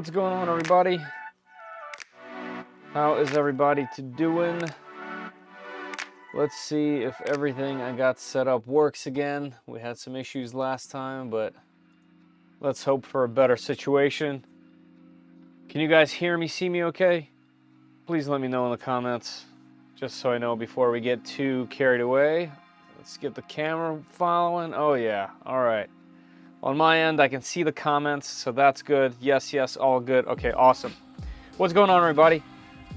What's going on, everybody? How is everybody doing? Let's see if everything I got set up works again. We had some issues last time, but let's hope for a better situation. Can you guys hear me, see me okay? Please let me know in the comments, just so I know before we get too carried away. Let's get the camera following. Oh yeah, all right. On my end, I can see the comments, so that's good. Yes, yes, all good. Okay, awesome. What's going on, everybody?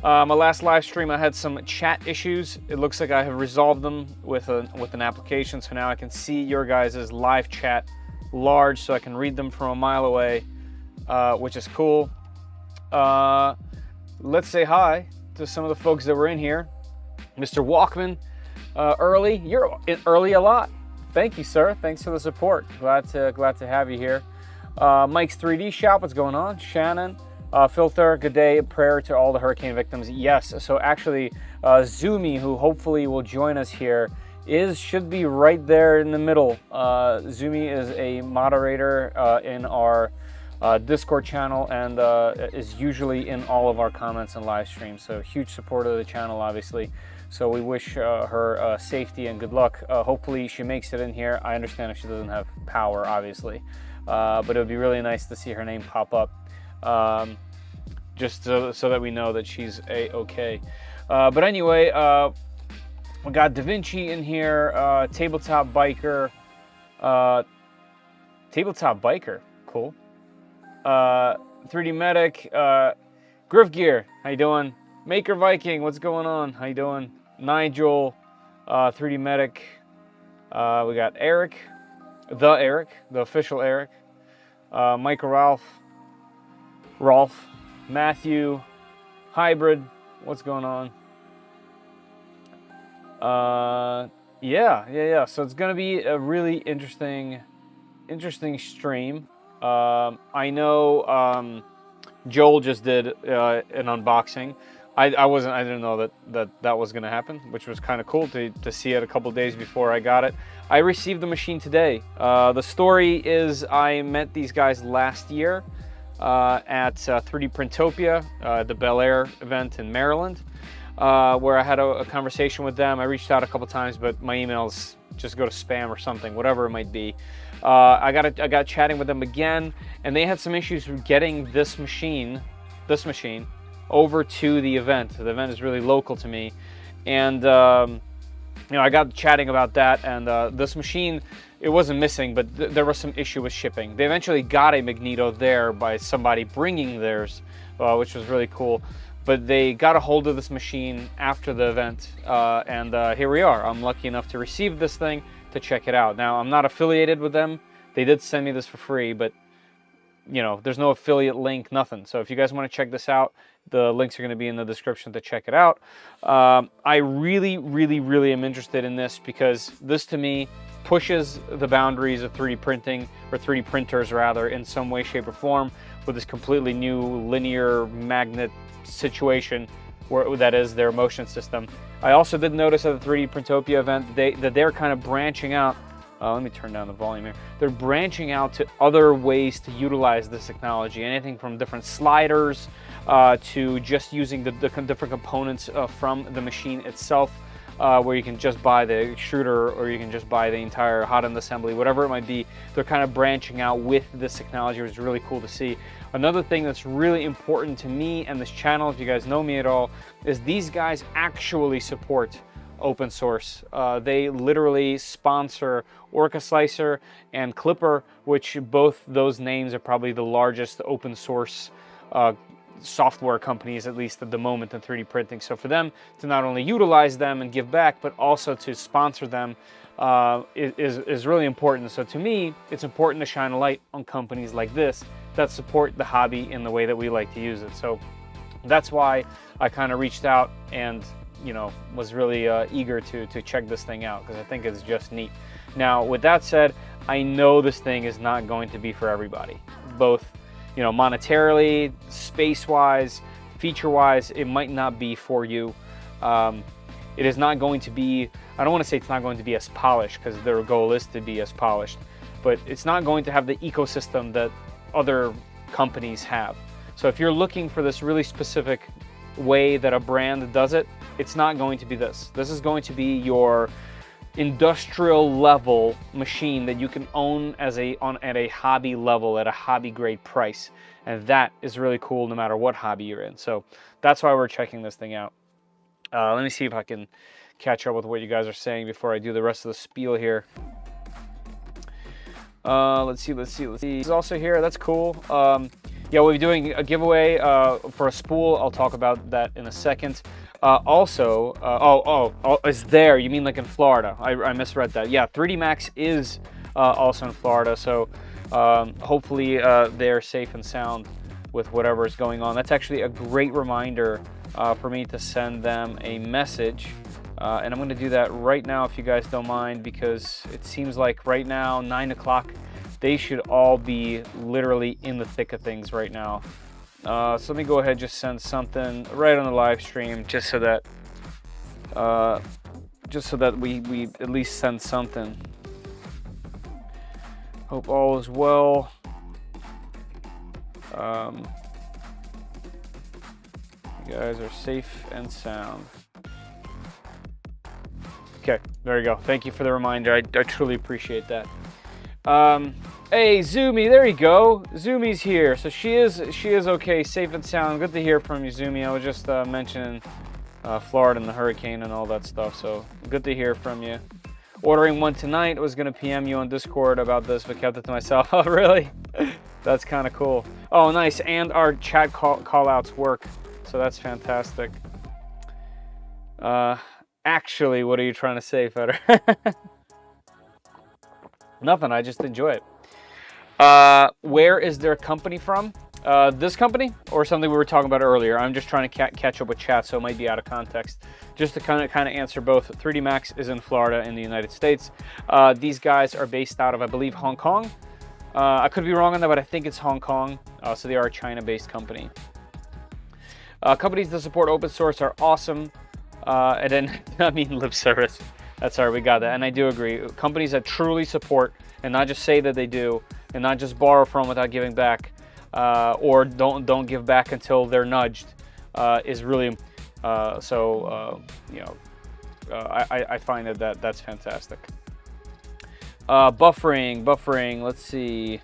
My last live stream, I had some chat issues. It looks like I have resolved them with an application, so now I can see your guys' live chat large, so I can read them from a mile away, which is cool. Let's say hi to some of the folks that were in here. Mr. Walkman, early. You're in early a lot. Thank you, sir. Thanks for the support. Glad to have you here. Mike's 3D Shop, what's going on? Shannon, Filter, good day. Prayer to all the hurricane victims. Yes. So actually, Zumi, who hopefully will join us here, should be right there in the middle. Zumi is a moderator in our Discord channel and is usually in all of our comments and live streams. So huge supporter of the channel, obviously. So we wish her safety and good luck. Hopefully she makes it in here. I understand if she doesn't have power, obviously. But it would be really nice to see her name pop up. Just so that we know that she's a-okay. But anyway, we got Da Vinci in here, Tabletop Biker. Tabletop Biker, cool. 3D Medic, Griff Gear, how you doing? Maker Viking, what's going on? How you doing? Nigel, 3D Medic. We got Eric, the official Eric. Michael Rolf, Matthew, Hybrid, what's going on? Yeah. So it's gonna be a really interesting stream. I know Joel just did an unboxing. I didn't know that was gonna happen, which was kind of cool to see it a couple days before I got it. I received the machine today. The story is I met these guys last year at 3D Printopia, the Bel Air event in Maryland, where I had a conversation with them. I reached out a couple times, but my emails just go to spam or something, whatever it might be. I got chatting with them again, and they had some issues with getting this machine over to the event. The event is really local to me, and I got chatting about that. And this machine, it wasn't missing, but there was some issue with shipping. They eventually got a Magneto there by somebody bringing theirs, which was really cool. But they got a hold of this machine after the event, and here we are. I'm lucky enough to receive this thing to check it out. Now, I'm not affiliated with them. They did send me this for free, but there's no affiliate link, nothing. So if you guys want to check this out, the links are going to be in the description to check it out. I really am interested in this because this, to me, pushes the boundaries of 3D printing, or 3D printers rather, in some way, shape, or form with this completely new linear magnet situation that is their motion system. I also did notice at the 3D Printopia event that they're kind of branching out. Let me turn down the volume here. They're branching out to other ways to utilize this technology. Anything from different sliders to just using the different components from the machine itself, where you can just buy the extruder or you can just buy the entire hot end assembly, whatever it might be. They're kind of branching out with this technology, which is really cool to see. Another thing that's really important to me and this channel, if you guys know me at all, is these guys actually support open source. They literally sponsor Orca Slicer and Clipper, which both those names are probably the largest open source software companies, at least at the moment, in 3D printing. So for them to not only utilize them and give back, but also to sponsor them is really important. So to me, it's important to shine a light on companies like this that support the hobby in the way that we like to use it. So that's why I kind of reached out and was really eager to check this thing out, because I think it's just neat. Now, with that said, I know this thing is not going to be for everybody, both monetarily, space-wise, feature-wise. It might not be for you. It is not going to be, I don't want to say it's not going to be as polished, because their goal is to be as polished, but it's not going to have the ecosystem that other companies have. So if you're looking for this really specific way that a brand does it, it's not going to be this. This is going to be your industrial level machine that you can own as at a hobby level, at a hobby grade price. And that is really cool no matter what hobby you're in. So that's why we're checking this thing out. Let me see if I can catch up with what you guys are saying before I do the rest of the spiel here. Let's see. This is also here. That's cool. Yeah, we'll be doing a giveaway for a spool. I'll talk about that in a second. It's there. You mean like in Florida? I misread that. Yeah, 3D Max is also in Florida. So hopefully they're safe and sound with whatever is going on. That's actually a great reminder for me to send them a message. And I'm going to do that right now if you guys don't mind, because it seems like right now, 9 o'clock, they should all be literally in the thick of things right now. So let me go ahead and just send something right on the live stream, just so that we at least send something. Hope all is well. You guys are safe and sound. Okay, there you go. Thank you for the reminder. I truly appreciate that. Hey, Zumi, there you go. Zumi's here. So she is okay, safe and sound. Good to hear from you, Zumi. I was just mentioning Florida and the hurricane and all that stuff. So good to hear from you. Ordering one tonight. I was gonna PM you on Discord about this, but kept it to myself. Oh, really? That's kind of cool. Oh, nice. And our chat call outs work. So that's fantastic. Actually, what are you trying to say, Feder? Nothing, I just enjoy it. Where is their company from? This company or something we were talking about earlier? I'm just trying to catch up with chat, so it might be out of context. Just to kind of answer both. 3D Max is in Florida in the United States. These guys are based out of, I believe, Hong Kong. I could be wrong on that, but I think it's Hong Kong. So they are a China-based company. Companies that support open source are awesome. And then, I mean, lip service. That's all right, we got that. And I do agree. Companies that truly support and not just say that they do and not just borrow from without giving back or don't give back until they're nudged is really, I find that's fantastic. Buffering, let's see.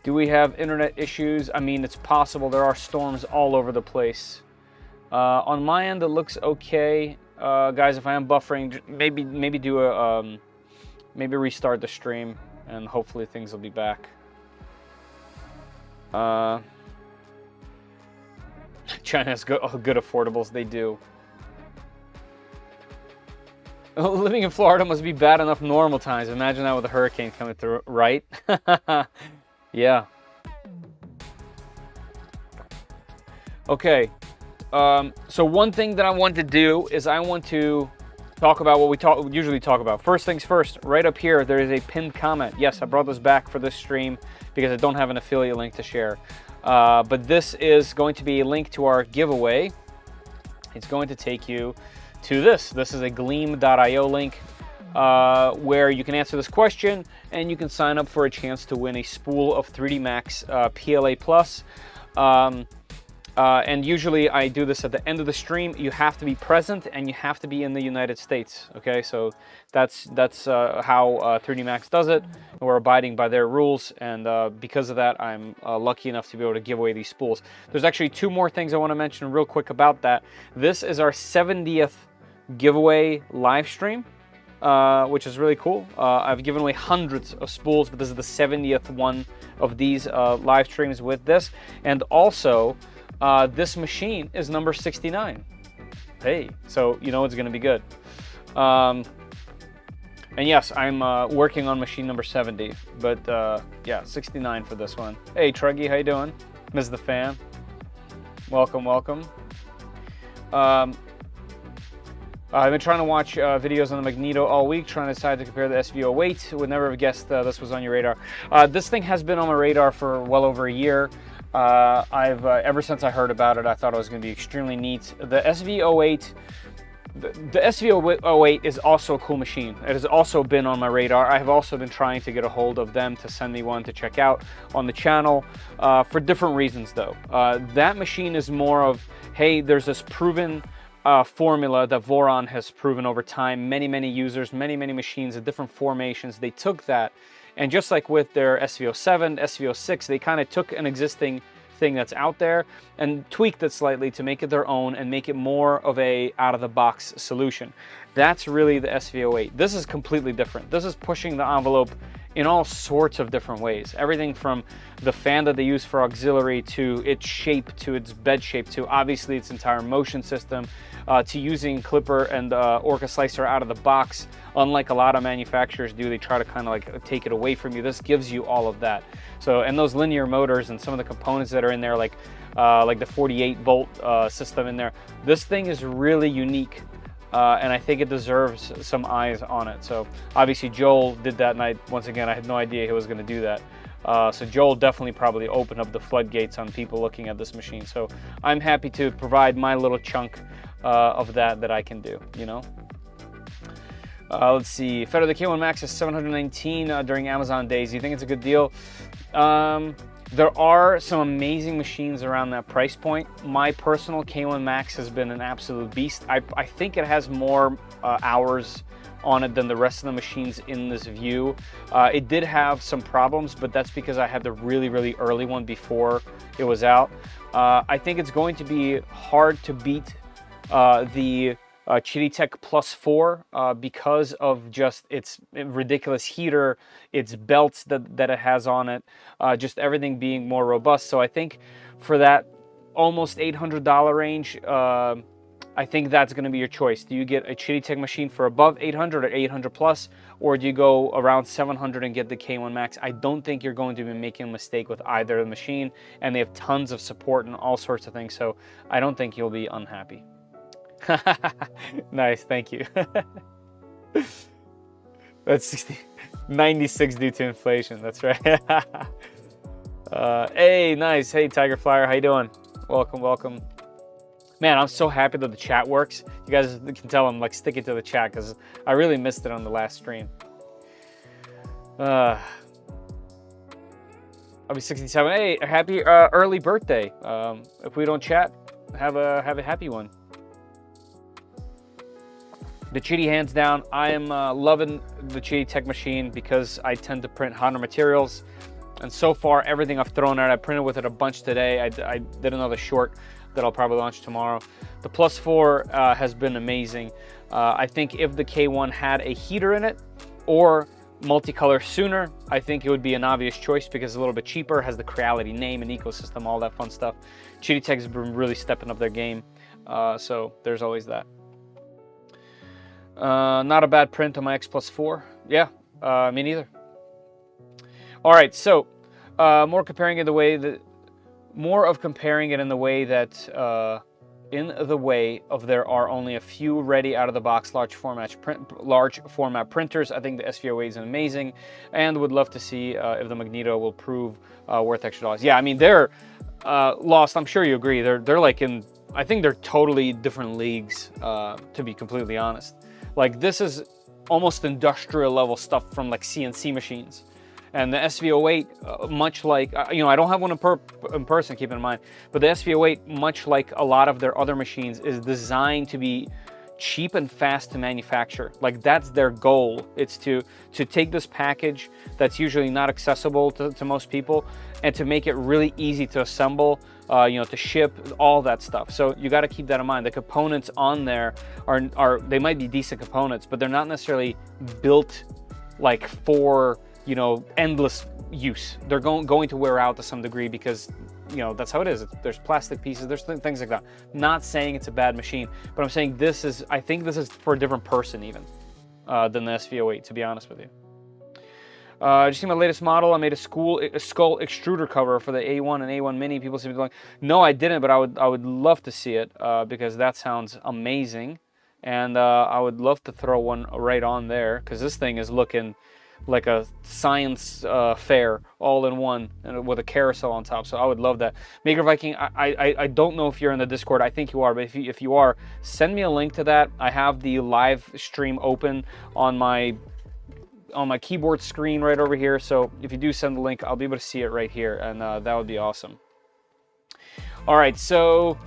Do we have internet issues? I mean, it's possible. There are storms all over the place. On my end, it looks okay. Guys, if I am buffering, maybe do a maybe restart the stream, and hopefully things will be back. China has good affordables. They do. Living in Florida must be bad enough normal times. Imagine that with a hurricane coming through, right? Yeah. Okay. So one thing that I want to do is I want to talk about what we usually talk about. First things first, right up here, there is a pinned comment. Yes, I brought this back for this stream because I don't have an affiliate link to share. But this is going to be a link to our giveaway. It's going to take you to this. This is a gleam.io link where you can answer this question and you can sign up for a chance to win a spool of 3D Max PLA Plus. And usually I do this at the end of the stream. You have to be present and you have to be in the United States. Okay, so that's how 3D Max does it. We're abiding by their rules, and because of that, I'm lucky enough to be able to give away these spools. There's actually two more things I want to mention real quick about that. This is our 70th giveaway live stream, which is really cool. I've given away hundreds of spools, but this is the 70th one of these live streams with this, and also. This machine is number 69. Hey, so you know it's going to be good. And yes, I'm working on machine number 70, but yeah, 69 for this one. Hey, Truggy, how you doing? Ms. the Fan. Welcome, welcome. I've been trying to watch videos on the Magneto all week, trying to decide to compare the SV08. Would never have guessed this was on your radar. This thing has been on my radar for well over a year. Ever since I heard about it, I thought it was going to be extremely neat. The SV08 The SV08 is also a cool machine. It has also been on my radar. I have also been trying to get a hold of them to send me one to check out on the channel for different reasons though. That machine is more of, hey, there's this proven formula that Voron has proven over time. Many users, many machines at different formations, they took that, and just like with their SV07, SV06, they kind of took an existing thing that's out there and tweaked it slightly to make it their own and make it more of a out-of-the-box solution. That's really the SV08. This is completely different. This is pushing the envelope in all sorts of different ways. Everything from the fan that they use for auxiliary, to its shape, to its bed shape, to obviously its entire motion system, to using Clipper and Orca Slicer out of the box. Unlike a lot of manufacturers do, they try to kind of like take it away from you. This gives you all of that. So, and those linear motors and some of the components that are in there, like the 48 volt system in there, this thing is really unique. And I think it deserves some eyes on it. So obviously Joel did that, and once again, I had no idea he was going to do that. So Joel definitely probably opened up the floodgates on people looking at this machine. So I'm happy to provide my little chunk of that I can do, you know. Let's see, Feder, the K1 Max is $719 during Amazon days. Do you think it's a good deal? There are some amazing machines around that price point. My personal K1 Max has been an absolute beast. I think it has more hours on it than the rest of the machines in this view. It did have some problems, but that's because I had the really early one before it was out. I think it's going to be hard to beat the Chitty-Tech Plus 4 because of just its ridiculous heater, its belts that it has on it, just everything being more robust. So I think for that almost $800 range, I think that's going to be your choice. Do you get a Chitty-Tech machine for above 800 or 800 plus, or do you go around 700 and get the K1 Max? I don't think you're going to be making a mistake with either the machine, and they have tons of support and all sorts of things, so I don't think you'll be unhappy. Nice, thank you. That's 96 due to inflation, that's right. Hey, nice. Hey, Tiger Flyer, how you doing? Welcome. Man, I'm so happy that the chat works. You guys can tell I'm like sticking to the chat because I really missed it on the last stream. I'll be 67. Hey, happy early birthday. If we don't chat, have a happy one. The Chitty, hands down, I am loving the Chitty-Tech machine because I tend to print hotter materials. And so far, everything I've thrown out, I printed with it a bunch today. I did another short that I'll probably launch tomorrow. The Plus 4 has been amazing. I think if the K1 had a heater in it or multicolor sooner, I think it would be an obvious choice because it's a little bit cheaper, has the Creality name and ecosystem, all that fun stuff. Chitty-Tech has been really stepping up their game, so there's always that. Not a bad print on my X Plus 4. Yeah, me neither. All right, so more of comparing it in the way that there are only a few ready out of the box large format printers. I think the SV08 is amazing, and would love to see if the Magneto will prove worth extra dollars. Yeah, I mean they're lost. I'm sure you agree. They're like in. I think they're totally different leagues. To be completely honest. Like this is almost industrial level stuff from like CNC machines. And the SV08, much like, you know, I don't have one in person, keep in mind, but the SV08, much like a lot of their other machines, is designed to be cheap and fast to manufacture. Like that's their goal. It's to take this package that's usually not accessible to most people and to make it really easy to assemble, you know, to ship, all that stuff. So you got to keep that in mind. The components on there are they might be decent components, but they're not necessarily built like for, you know, endless use. They're going to wear out to some degree because, you know, that's how it is. There's plastic pieces, there's things like that. Not saying it's a bad machine, but I'm saying I think this is for a different person even than the SV08, to be honest with you. Did you see my latest model? I made a skull extruder cover for the A1 and A1 Mini. People seem to be going, no, I didn't, but I would love to see it because that sounds amazing. And I would love to throw one right on there because this thing is looking like a science fair all in one, and with a carousel on top. So I would love that. Maker Viking, I don't know if you're in the Discord. I think you are, but if you are, send me a link to that. I have the live stream open on my keyboard screen right over here. So if you do send the link, I'll be able to see it right here, and that would be awesome. All right, so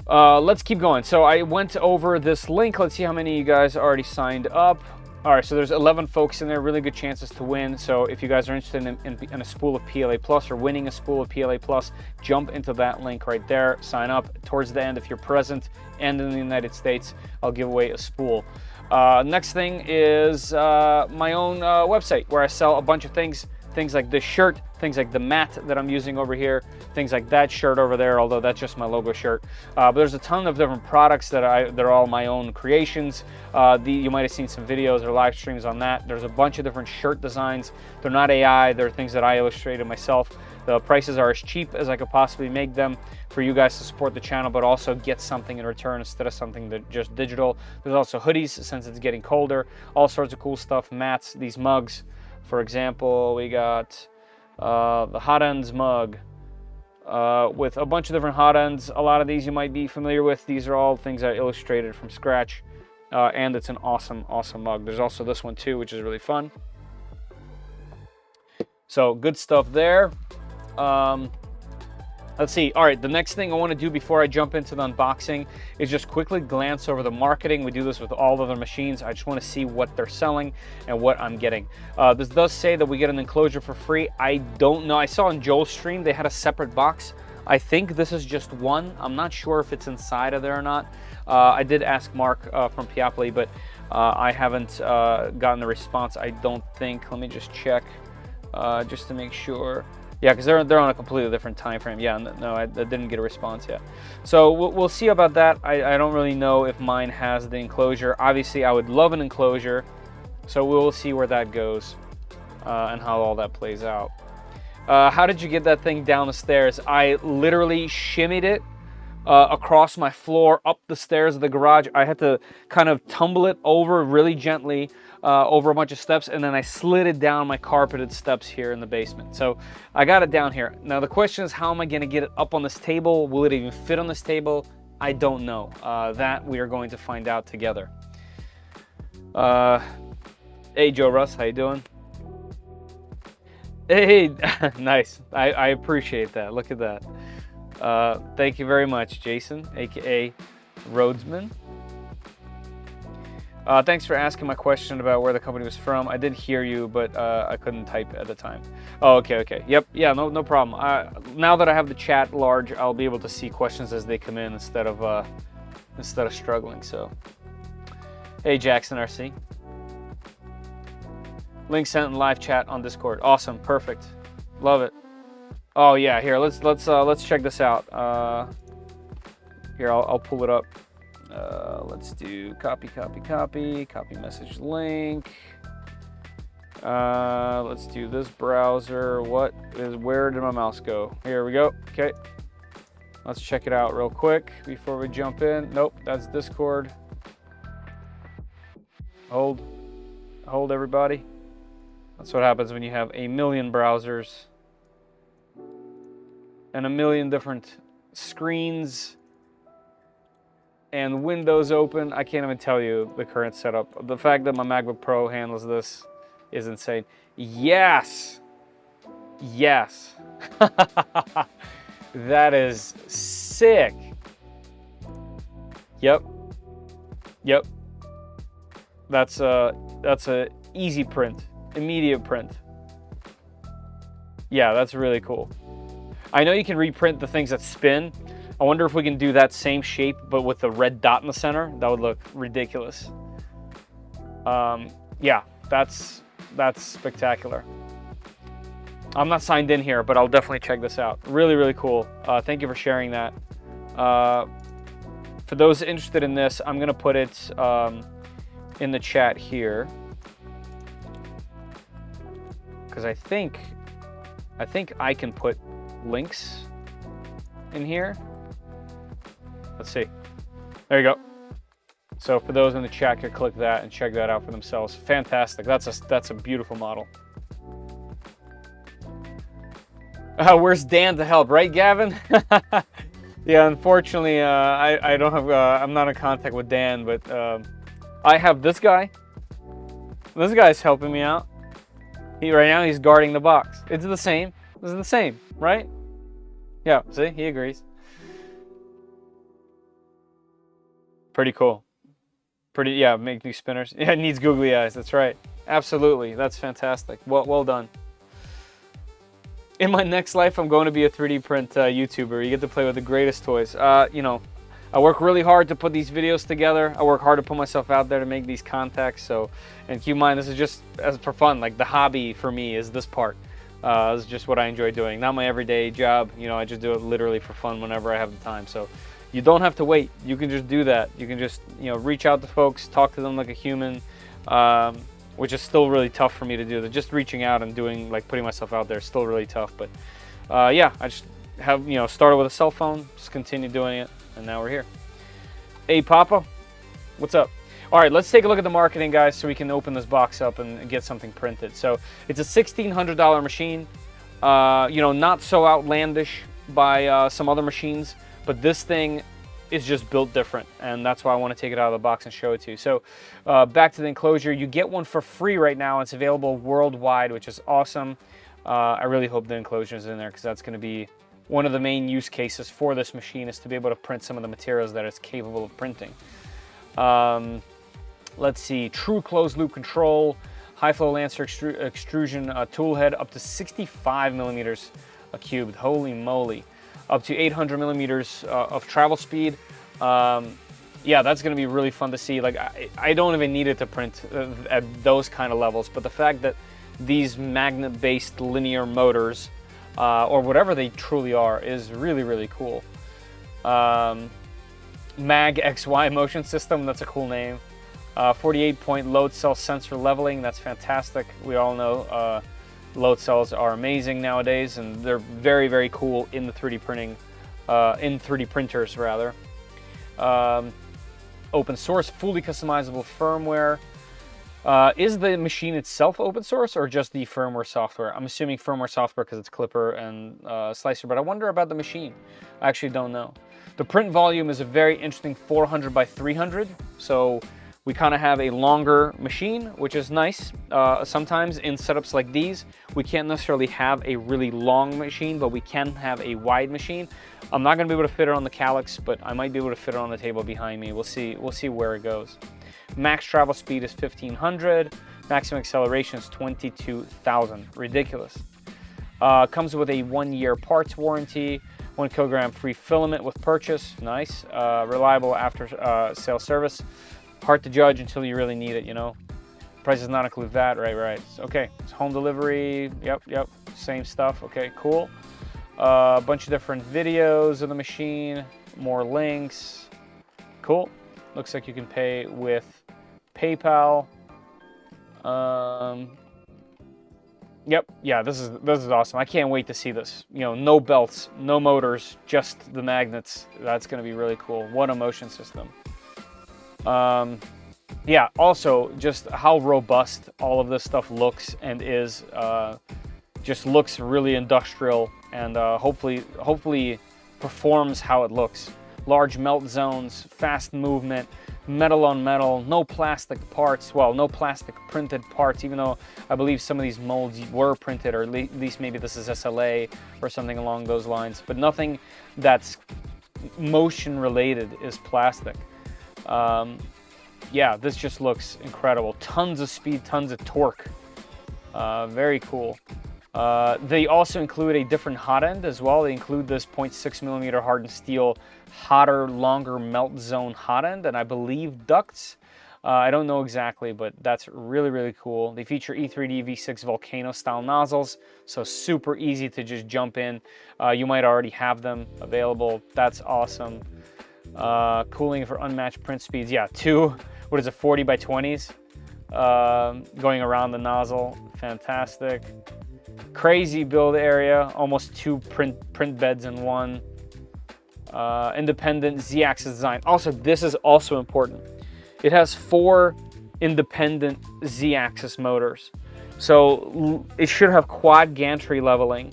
let's keep going. So I went over this link. Let's see how many of you guys already signed up. All right, so there's 11 folks in there, really good chances to win. So if you guys are interested in a spool of PLA Plus or winning a spool of PLA Plus, jump into that link right there, sign up. Towards the end, if you're present and in the United States, I'll give away a spool. Next thing is my own website where I sell a bunch of things like this shirt, things like the mat that I'm using over here, things like that shirt over there, although that's just my logo shirt. But there's a ton of different products that are all my own creations. You might have seen some videos or live streams on that. There's a bunch of different shirt designs. They're not AI, they're things that I illustrated myself. The prices are as cheap as I could possibly make them for you guys to support the channel, but also get something in return instead of something that just digital. There's also hoodies since it's getting colder, all sorts of cool stuff, mats, these mugs. For example, we got the hot ends mug with a bunch of different hot ends. A lot of these you might be familiar with. These are all things I illustrated from scratch, and it's an awesome, awesome mug. There's also this one too, which is really fun. So good stuff there. Let's see. All right, the next thing I want to do before I jump into the unboxing is just quickly glance over the marketing. We do this with all other machines. I just want to see what they're selling and what I'm getting. This does say that we get an enclosure for free. I don't know. I saw on Joel's stream they had a separate box. I think this is just one. I'm not sure if it's inside of there or not. I did ask Mark from Peopoly, but I haven't gotten a response, I don't think. Let me just check just to make sure. Yeah, because they're on a completely different time frame. Yeah, no, I didn't get a response yet. So we'll see about that. I don't really know if mine has the enclosure. Obviously, I would love an enclosure. So we'll see where that goes and how all that plays out. How did you get that thing down the stairs? I literally shimmied it across my floor, up the stairs of the garage. I had to kind of tumble it over really gently over a bunch of steps, and then I slid it down my carpeted steps here in the basement. So I got it down here. Now the question is, how am I going to get it up on this table? Will it even fit on this table? I don't know. That we are going to find out together. Hey Joe Russ, how you doing? Hey, nice. I appreciate that. Look at that. Thank you very much, Jason, aka Rhodesman. Thanks for asking my question about where the company was from. I did hear you, but I couldn't type at the time. Oh, okay. Yep, yeah, no problem. Now that I have the chat large, I'll be able to see questions as they come in instead of struggling. So, hey, Jackson RC. Link sent in live chat on Discord. Awesome, perfect, love it. Oh yeah, here let's check this out. Here I'll pull it up. Let's do copy message link. Let's do this browser. Where did my mouse go? Here we go. Okay, let's check it out real quick before we jump in. Nope, that's Discord. Hold everybody. That's what happens when you have a million browsers and a million different screens and windows open. I can't even tell you the current setup. The fact that my MacBook Pro handles this is insane. Yes. That is sick. Yep. That's a easy print, immediate print. Yeah, that's really cool. I know you can reprint the things that spin. I wonder if we can do that same shape, but with the red dot in the center. That would look ridiculous. Yeah, that's spectacular. I'm not signed in here, but I'll definitely check this out. Really cool. Thank you for sharing that. For those interested in this, I'm gonna put it in the chat here, because I think I can put links in here. Let's see. There you go. So for those in the chat, could click that and check that out for themselves. Fantastic. That's a beautiful model. Where's Dan to help, right, Gavin? Yeah, unfortunately, I don't have. I'm not in contact with Dan, but I have this guy. This guy's helping me out. Right now he's guarding the box. It's the same. This is the same, right? Yeah. See, he agrees. Pretty cool. Pretty. Yeah. Make new spinners. Yeah, it needs googly eyes. That's right. Absolutely. That's fantastic. Well done. In my next life, I'm going to be a 3D print YouTuber. You get to play with the greatest toys. You know, I work really hard to put these videos together. I work hard to put myself out there to make these contacts. So, and keep in mind, this is just as for fun. Like the hobby for me is this part. This is just what I enjoy doing. Not my everyday job. You know, I just do it literally for fun whenever I have the time. So, you don't have to wait. You can just do that. You can just, you know, reach out to folks, talk to them like a human. Which is still really tough for me to do. Just reaching out and doing, like, putting myself out there is still really tough. But yeah, I just have, you know, started with a cell phone, just continue doing it, and now we're here. Hey, Papa, what's up? All right, let's take a look at the marketing, guys, so we can open this box up and get something printed. So it's a $1,600 machine. You know, not so outlandish by some other machines, but this thing is just built different, and that's why I want to take it out of the box and show it to you. So back to the enclosure, you get one for free right now. It's available worldwide, which is awesome. I really hope the enclosure is in there, because that's going to be one of the main use cases for this machine, is to be able to print some of the materials that it's capable of printing. Let's see, true closed loop control, high flow Lancer extrusion tool head, up to 65 millimeters cubed. Holy moly. Up to 800 millimeters of travel speed. Yeah, that's going to be really fun to see. Like, I don't even need it to print at those kind of levels, but the fact that these magnet-based linear motors, or whatever they truly are, is really, really cool. Mag XY motion system, that's a cool name. 48-point load cell sensor leveling, that's fantastic. We all know load cells are amazing nowadays, and they're very, very cool in the 3D printing, in 3D printers rather. Open source, fully customizable firmware. Is the machine itself open source, or just the firmware software? I'm assuming firmware software because it's Clipper and Slicer, but I wonder about the machine. I actually don't know. The print volume is a very interesting 400 by 300, so we kind of have a longer machine, which is nice. Sometimes in setups like these, we can't necessarily have a really long machine, but we can have a wide machine. I'm not going to be able to fit it on the Calyx, but I might be able to fit it on the table behind me. We'll see where it goes. Max travel speed is 1500. Maximum acceleration is 22,000. Ridiculous. Comes with a 1-year parts warranty. 1 kilogram free filament with purchase. Nice. Reliable after sale service. Hard to judge until you really need it, you know. Price does not include VAT, right. Okay, it's home delivery, yep, same stuff, okay, cool. A bunch of different videos of the machine, more links, cool. Looks like you can pay with PayPal. Yep, yeah, this is awesome. I can't wait to see this. You know, no belts, no motors, just the magnets. That's gonna be really cool. What a motion system. Yeah, also just how robust all of this stuff looks and is, just looks really industrial, and hopefully performs how it looks. Large melt zones, fast movement, metal on metal, no plastic parts, well, no plastic printed parts, even though I believe some of these molds were printed, or at least maybe this is SLA or something along those lines, but nothing that's motion related is plastic. Yeah, this just looks incredible. Tons of speed, tons of torque. Very cool. They also include a different hot end as well. They include this 0.6 millimeter hardened steel, hotter, longer melt zone hot end, and I believe ducts. I don't know exactly, but that's really, really cool. They feature E3D V6 Volcano style nozzles, so super easy to just jump in. You might already have them available. That's awesome. Cooling for unmatched print speeds. Yeah, 40 by 20s going around the nozzle. Fantastic. Crazy build area, almost 2 print beds in one. Independent Z-axis design. Also, this is also important. It has 4 independent Z-axis motors. So it should have quad gantry leveling,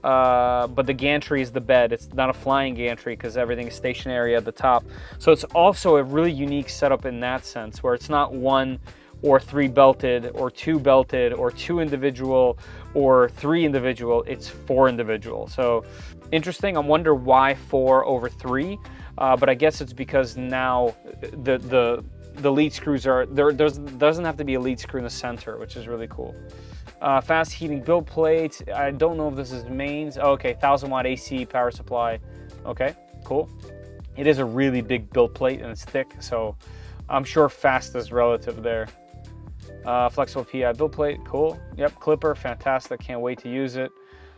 but the gantry is the bed. It's not a flying gantry because everything is stationary at the top. So it's also a really unique setup in that sense, where it's not 1 or 3 belted or 2 belted or 2 individual or 3 individual. It's 4 individual. So interesting. I wonder why 4 over 3, but I guess it's because now the lead screws are there. Doesn't have to be a lead screw in the center, which is really cool. Fast heating build plate. I don't know if this is mains. Oh, okay, 1000 watt AC power supply. Okay, cool. It is a really big build plate and it's thick, so I'm sure fast is relative there. Flexible PI build plate, cool. Yep, clipper, fantastic. Can't wait to use it.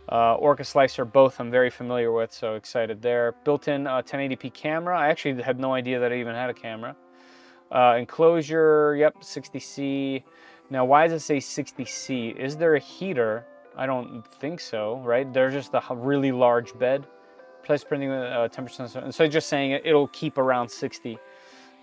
Orca slicer, both I'm very familiar with, so excited there. Built-in 1080p camera. I actually had no idea that it even had a camera. Enclosure, yep, 60C. Now, why does it say 60C? Is there a heater? I don't think so, right? There's just a really large bed. Place printing 10%. So just saying it'll keep around 60.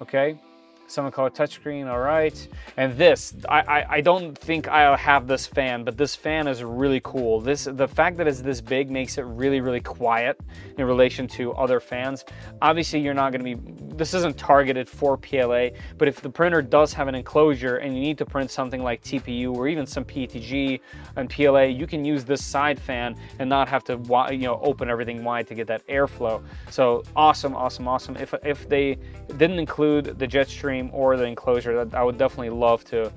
Okay. Someone call it touchscreen, all right. And this, I don't think I'll have this fan, but this fan is really cool. The fact that it's this big makes it really, really quiet in relation to other fans. Obviously, you're not gonna be, this isn't targeted for PLA, but if the printer does have an enclosure and you need to print something like TPU or even some PETG and PLA, you can use this side fan and not have to, open everything wide to get that airflow. So awesome, awesome, awesome. If they didn't include the Jetstream or the enclosure, I would definitely love to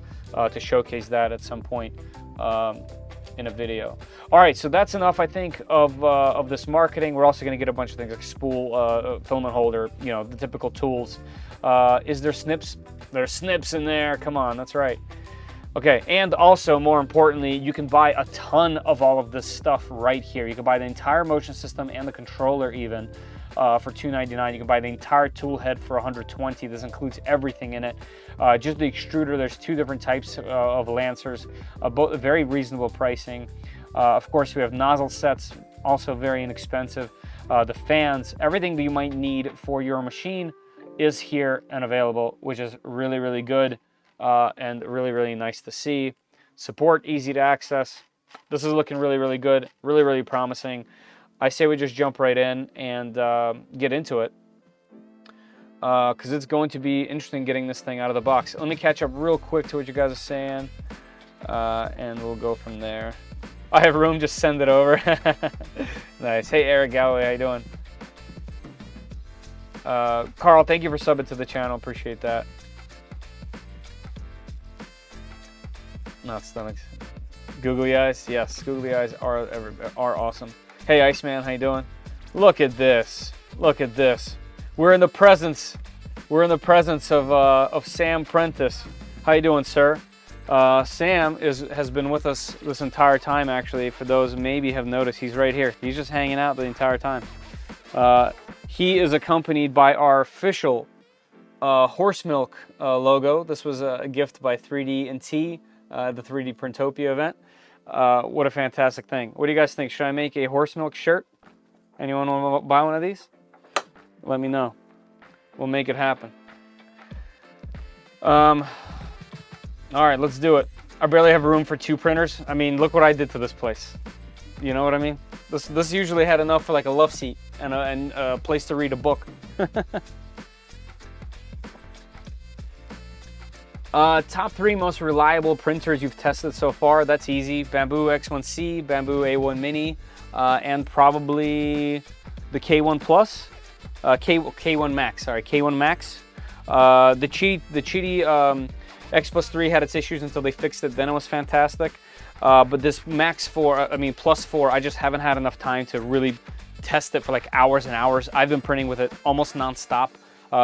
showcase that at some point in a video. All right, so that's enough, I think, of this marketing. We're also going to get a bunch of things like spool, filament holder, the typical tools. Is there snips? There's snips in there. Come on, that's right. Okay, and also, more importantly, you can buy a ton of all of this stuff right here. You can buy the entire motion system and the controller even. For $299. You can buy the entire tool head for $120. This includes everything in it. Just the extruder, there's 2 different types of lancers, both very reasonable pricing. Of course, we have nozzle sets, also very inexpensive. The fans, everything that you might need for your machine is here and available, which is really, really good and really, really nice to see. Support, easy to access. This is looking really, really good, really, really promising. I say we just jump right in and get into it because it's going to be interesting getting this thing out of the box. Let me catch up real quick to what you guys are saying and we'll go from there. I have room, just send it over. Nice. Hey, Eric Galloway, how you doing? Carl, thank you for subbing to the channel. Appreciate that. Not stomachs. Googly eyes. Yes, googly eyes are awesome. Hey, Iceman, how you doing? Look at this. Look at this. We're in the presence of Sam Prentice. How you doing, sir? Sam has been with us this entire time, actually. For those who maybe have noticed, he's right here. He's just hanging out the entire time. He is accompanied by our official horse milk logo. This was a gift by 3D&T, the 3D Printopia event. What a fantastic thing. What do you guys think? Should I make a horse milk shirt? Anyone want to buy one of these? Let me know. We'll make it happen. All right, let's do it. I barely have room for 2 printers. I mean, look what I did to this place. You know what I mean? This usually had enough for like a love seat and a place to read a book. Top 3 most reliable printers you've tested so far. That's easy. Bamboo X1C, Bamboo A1 Mini, and probably the K1 Plus, K1 Max. Sorry, K1 Max. The Cheaty X Plus 3 had its issues until they fixed it. Then it was fantastic. But this Max 4, I mean Plus 4, I just haven't had enough time to really test it for like hours and hours. I've been printing with it almost nonstop.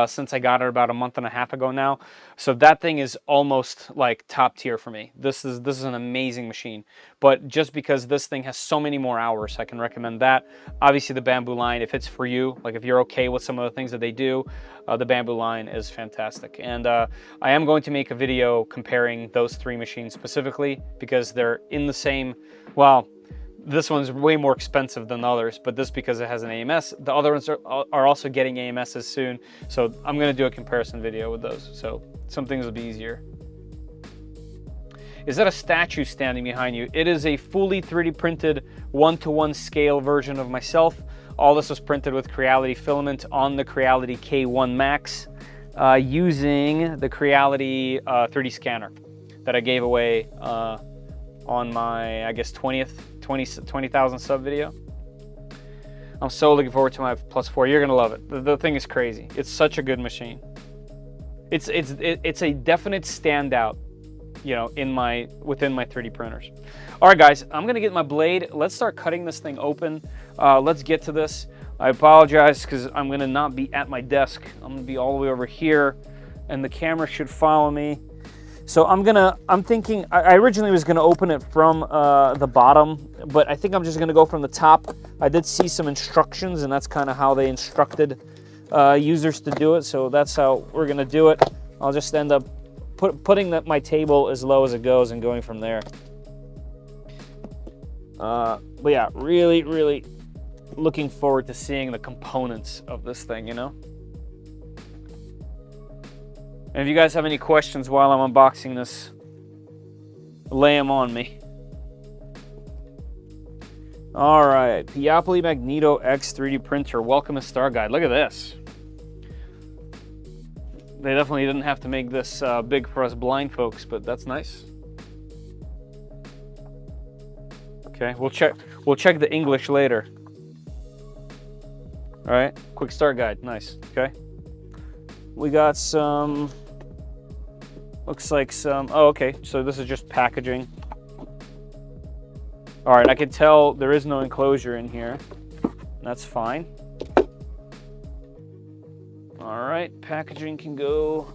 Since I got it about a month and a half ago now. So that thing is almost like top tier for me. This is an amazing machine. But just because this thing has so many more hours, I can recommend that. Obviously the Bamboo line, if it's for you, like if you're okay with some of the things that they do, the Bamboo line is fantastic. And I am going to make a video comparing those 3 machines specifically because they're in the same, well, This one's way more expensive than the others, but this because it has an AMS. The other ones are also getting AMSs soon, so I'm going to do a comparison video with those, so some things will be easier. Is that a statue standing behind you? It is a fully 3D printed 1-to-1 scale version of myself. All this was printed with Creality filament on the Creality K1 Max using the Creality 3D scanner that I gave away on my, I guess, 20,000 sub video. I'm so looking forward to my +4. You're gonna love it. The thing is crazy. It's such a good machine. It's a definite standout, you know, within my 3D printers. All right, guys, I'm gonna get my blade. Let's start cutting this thing open. Let's get to this. I apologize because I'm gonna not be at my desk. I'm gonna be all the way over here, and the camera should follow me. So I'm thinking, I originally was gonna open it from the bottom, but I think I'm just gonna go from the top. I did see some instructions, and that's kind of how they instructed users to do it. So that's how we're gonna do it. I'll just end up putting my table as low as it goes and going from there. But yeah, really, really looking forward to seeing the components of this thing, you know? And if you guys have any questions while I'm unboxing this, lay them on me. All right, Peopoly Magneto X 3D printer. Welcome to Star Guide. Look at this. They definitely didn't have to make this big for us blind folks, but that's nice. Okay, we'll check the English later. All right, quick start guide. Nice. Okay. We got some, looks like some, oh, okay, so this is just packaging. All right, I can tell there is no enclosure in here. That's fine. All right, packaging can go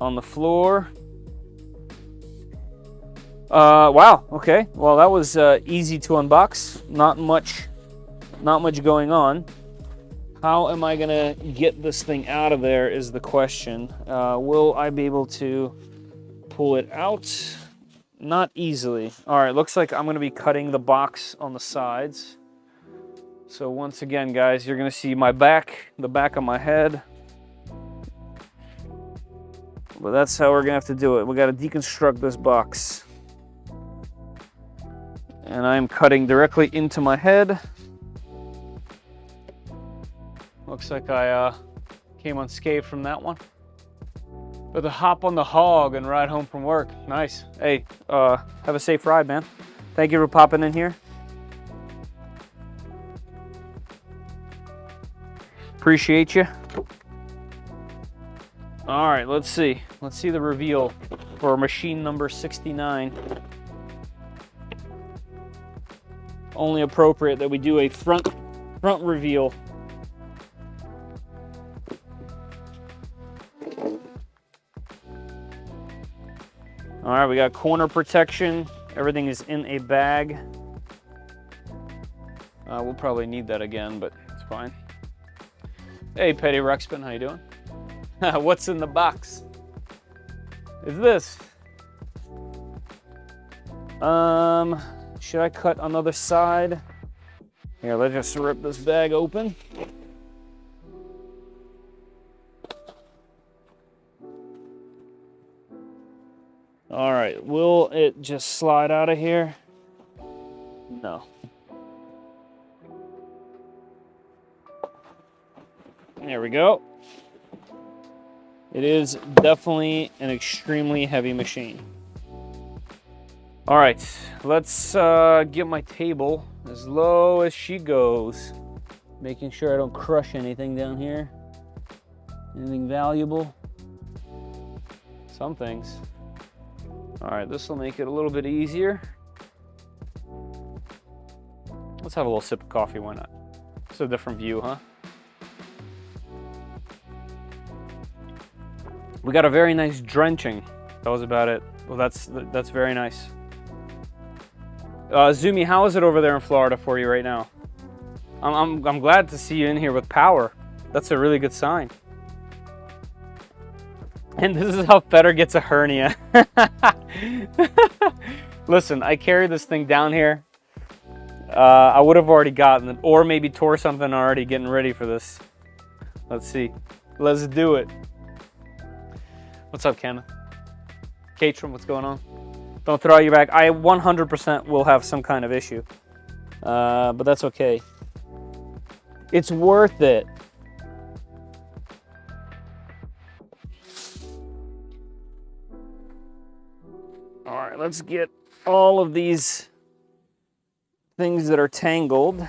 on the floor. Wow, okay, well that was easy to unbox. Not much going on. How am I gonna get this thing out of there is the question. Will I be able to pull it out? Not easily. All right, looks like I'm gonna be cutting the box on the sides. So once again, guys, you're gonna see my back, the back of my head. But that's how we're gonna have to do it. We gotta deconstruct this box. And I'm cutting directly into my head. Looks like I came unscathed from that one. But to hop on the hog and ride home from work, nice. Hey, have a safe ride, man. Thank you for popping in here. Appreciate you. All right, let's see. Let's see the reveal for machine number 69. Only appropriate that we do a front reveal. All right, we got corner protection. Everything is in a bag. We'll probably need that again, but it's fine. Hey, Petty Ruxpin, how you doing? What's in the box? Is this? Should I cut another side? Here, let's just rip this bag open. All right, will it just slide out of here? No. There we go. It is definitely an extremely heavy machine. All right, let's get my table as low as she goes. Making sure I don't crush anything down here. Anything valuable? Some things. All right, this will make it a little bit easier. Let's have a little sip of coffee, why not? It's a different view, huh? We got a very nice drenching. That was about it. Well, that's very nice. Zumi, how is it over there in Florida for you right now? I'm glad to see you in here with power. That's a really good sign. And this is how Feder gets a hernia. Listen, I carried this thing down here. I would have already gotten it, or maybe tore something already getting ready for this. Let's see. Let's do it. What's up, Kenneth? Catram, what's going on? Don't throw your back. I 100% will have some kind of issue, but that's okay. It's worth it. All right, let's get all of these things that are tangled.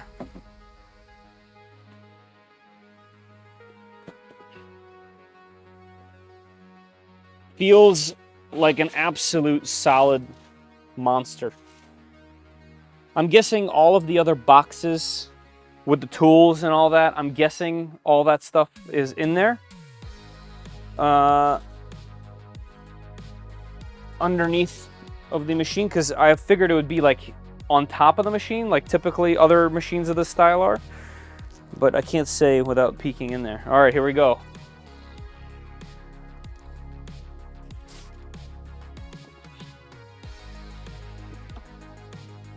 Feels like an absolute solid monster. I'm guessing all of the other boxes with the tools and all that, I'm guessing all that stuff is in there. Underneath of the machine, because I figured it would be like on top of the machine, like typically other machines of this style are. But I can't say without peeking in there. All right, here we go.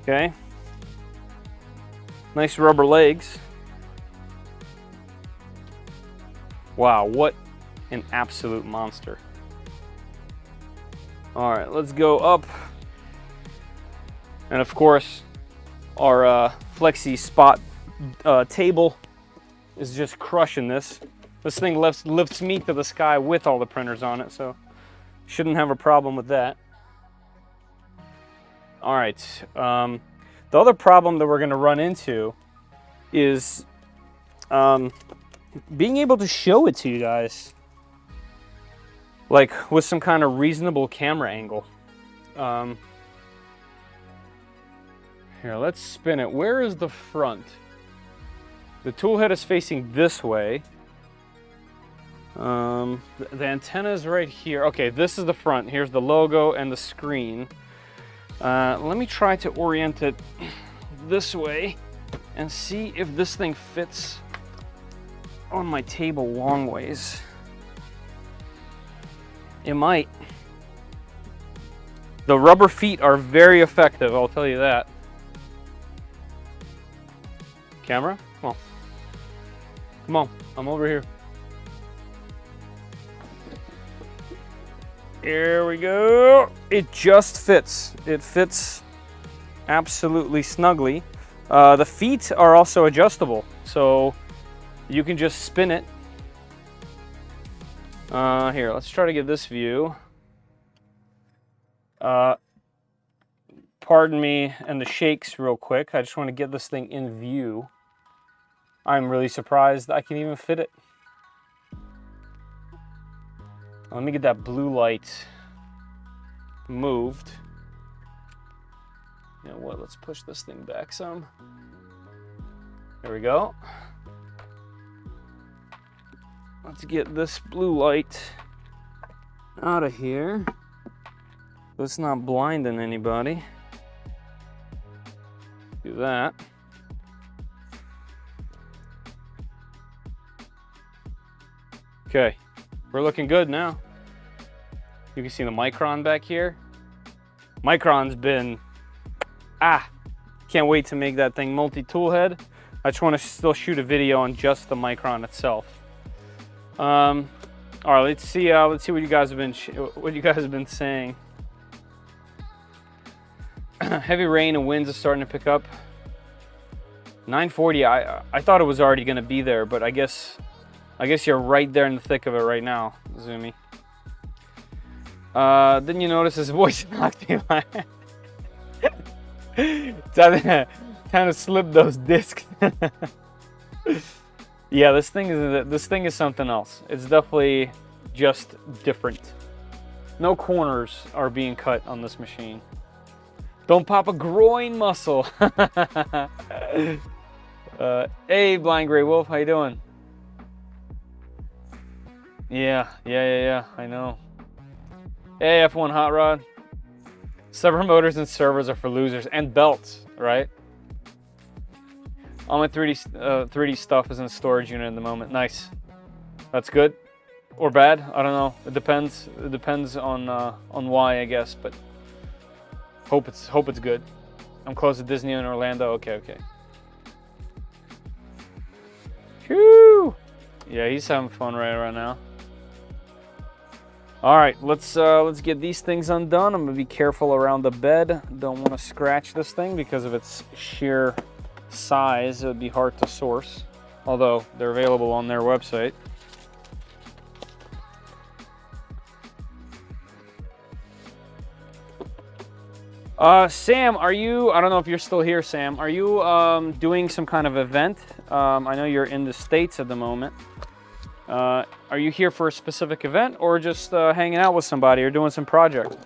Okay. Nice rubber legs. Wow, what an absolute monster. All right, let's go up. And of course, our Flexi Spot table is just crushing this. This thing lifts me to the sky with all the printers on it, so shouldn't have a problem with that. All right, the other problem that we're gonna run into is being able to show it to you guys, like with some kind of reasonable camera angle. Here, let's spin it. Where is the front? The tool head is facing this way. The antenna is right here. Okay, this is the front. Here's the logo and the screen. Let me try to orient it this way and see if this thing fits on my table long ways. It might. The rubber feet are very effective, I'll tell you that. Camera, come on. Come on, I'm over here. Here we go. It just fits. It fits absolutely snugly. The feet are also adjustable, so you can just spin it. Here, let's try to get this view. Pardon me and the shakes real quick. I just want to get this thing in view. I'm really surprised I can even fit it. Let me get that blue light moved. You know what, let's push this thing back some. There we go. Let's get this blue light out of here so it's not blinding anybody. Do that. Okay, we're looking good now. You can see the Micron back here. Micron's been, can't wait to make that thing multi-tool head. I just want to still shoot a video on just the Micron itself. All right, let's see what you guys have been saying. Heavy rain and winds are starting to pick up. 940. I thought it was already going to be there, but I guess you're right there in the thick of it right now, Zoomy. Didn't you notice his voice knocked me by? Time to slip those discs. Yeah, this thing is something else. It's definitely just different. No corners are being cut on this machine. Don't pop a groin muscle. Hey, Blind Gray Wolf, how you doing? Yeah, I know. Hey, F1 Hot Rod. Servo motors and servos are for losers, and belts, right? All my 3D stuff is in a storage unit at the moment. Nice. That's good or bad. I don't know. It depends. It depends on why, I guess. But Hope it's good. I'm close to Disney in Orlando. Okay. Whew. Yeah, he's having fun right now. All right, let's get these things undone. I'm gonna be careful around the bed. Don't want to scratch this thing because of its sheer size. It would be hard to source, although they're available on their website. Sam, are you, I don't know if you're still here, Sam, are you doing some kind of event? I know you're in the States at the moment. Are you here for a specific event or just hanging out with somebody or doing some project?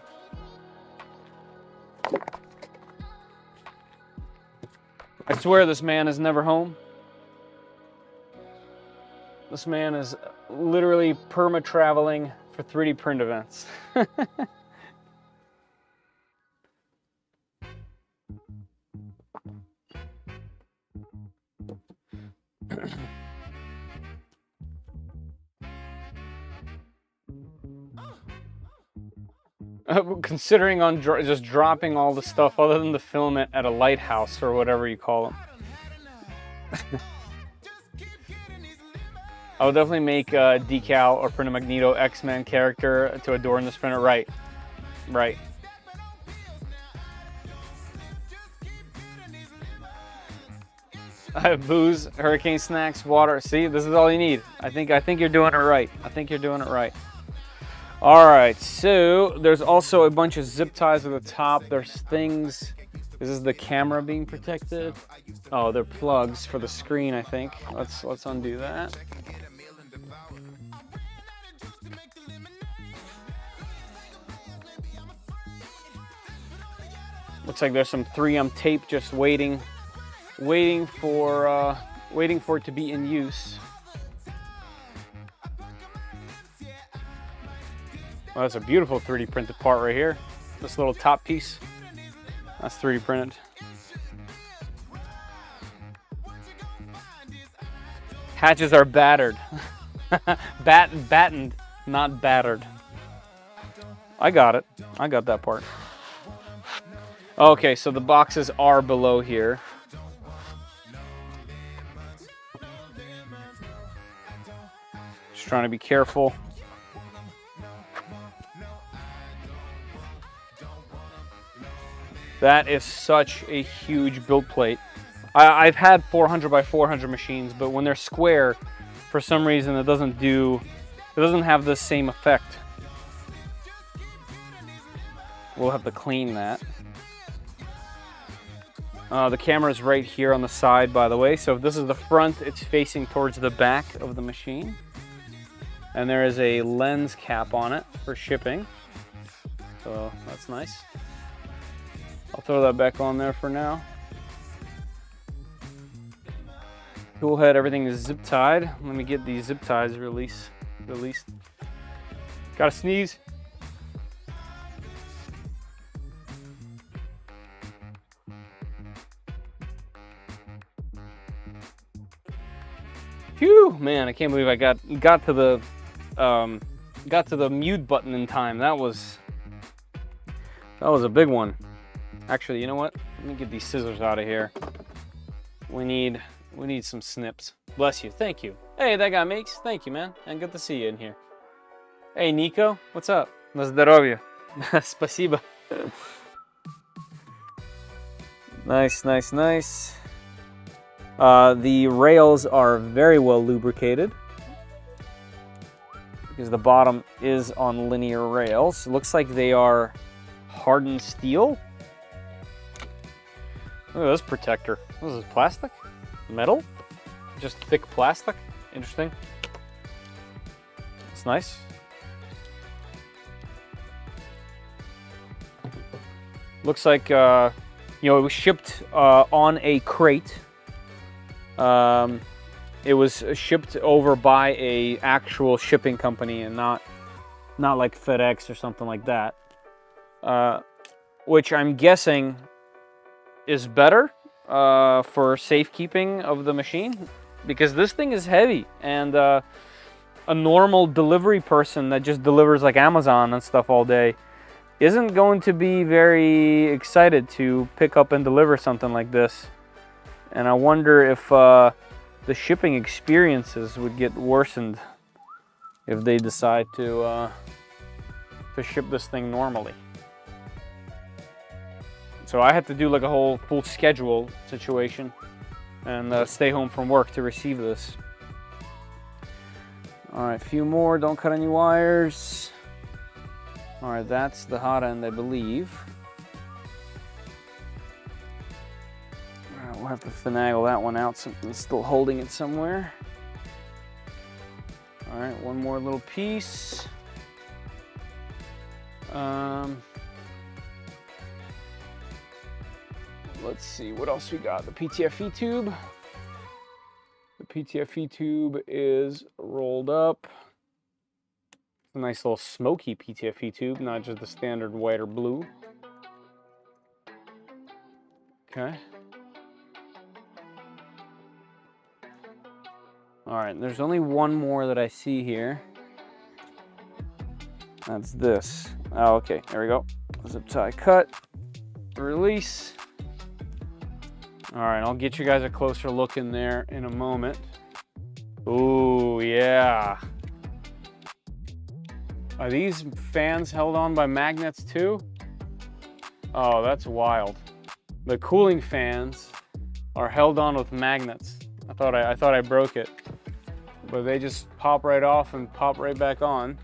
I swear this man is never home. This man is literally perma-traveling for 3D print events. Considering on just dropping all the stuff other than the filament at a lighthouse or whatever you call them. I would definitely make a decal or print a Magneto X-Men character to adorn this printer. Right. I have booze, hurricane snacks, water. See, this is all you need. I think you're doing it right. All right, so there's also a bunch of zip ties at the top. There's things. This is the camera being protected. Oh, they're plugs for the screen, I think. Let's undo that. Looks like there's some 3M tape just waiting for it to be in use. Well, that's a beautiful 3D printed part right here. This little top piece, that's 3D printed. Hatches are battered. Battened, not battered. I got it. I got that part. Okay, so the boxes are below here. Just trying to be careful. That is such a huge build plate. I've had 400 by 400 machines, but when they're square, for some reason it doesn't have the same effect. We'll have to clean that. The camera is right here on the side, by the way. So if this is the front, it's facing towards the back of the machine. And there is a lens cap on it for shipping. So that's nice. I'll throw that back on there for now. Tool head, everything is zip tied. Let me get these zip ties released. Gotta sneeze. Phew, man, I can't believe I got to the mute button in time. That was a big one. Actually, you know what? Let me get these scissors out of here. We need some snips. Bless you. Thank you. Hey, that guy makes. Thank you, man. And good to see you in here. Hey, Nico. What's up? На здоровье. Спасибо. Nice. The rails are very well lubricated because the bottom is on linear rails. It looks like they are hardened steel. Look at this protector. What is this, plastic? Metal? Just thick plastic? Interesting. It's nice. Looks like, it was shipped on a crate. It was shipped over by a actual shipping company and not like FedEx or something like that. Which I'm guessing is better for safekeeping of the machine, because this thing is heavy, and a normal delivery person that just delivers like Amazon and stuff all day isn't going to be very excited to pick up and deliver something like this. And I wonder if the shipping experiences would get worsened if they decide to ship this thing normally. So I had to do like a whole full schedule situation and stay home from work to receive this. All right, a few more, don't cut any wires. All right, that's the hot end, I believe. All right, we'll have to finagle that one out since I'm still holding it somewhere. All right, one more little piece. Let's see, what else we got? The PTFE tube. The PTFE tube is rolled up. A nice little smoky PTFE tube, not just the standard white or blue. Okay. All right, there's only one more that I see here. That's this. Oh, okay, there we go. Zip tie cut, release. All right, I'll get you guys a closer look in there in a moment. Ooh, yeah. Are these fans held on by magnets too? Oh, that's wild. The cooling fans are held on with magnets. I thought I broke it, but they just pop right off and pop right back on.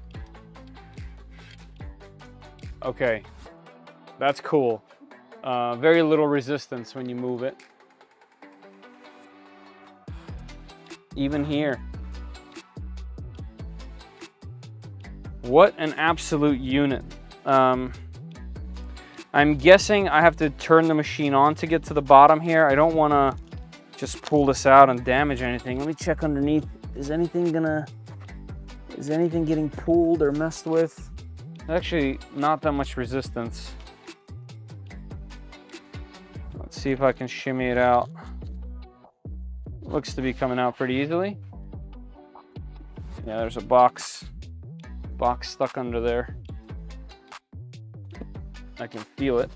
Okay, that's cool. Very little resistance when you move it. Even here. What an absolute unit. I'm guessing I have to turn the machine on to get to the bottom here. I don't want to just pull this out and damage anything. Let me check underneath. Is anything getting pulled or messed with? Actually, not that much resistance. Let's see if I can shimmy it out. Looks to be coming out pretty easily. Yeah, there's a box stuck under there. I can feel it.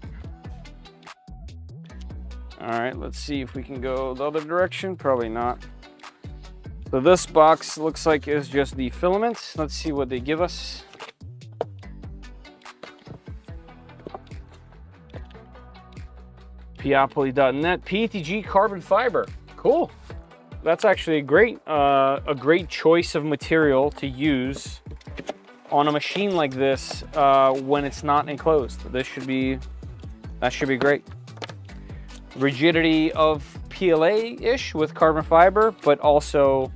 All right, let's see if we can go the other direction. Probably not. So this box looks like it's just the filaments. Let's see what they give us. Peopoly.net PETG carbon fiber. Cool. That's actually a great choice of material to use on a machine like this when it's not enclosed. That should be great. Rigidity of PLA-ish with carbon fiber, but also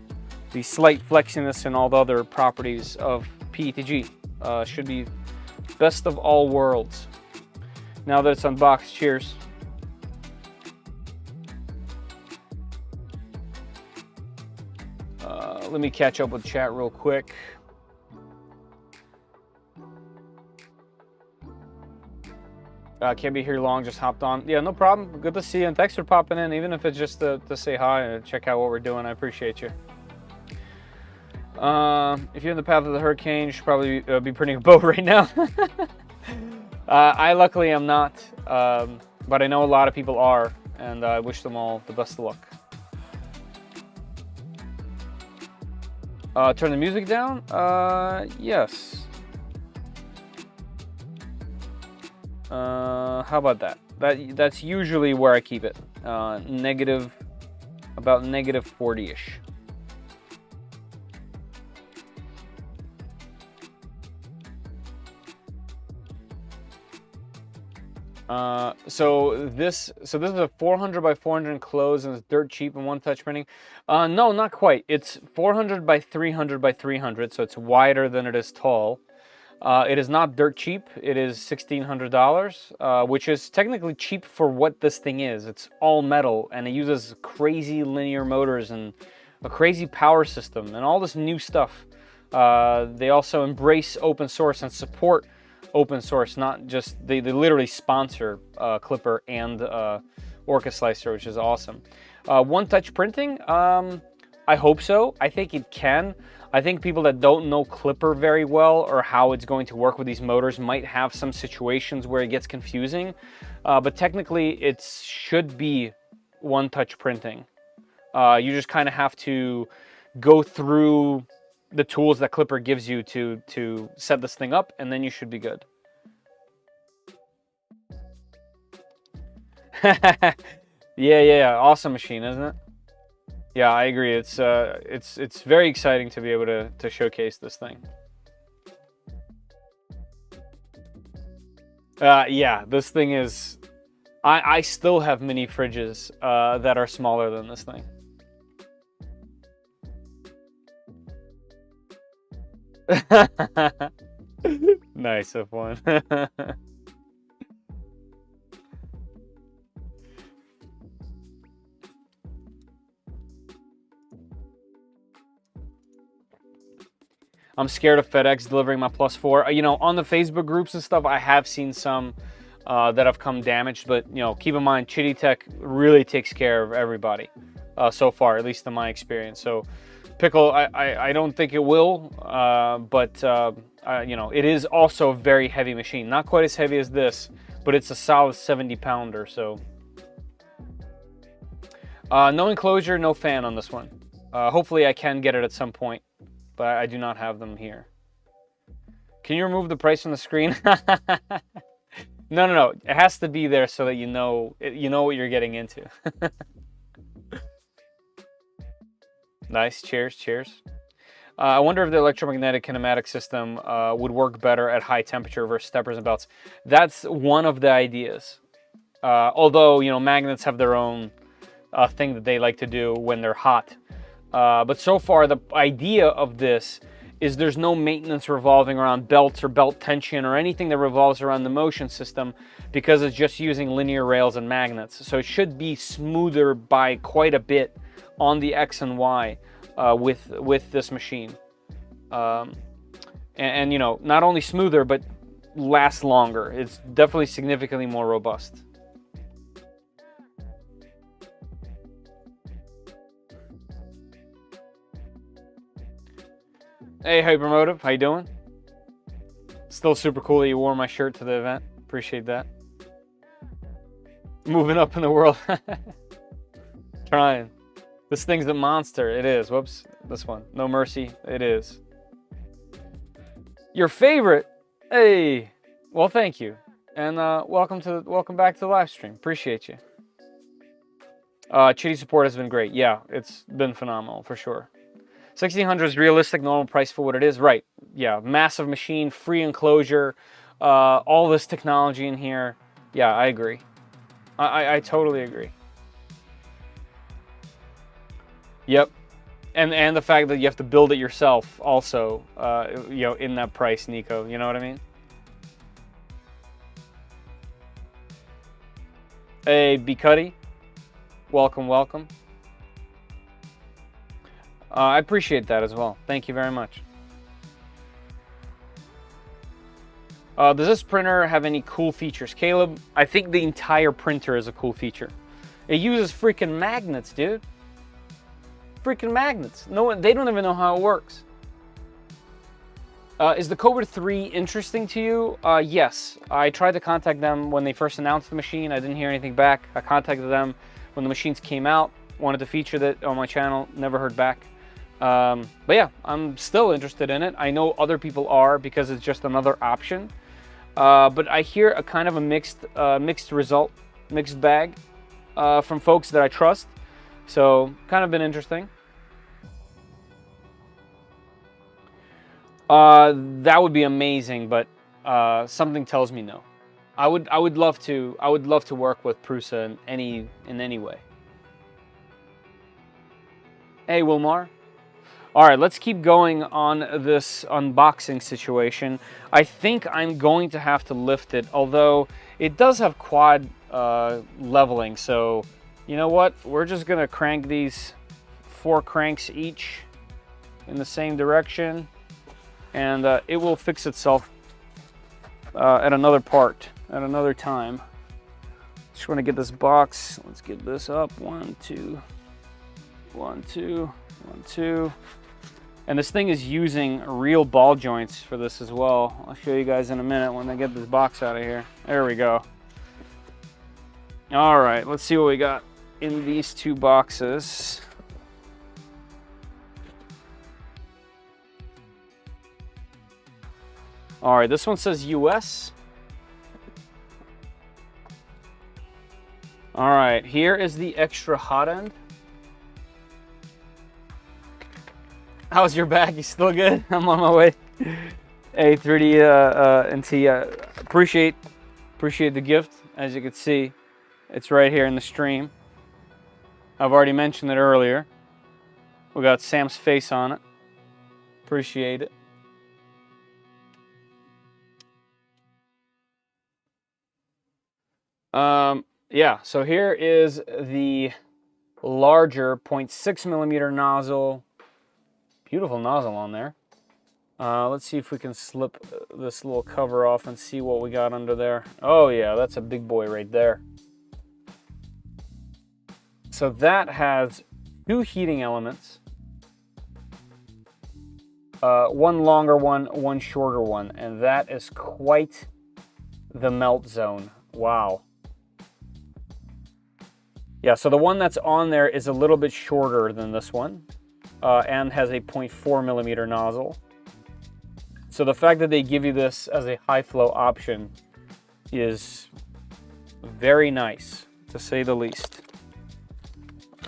the slight flexiness and all the other properties of PETG. Should be best of all worlds. Now that it's unboxed, cheers. Let me catch up with chat real quick. Can't be here long, just hopped on. Yeah, no problem. Good to see you, and thanks for popping in, even if it's just to say hi and check out what we're doing. I appreciate you. If you're in the path of the hurricane, you should probably be printing a boat right now. I luckily am not, but I know a lot of people are, and I wish them all the best of luck. Turn the music down? Yes. How about that? That's usually where I keep it. About negative 40-ish. So this is a 400 by 400 enclosed, and it's dirt cheap and one-touch printing. No, not quite. It's 400 by 300 by 300, so it's wider than it is tall. It is not dirt cheap. It is $1,600, which is technically cheap for what this thing is. It's all metal, and it uses crazy linear motors and a crazy power system and all this new stuff. They also embrace open source and support open source, not just, they literally sponsor Clipper and Orca Slicer, which is awesome. One-touch printing, I hope so. I think it can. I think people that don't know Klipper very well or how it's going to work with these motors might have some situations where it gets confusing. But technically, it should be one-touch printing. You just kind of have to go through the tools that Klipper gives you to set this thing up, and then you should be good. Yeah, awesome machine, isn't it? Yeah, I agree. It's very exciting to be able to showcase this thing. Yeah, this thing is. I still have mini fridges that are smaller than this thing. Nice F1. I'm scared of FedEx delivering my +4. You know, on the Facebook groups and stuff, I have seen some that have come damaged, but you know, keep in mind, Chitty Tech really takes care of everybody so far, at least in my experience. So, Pickle, I don't think it will, but you know, it is also a very heavy machine. Not quite as heavy as this, but it's a solid 70-pounder. So, no enclosure, no fan on this one. Hopefully, I can get it at some point, but I do not have them here. Can you remove the price from the screen? No. It has to be there so that you know what you're getting into. Nice. Cheers. I wonder if the electromagnetic kinematic system would work better at high temperature versus steppers and belts. That's one of the ideas. Although, you know, magnets have their own thing that they like to do when they're hot. But so far, the idea of this is there's no maintenance revolving around belts or belt tension or anything that revolves around the motion system, because it's just using linear rails and magnets. So it should be smoother by quite a bit on the X and Y with this machine. And you know, not only smoother, but last longer. It's definitely significantly more robust. Hey, Hypermotive, how you doing? Still super cool that you wore my shirt to the event. Appreciate that. Moving up in the world. Trying. This thing's a monster. It is. Whoops. This one. No mercy. It is. Your favorite? Hey. Well, thank you. And welcome back to the live stream. Appreciate you. Chitty support has been great. Yeah, it's been phenomenal for sure. 1600 is realistic, normal price for what it is. Right. Yeah, massive machine, free enclosure, all this technology in here. Yeah, I agree. I totally agree. Yep. And the fact that you have to build it yourself also, you know, in that price, Nico. You know what I mean? Hey, B Cuddy. Welcome. I appreciate that as well. Thank you very much. Does this printer have any cool features? Caleb, I think the entire printer is a cool feature. It uses freaking magnets, dude. Freaking magnets. No, they don't even know how it works. Is the Cobra 3 interesting to you? Yes. I tried to contact them when they first announced the machine. I didn't hear anything back. I contacted them when the machines came out. Wanted to feature that on my channel. Never heard back. But yeah, I'm still interested in it. I know other people are because it's just another option. But I hear a kind of a mixed bag from folks that I trust. So kind of been interesting. That would be amazing, but something tells me no. I would love to work with Prusa in any way. Hey, Wilmar. All right, let's keep going on this unboxing situation. I think I'm going to have to lift it, although it does have quad leveling. So, you know what? We're just gonna crank these 4 cranks each in the same direction, and it will fix itself at another part, at another time. Just want to get this box. Let's get this up. 1, 2, 1, 2, 1, 2. And this thing is using real ball joints for this as well. I'll show you guys in a minute when I get this box out of here. There we go. All right, let's see what we got in these two boxes. All right, this one says US. All right, here is the extra hot end. How's your back? You still good? I'm on my way. Hey, 3D NT, appreciate the gift. As you can see, it's right here in the stream. I've already mentioned it earlier. We got Sam's face on it. Appreciate it. Yeah, so here is the larger 0.6 millimeter nozzle. Beautiful nozzle on there. Let's see if we can slip this little cover off and see what we got under there. Oh yeah, that's a big boy right there. So that has two heating elements. One longer one, one shorter one, and that is quite the melt zone. Wow. Yeah, so the one that's on there is a little bit shorter than this one. And has a 0.4 millimeter nozzle. So the fact that they give you this as a high flow option is very nice, to say the least.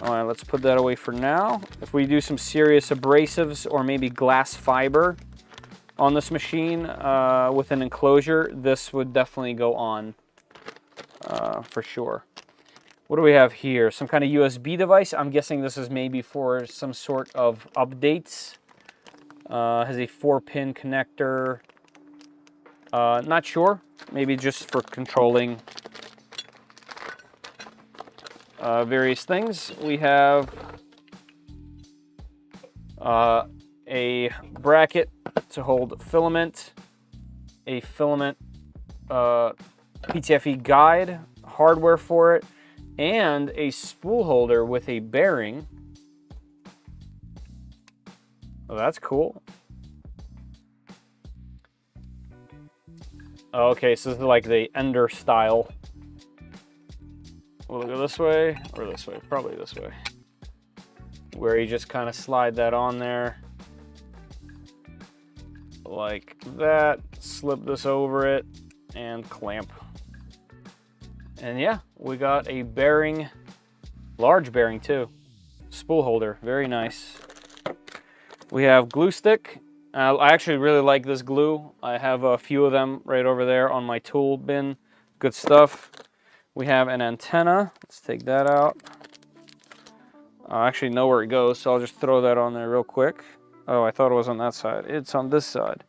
All right, let's put that away for now. If we do some serious abrasives or maybe glass fiber on this machine with an enclosure, this would definitely go on for sure. What do we have here? Some kind of USB device. I'm guessing this is maybe for some sort of updates. Has a 4-pin connector. Not sure. Maybe just for controlling various things. We have a bracket to hold filament, a filament PTFE guide, hardware for it, and a spool holder with a bearing. Oh, that's cool. Okay, so this is like the Ender style. Will it go this way or this way? Probably this way. Where you just kind of slide that on there. Like that. Slip this over it and clamp. And yeah, we got a bearing, large bearing too. Spool holder, very nice. We have glue stick. I actually really like this glue. I have a few of them right over there on my tool bin. Good stuff. We have an antenna. Let's take that out. I actually know where it goes, so I'll just throw that on there real quick. Oh, I thought it was on that side. It's on this side.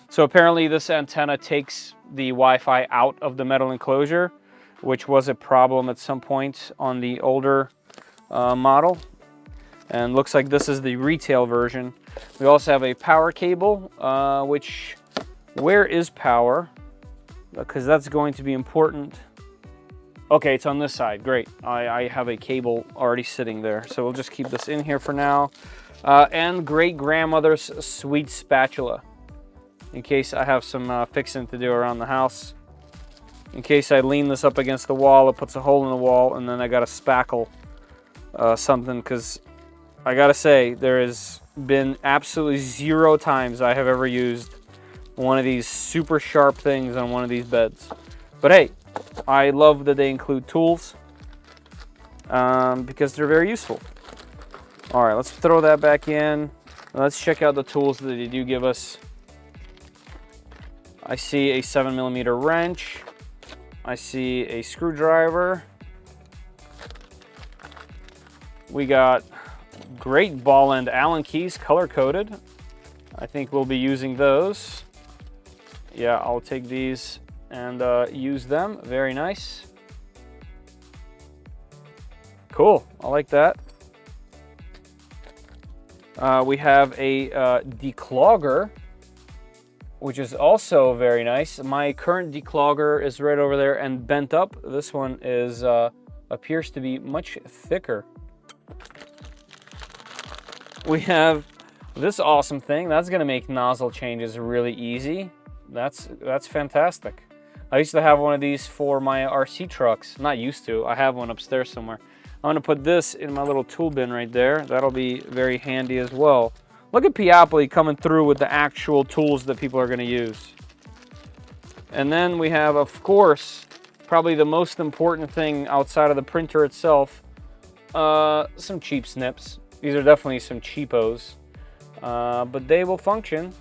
So apparently this antenna takes the Wi-Fi out of the metal enclosure, which was a problem at some point on the older model. And looks like this is the retail version. We also have a power cable, which, where is power? Because that's going to be important. Okay, it's on this side, great. I have a cable already sitting there, so we'll just keep this in here for now. And great grandmother's sweet spatula, in case I have some fixing to do around the house. In case I lean this up against the wall, it puts a hole in the wall, and then I gotta spackle something, because I gotta say, there has been absolutely 0 times I have ever used one of these super sharp things on one of these beds. But hey, I love that they include tools because they're very useful. All right, let's throw that back in. Let's check out the tools that they do give us. I see a 7mm wrench. I see a screwdriver. We got great ball end Allen keys, color coded. I think we'll be using those. Yeah, I'll take these and use them. Very nice. Cool, I like that. We have a declogger, which is also very nice. My current declogger is right over there and bent up. This one is appears to be much thicker. We have this awesome thing. That's gonna make nozzle changes really easy. That's fantastic. I used to have one of these for my RC trucks. Not used to, I have one upstairs somewhere. I'm gonna put this in my little tool bin right there. That'll be very handy as well. Look at Peopoly coming through with the actual tools that people are gonna use. And then we have, of course, probably the most important thing outside of the printer itself, some cheap snips. These are definitely some cheapos, but they will function.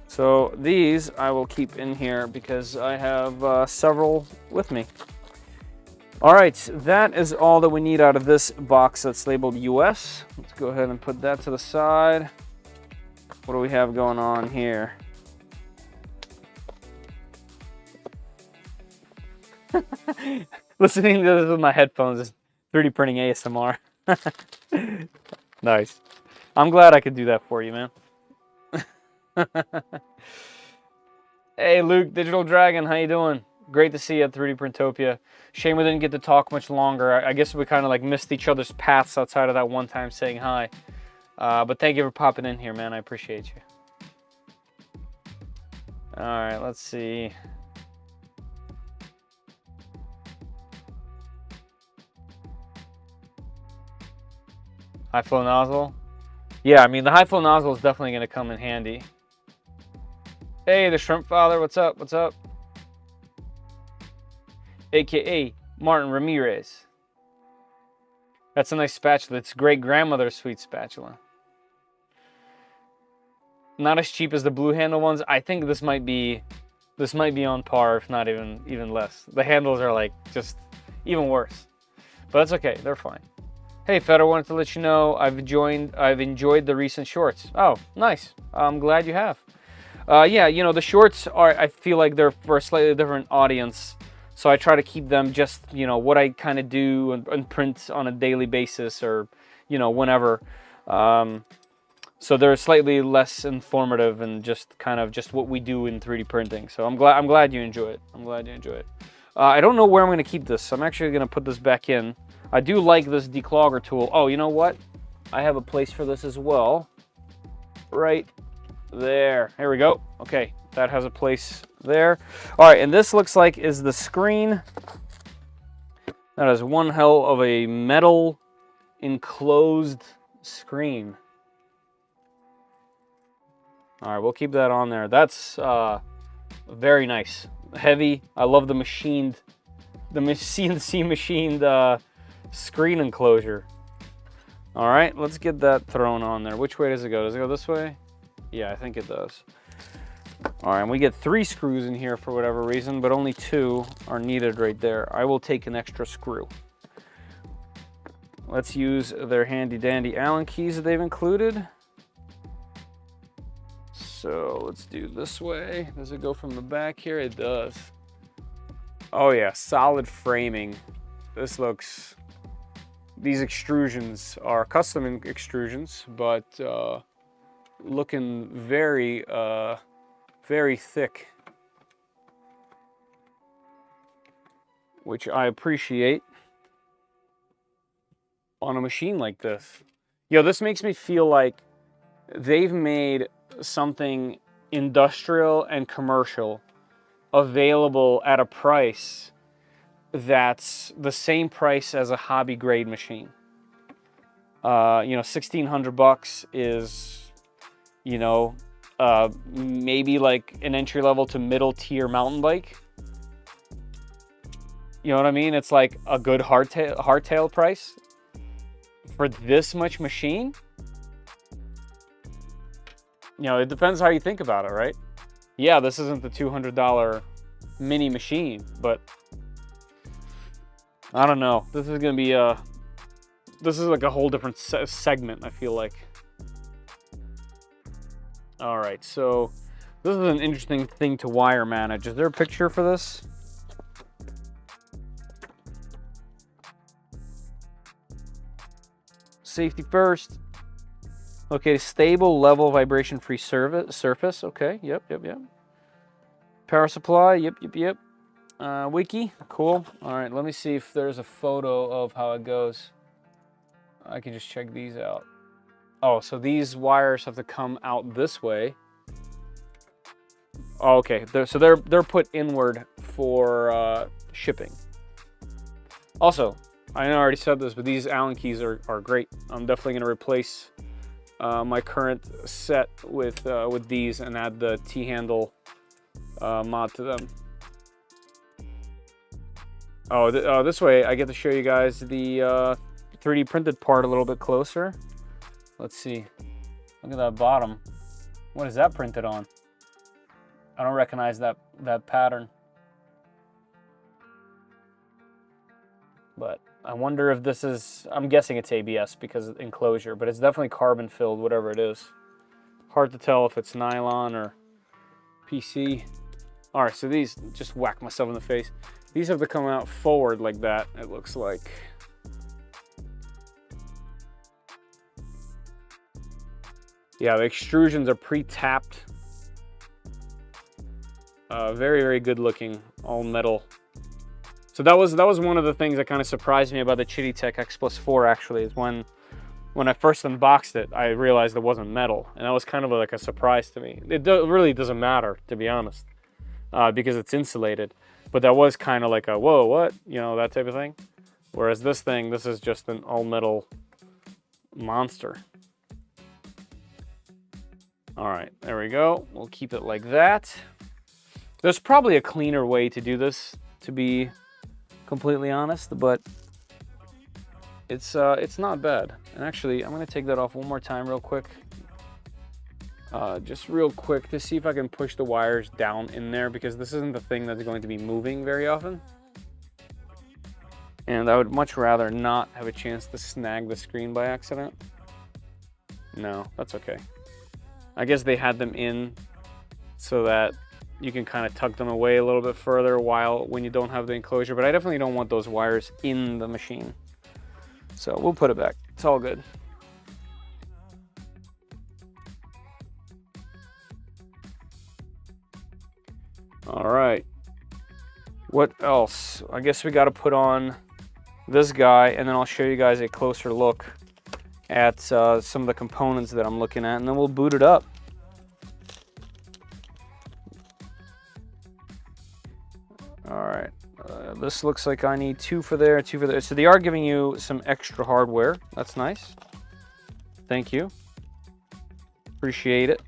So these I will keep in here because I have several with me. All right, that is all that we need out of this box that's labeled US. Let's go ahead and put that to the side. What do we have going on here? Listening to this with my headphones is 3D printing ASMR. Nice. I'm glad I could do that for you, man. Hey Luke, Digital Dragon, how you doing? Great to see you at 3D Printopia. Shame we didn't get to talk much longer. I guess we kind of like missed each other's paths outside of that one time saying hi. But thank you for popping in here, man. I appreciate you. All right, let's see. High flow nozzle. Yeah, I mean, the high flow nozzle is definitely going to come in handy. Hey, the Shrimp Father, what's up? What's up? AKA Martin Ramirez. That's a nice spatula. It's great grandmother's sweet spatula. Not as cheap as the blue handle ones. I think this might be on par, if not even less. The handles are like just even worse. But that's okay, they're fine. Hey Fed, I wanted to let you know I've enjoyed the recent shorts. Oh, nice. I'm glad you have. Yeah, you know, the shorts are, I feel like they're for a slightly different audience. So I try to keep them just, you know, what I kind of do and print on a daily basis or, you know, whenever. So they're slightly less informative and just kind of just what we do in 3D printing. So I'm glad you enjoy it. I'm glad you enjoy it. I don't know where I'm going to keep this. I'm actually going to put this back in. I do like this declogger tool. Oh, you know what? I have a place for this as well. Right there. Here we go. Okay, that has a place there. All right, and this looks like is the screen. That is one hell of a metal enclosed screen. All right, we'll keep that on there. That's very nice. Heavy. I love the CNC machined screen enclosure. All right, let's get that thrown on there. Which way does it go? Does it go this way? Yeah, I think it does. All right, and we get 3 screws in here for whatever reason, but only 2 are needed right there. I will take an extra screw. Let's use their handy dandy Allen keys that they've included. So let's do this way. Does it go from the back here? It does. Oh yeah, solid framing. This looks, these extrusions are custom extrusions, but looking very, very thick, which I appreciate on a machine like this. Yo, this makes me feel like they've made something industrial and commercial available at a price that's the same price as a hobby grade machine. You know, $1,600 is, you know, maybe like an entry level to middle tier mountain bike. You know what I mean? It's like a good hardtail price for this much machine. You know, it depends how you think about it, right? Yeah, this isn't the $200 mini machine, but I don't know. This is gonna be this is like a whole different segment, I feel like. All right, so this is an interesting thing to wire manage. Is there a picture for this? Safety first. Okay, stable, level, vibration-free surface. Okay, yep. Power supply, yep. Wiki, cool. All right, let me see if there's a photo of how it goes. I can just check these out. Oh, so these wires have to come out this way. Oh, okay, so they're put inward for shipping. Also, I know I already said this, but these Allen keys are great. I'm definitely going to replace my current set with these and add the T-handle mod to them. Oh, this way I get to show you guys the 3D printed part a little bit closer. Let's see. Look at that bottom. What is that printed on? I don't recognize that pattern. But I wonder if this is, I'm guessing it's ABS because of enclosure, but it's definitely carbon filled, whatever it is. Hard to tell if it's nylon or PC. All right, so these, just whack myself in the face. These have to come out forward like that, it looks like. Yeah, the extrusions are pre-tapped. Very, very good looking, all metal. So that was one of the things that kind of surprised me about the Chitty-Tech X Plus 4 actually, is when I first unboxed it, I realized it wasn't metal. And that was kind of like a surprise to me. It really doesn't matter, to be honest, because it's insulated. But that was kind of like a, whoa, what? You know, that type of thing. Whereas this thing, this is just an all metal monster. All right, there we go. We'll keep it like that. There's probably a cleaner way to do this, to be completely honest, but it's not bad. And actually, I'm gonna take that off one more time real quick. Just real quick to see if I can push the wires down in there, because this isn't the thing that's going to be moving very often. And I would much rather not have a chance to snag the screen by accident. No, that's okay. I guess they had them in so that you can kind of tuck them away a little bit further when you don't have the enclosure, but I definitely don't want those wires in the machine. So we'll put it back. It's all good. All right. What else? I guess we got to put on this guy, and then I'll show you guys a closer look at some of the components that I'm looking at, and then we'll boot it up. All right, this looks like I need 2 for there, 2 for there. So they are giving you some extra hardware. That's nice. Thank you. Appreciate it.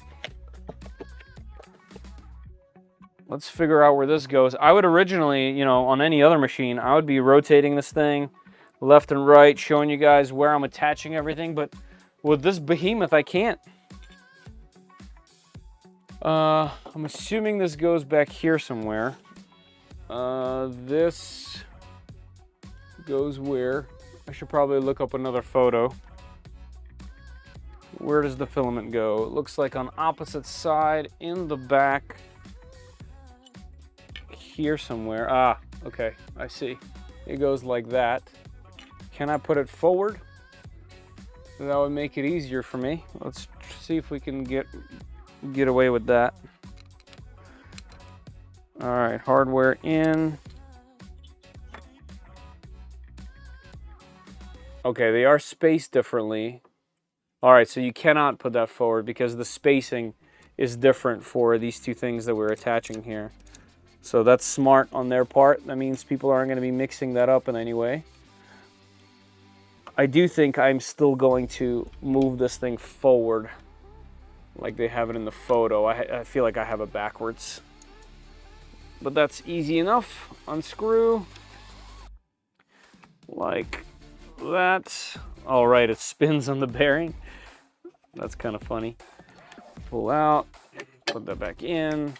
Let's figure out where this goes. I would originally, you know, on any other machine, I would be rotating this thing left and right, showing you guys where I'm attaching everything, but with this behemoth, I can't. I'm assuming this goes back here somewhere. This goes where? I should probably look up another photo. Where does the filament go? It looks like on opposite side in the back. Here somewhere. Ah, okay, I see. It goes like that. Can I put it forward? That would make it easier for me. Let's see if we can get away with that. All right, hardware in. Okay, they are spaced differently. All right, so you cannot put that forward because the spacing is different for these two things that we're attaching here. So that's smart on their part. That means people aren't going to be mixing that up in any way. I do think I'm still going to move this thing forward like they have it in the photo. I feel like I have it backwards. But that's easy enough. Unscrew. Like that. All right, it spins on the bearing. That's kind of funny. Pull out, put that back in.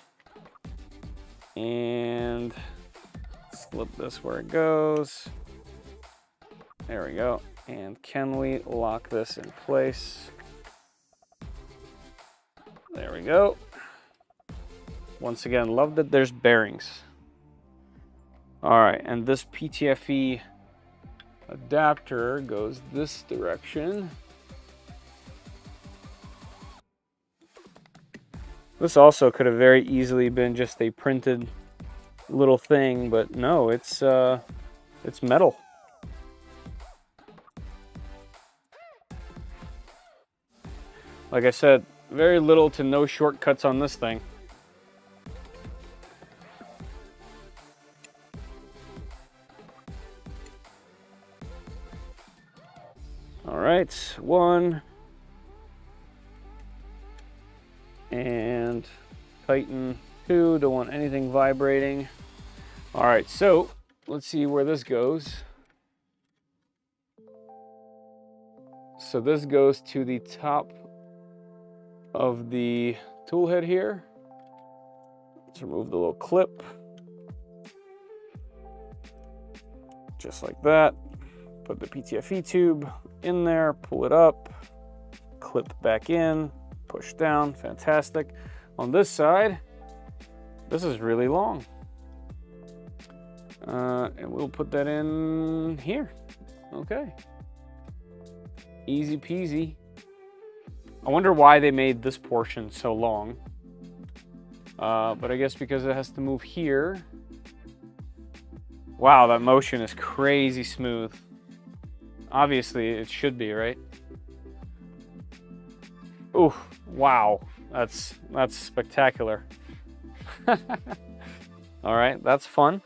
And slip this where it goes. There we go. And can we lock this in place? There we go. Once again, love that there's bearings. All right, and this PTFE adapter goes this direction. This also could have very easily been just a printed little thing, but no, it's metal. Like I said, very little to no shortcuts on this thing. All right, 1. And tighten 2, don't want anything vibrating. All right, so let's see where this goes. So this goes to the top of the tool head here. Let's remove the little clip. Just like that. Put the PTFE tube in there, pull it up, clip back in, push down, fantastic. On this side, this is really long. And we'll put that in here. Okay. Easy peasy. I wonder why they made this portion so long. But I guess because it has to move here. Wow, that motion is crazy smooth. Obviously, it should be, right? Ooh, wow. That's spectacular. All right, that's fun.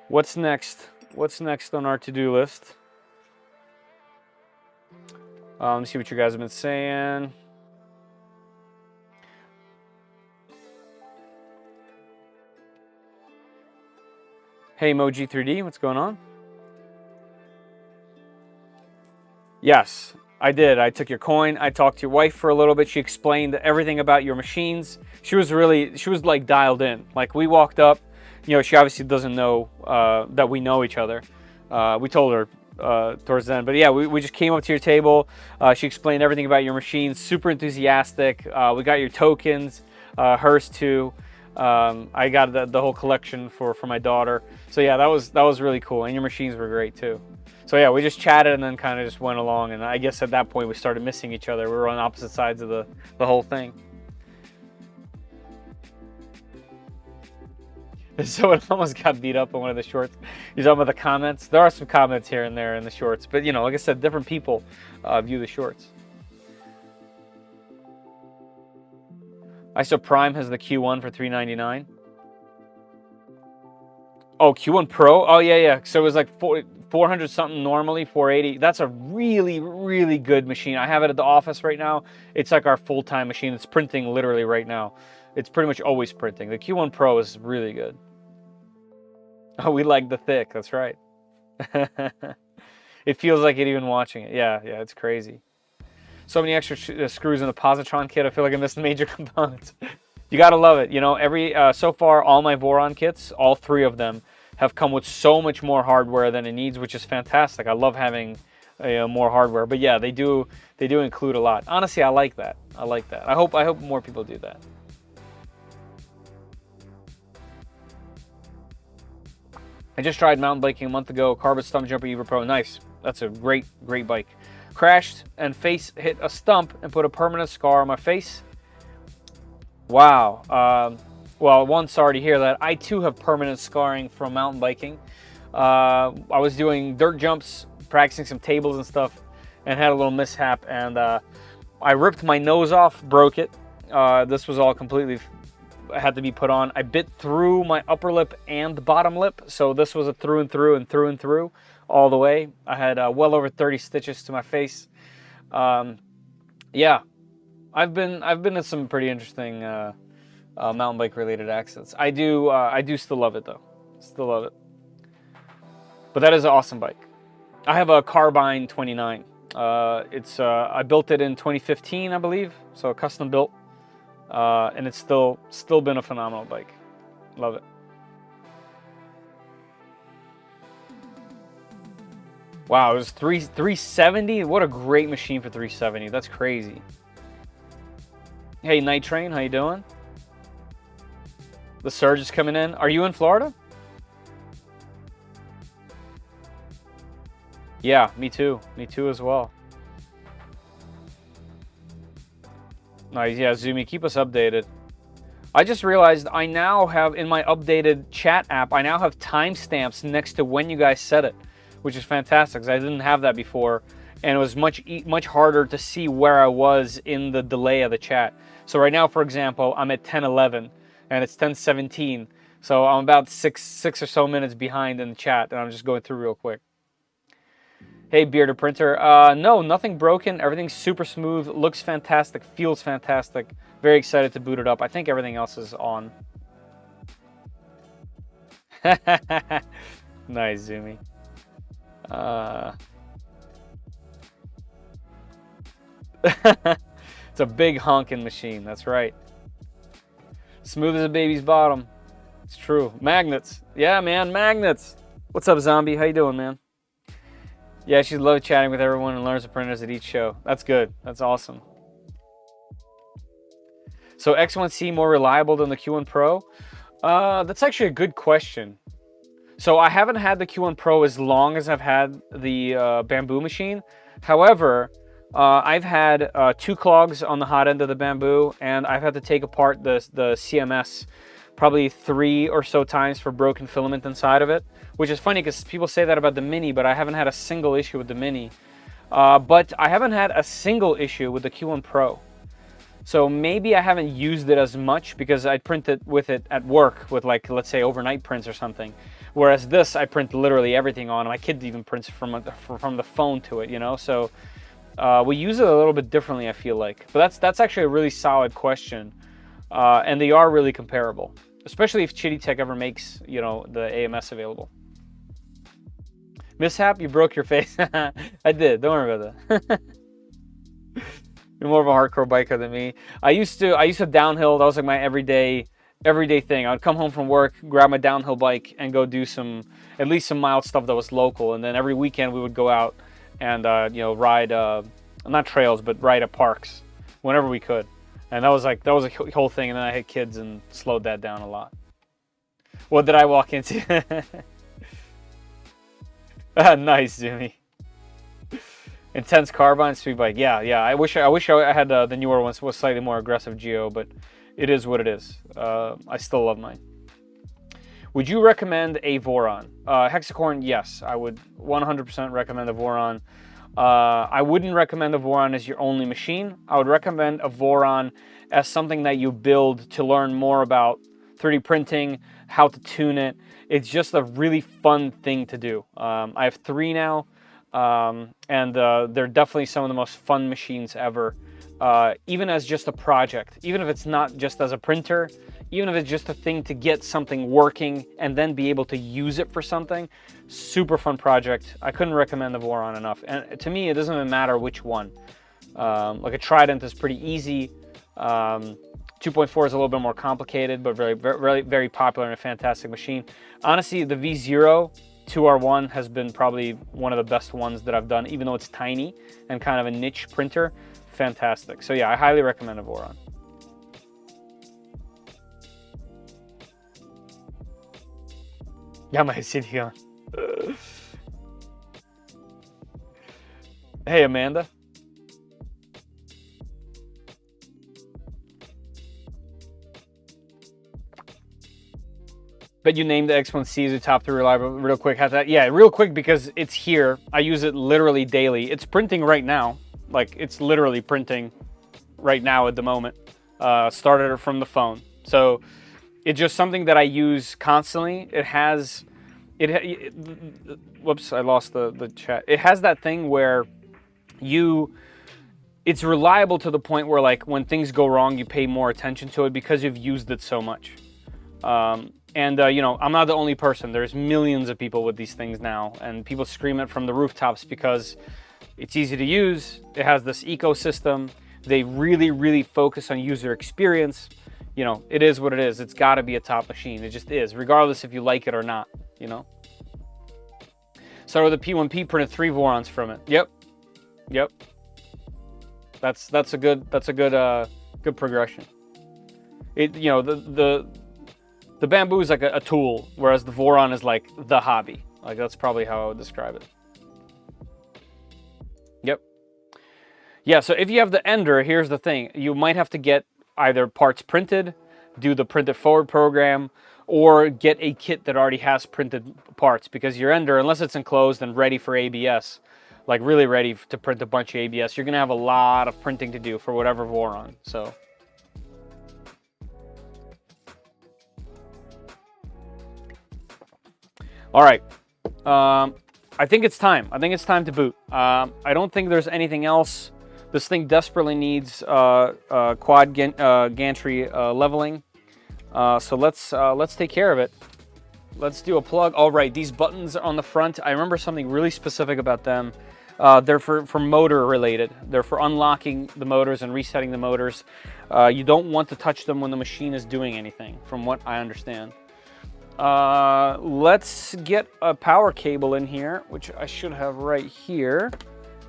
What's next? What's next on our to-do list? Let's see what you guys have been saying. Hey, Moji3D, what's going on? Yes, I did. I took your coin. I talked to your wife for a little bit. She explained everything about your machines. She was like dialed in. Like we walked up, you know, she obviously doesn't know that we know each other. We told her towards the end, but yeah, we just came up to your table. She explained everything about your machines. Super enthusiastic. We got your tokens, hers too. I got the whole collection for my daughter. So yeah, that was really cool, and your machines were great too. So yeah, we just chatted and then kind of just went along, and I guess at that point we started missing each other. We were on opposite sides of the whole thing. So it almost got beat up in one of the shorts. You're talking about the comments? There are some comments here and there in the shorts, but you know, like I said, different people view the shorts. ISO Prime has the Q1 for $399. Oh, Q1 Pro? Oh, yeah. So it was like 400 something normally, 480. That's a really, really good machine. I have it at the office right now. It's like our full-time machine. It's printing literally right now. It's pretty much always printing. The Q1 Pro is really good. Oh, we like the thick. That's right. It feels like it even watching it. Yeah, it's crazy. So many extra screws in the positron kit. I feel like I missed major components. You gotta love it. You know, so far all my Voron kits, all 3 of them, have come with so much more hardware than it needs, which is fantastic. I love having more hardware. But yeah, they do include a lot. Honestly, I like that. I hope more people do that. I just tried mountain biking a month ago. Carbon stump jumper Evo Pro. Nice. That's a great bike. Crashed and face hit a stump and put a permanent scar on my face. Wow. Well, one, sorry to hear that. I too have permanent scarring from mountain biking. I was doing dirt jumps, practicing some tables and stuff, and had a little mishap, and I ripped my nose off, broke it. This was all completely had to be put on. I bit through my upper lip and the bottom lip, so this was a through and through all the way. I had well over 30 stitches to my face. Yeah, I've been in some pretty interesting mountain bike related accidents. I do still love it though. Still love it. But that is an awesome bike. I have a Carbine 29. I built it in 2015, I believe, so custom built. And it's still been a phenomenal bike. Love it. Wow, it was 370. What a great machine for 370. That's crazy. Hey, Night Train, how you doing? The surge is coming in. Are you in Florida? Yeah, me too. Me too as well. Nice, yeah, Zoomy, keep us updated. I just realized I now have, in my updated chat app, I now have timestamps next to when you guys said it, which is fantastic, because I didn't have that before. and it was much harder to see where I was in the delay of the chat. So right now, for example, I'm at 10:11 and it's 10:17. So I'm about six or so minutes behind in the chat, and I'm just going through real quick. Hey, Bearded Printer. No, nothing broken. Everything's super smooth. Looks fantastic. Feels fantastic. Very excited to boot it up. I think everything else is on. Nice, Zoomy. It's a big honking machine. That's right. Smooth as a baby's bottom. It's true. Magnets. Yeah, man, magnets. What's up, Zombie? How you doing, man? Yeah, she loves chatting with everyone and learns the printers at each show. That's good. That's awesome. So X1C more reliable than the Q1 Pro? That's actually a good question. So I haven't had the Q1 Pro as long as I've had the Bamboo machine. However, I've had 2 clogs on the hot end of the Bamboo, and I've had to take apart the CMS probably 3 or so times for broken filament inside of it, which is funny because people say that about the Mini, but I haven't had a single issue with the Mini. But I haven't had a single issue with the Q1 Pro. So maybe I haven't used it as much because I print it with it at work with, like, let's say overnight prints or something. Whereas this, I print literally everything on. My kid even prints from the phone to it, you know? So we use it a little bit differently, I feel like. But that's actually a really solid question. And they are really comparable, especially if Chitty Tech ever makes, you know, the AMS available. Mishap, you broke your face. I did. Don't worry about that. You're more of a hardcore biker than me. I used to downhill. That was like my everyday thing. I'd come home from work, grab my downhill bike, and go do at least some mild stuff that was local. And then every weekend we would go out and you know, ride not trails, but ride at parks whenever we could. And that was a whole thing. And then I had kids and slowed that down a lot. What did I walk into? Nice, Jimmy. Intense carbine speed bike. Yeah. I wish I had the newer ones with slightly more aggressive geo, but it is what it is. I still love mine. Would you recommend a Voron? Hexacorn, yes. I would 100% recommend a Voron. I wouldn't recommend a Voron as your only machine. I would recommend a Voron as something that you build to learn more about 3D printing, how to tune it. It's just a really fun thing to do. I have 3 now. And they're definitely some of the most fun machines ever, even as just a project, even if it's not just as a printer, even if it's just a thing to get something working and then be able to use it for something. Super fun project. I couldn't recommend the Voron enough. And to me, it doesn't even matter which one. Like a Trident is pretty easy. 2.4 is a little bit more complicated, but very popular and a fantastic machine. Honestly, the V0 2R1 has been probably one of the best ones that I've done, even though it's tiny and kind of a niche printer. Fantastic. So yeah, I highly recommend a Voron. Yeah, my city on. Hey, Amanda. But you named the X1C as a top 3 reliable real quick. Yeah, real quick because it's here. I use it literally daily. It's printing right now. Like, it's literally printing right now at the moment. Started it from the phone. So it's just something that I use constantly. Whoops, I lost the chat. It has that thing where it's reliable to the point where, like, when things go wrong, you pay more attention to it because you've used it so much. And, you know, I'm not the only person. There's millions of people with these things now, and people scream it from the rooftops because it's easy to use. It has this ecosystem. They really, really focus on user experience. You know, it is what it is. It's got to be a top machine. It just is, regardless if you like it or not, you know. So the P1P printed 3 Vorons from it. Yep. That's a good progression. It, you know, the Bamboo is like a tool, whereas the Voron is like the hobby. Like, that's probably how I would describe it. Yep. Yeah, so if you have the Ender, here's the thing. You might have to get either parts printed, do the print it forward program, or get a kit that already has printed parts, because your Ender, unless it's enclosed and ready for ABS, like really ready to print a bunch of ABS. You're gonna have a lot of printing to do for whatever Voron. So. All right, I think it's time. I think it's time to boot. I don't think there's anything else. This thing desperately needs quad gantry leveling. So let's take care of it. Let's do a plug. All right, these buttons on the front, I remember something really specific about them. They're for motor related. They're for unlocking the motors and resetting the motors. You don't want to touch them when the machine is doing anything, from what I understand. Let's get a power cable in here, which I should have right here.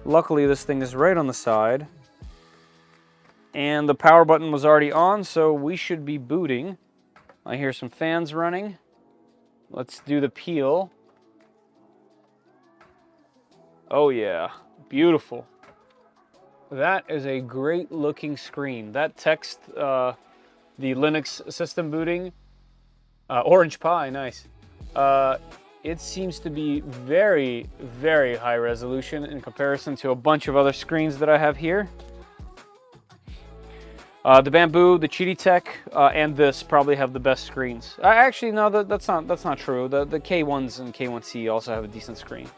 Luckily, this thing is right on the side. And the power button was already on, so we should be booting. I hear some fans running. Let's do the peel. Oh yeah, beautiful. That is a great looking screen. That text, the Linux system booting, Orange Pie, nice. It seems to be very, very high resolution in comparison to a bunch of other screens that I have here. The Bamboo, the Cheetah Tech, and this probably have the best screens. Actually, no, that's not true. The K1s and K1C also have a decent screen.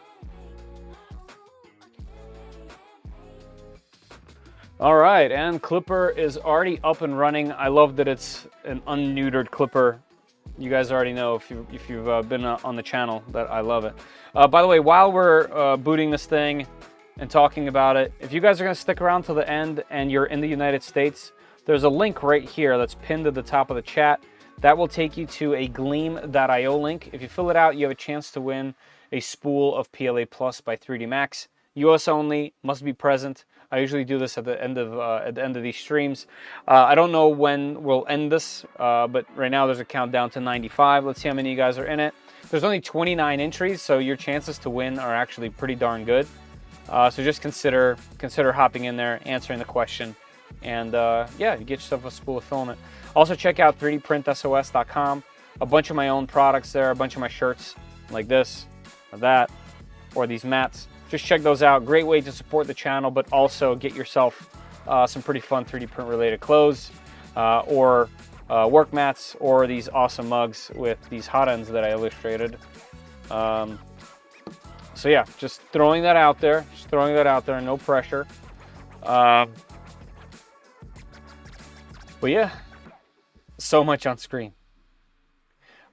All right, and Clipper is already up and running. I love that it's an unneutered Clipper. You guys already know if you've been on the channel that I love it. By the way, while we're booting this thing and talking about it, if you guys are going to stick around till the end and you're in the United States, there's a link right here that's pinned at the top of the chat. That will take you to a gleam.io link. If you fill it out, you have a chance to win a spool of PLA Plus by 3D Max. US only, must be present. I usually do this at the end of these streams. I don't know when we'll end this, but right now there's a countdown to 95. Let's see how many of you guys are in it. There's only 29 entries, so your chances to win are actually pretty darn good. So just consider hopping in there, answering the question, and yeah, you get yourself a spool of filament. Also check out 3dprintsos.com. A bunch of my own products there, a bunch of my shirts like this, or that, or these mats. Just check those out. Great way to support the channel, but also get yourself some pretty fun 3D print related clothes, or work mats, or these awesome mugs with these hot ends that I illustrated. So yeah, just throwing that out there. No pressure. But yeah, so much on screen.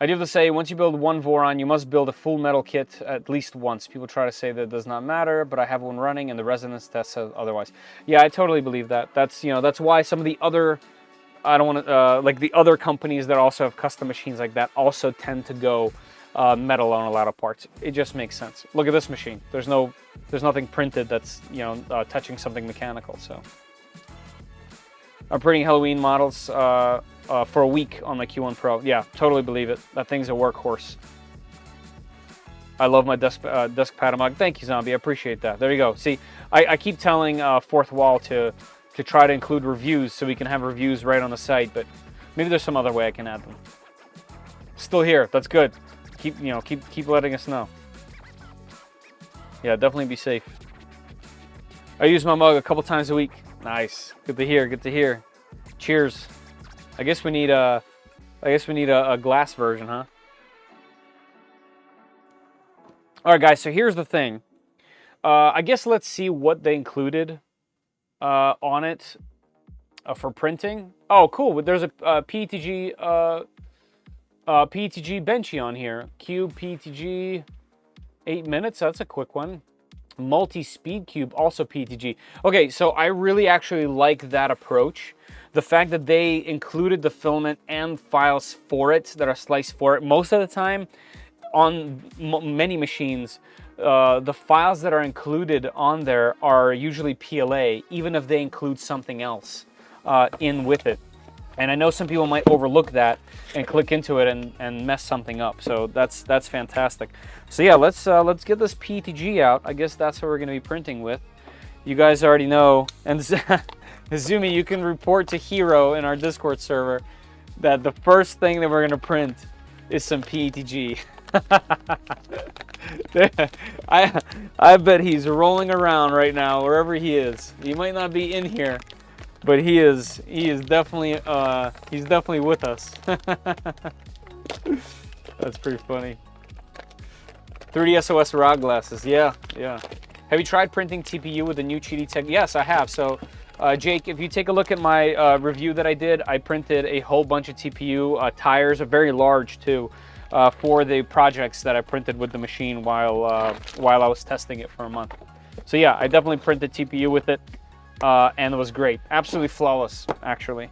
I do have to say, once you build one Voron, you must build a full metal kit at least once. People try to say that does not matter, but I have one running and the resonance test says otherwise. Yeah, I totally believe that. That's, you know, that's why some of the other, I don't want to, like the other companies that also have custom machines like that also tend to go metal on a lot of parts. It just makes sense. Look at this machine. There's nothing printed that's, you know, touching something mechanical, so. I'm printing Halloween models for a week on my Q1 Pro. Yeah, totally believe it. That thing's a workhorse. I love my desk pad mug. Thank you, Zombie. I appreciate that. There you go. See, I keep telling Fourth Wall to try to include reviews so we can have reviews right on the site, but maybe there's some other way I can add them. Still here. That's good. Keep letting us know. Yeah, definitely be safe. I use my mug a couple times a week. Nice. Good to hear. Good to hear. Cheers. I guess we need a glass version, huh? All right, guys. So here's the thing. I guess let's see what they included on it for printing. Oh, cool. There's a PETG benchy on here. Cube PETG 8 minutes. That's a quick one. Multi-speed cube, also PETG. Okay, so I really actually like that approach. The fact that they included the filament and files for it that are sliced for it. Most of the time on many machines, the files that are included on there are usually PLA, even if they include something else in with it. And I know some people might overlook that and click into it and mess something up. So that's fantastic. So yeah, let's get this PETG out. I guess that's what we're going to be printing with. You guys already know. And Zumi, you can report to Hero in our Discord server that the first thing that we're going to print is some PETG. I bet he's rolling around right now wherever he is. He might not be in here, but he is definitely he's definitely with us. That's pretty funny. 3D SOS rod glasses. Yeah. Have you tried printing TPU with the new cheaty tech? Yes, I have. So, Jake, if you take a look at my review that I did, I printed a whole bunch of TPU tires, very large too, for the projects that I printed with the machine while I was testing it for a month. So yeah, I definitely printed TPU with it, and it was great. Absolutely flawless, actually.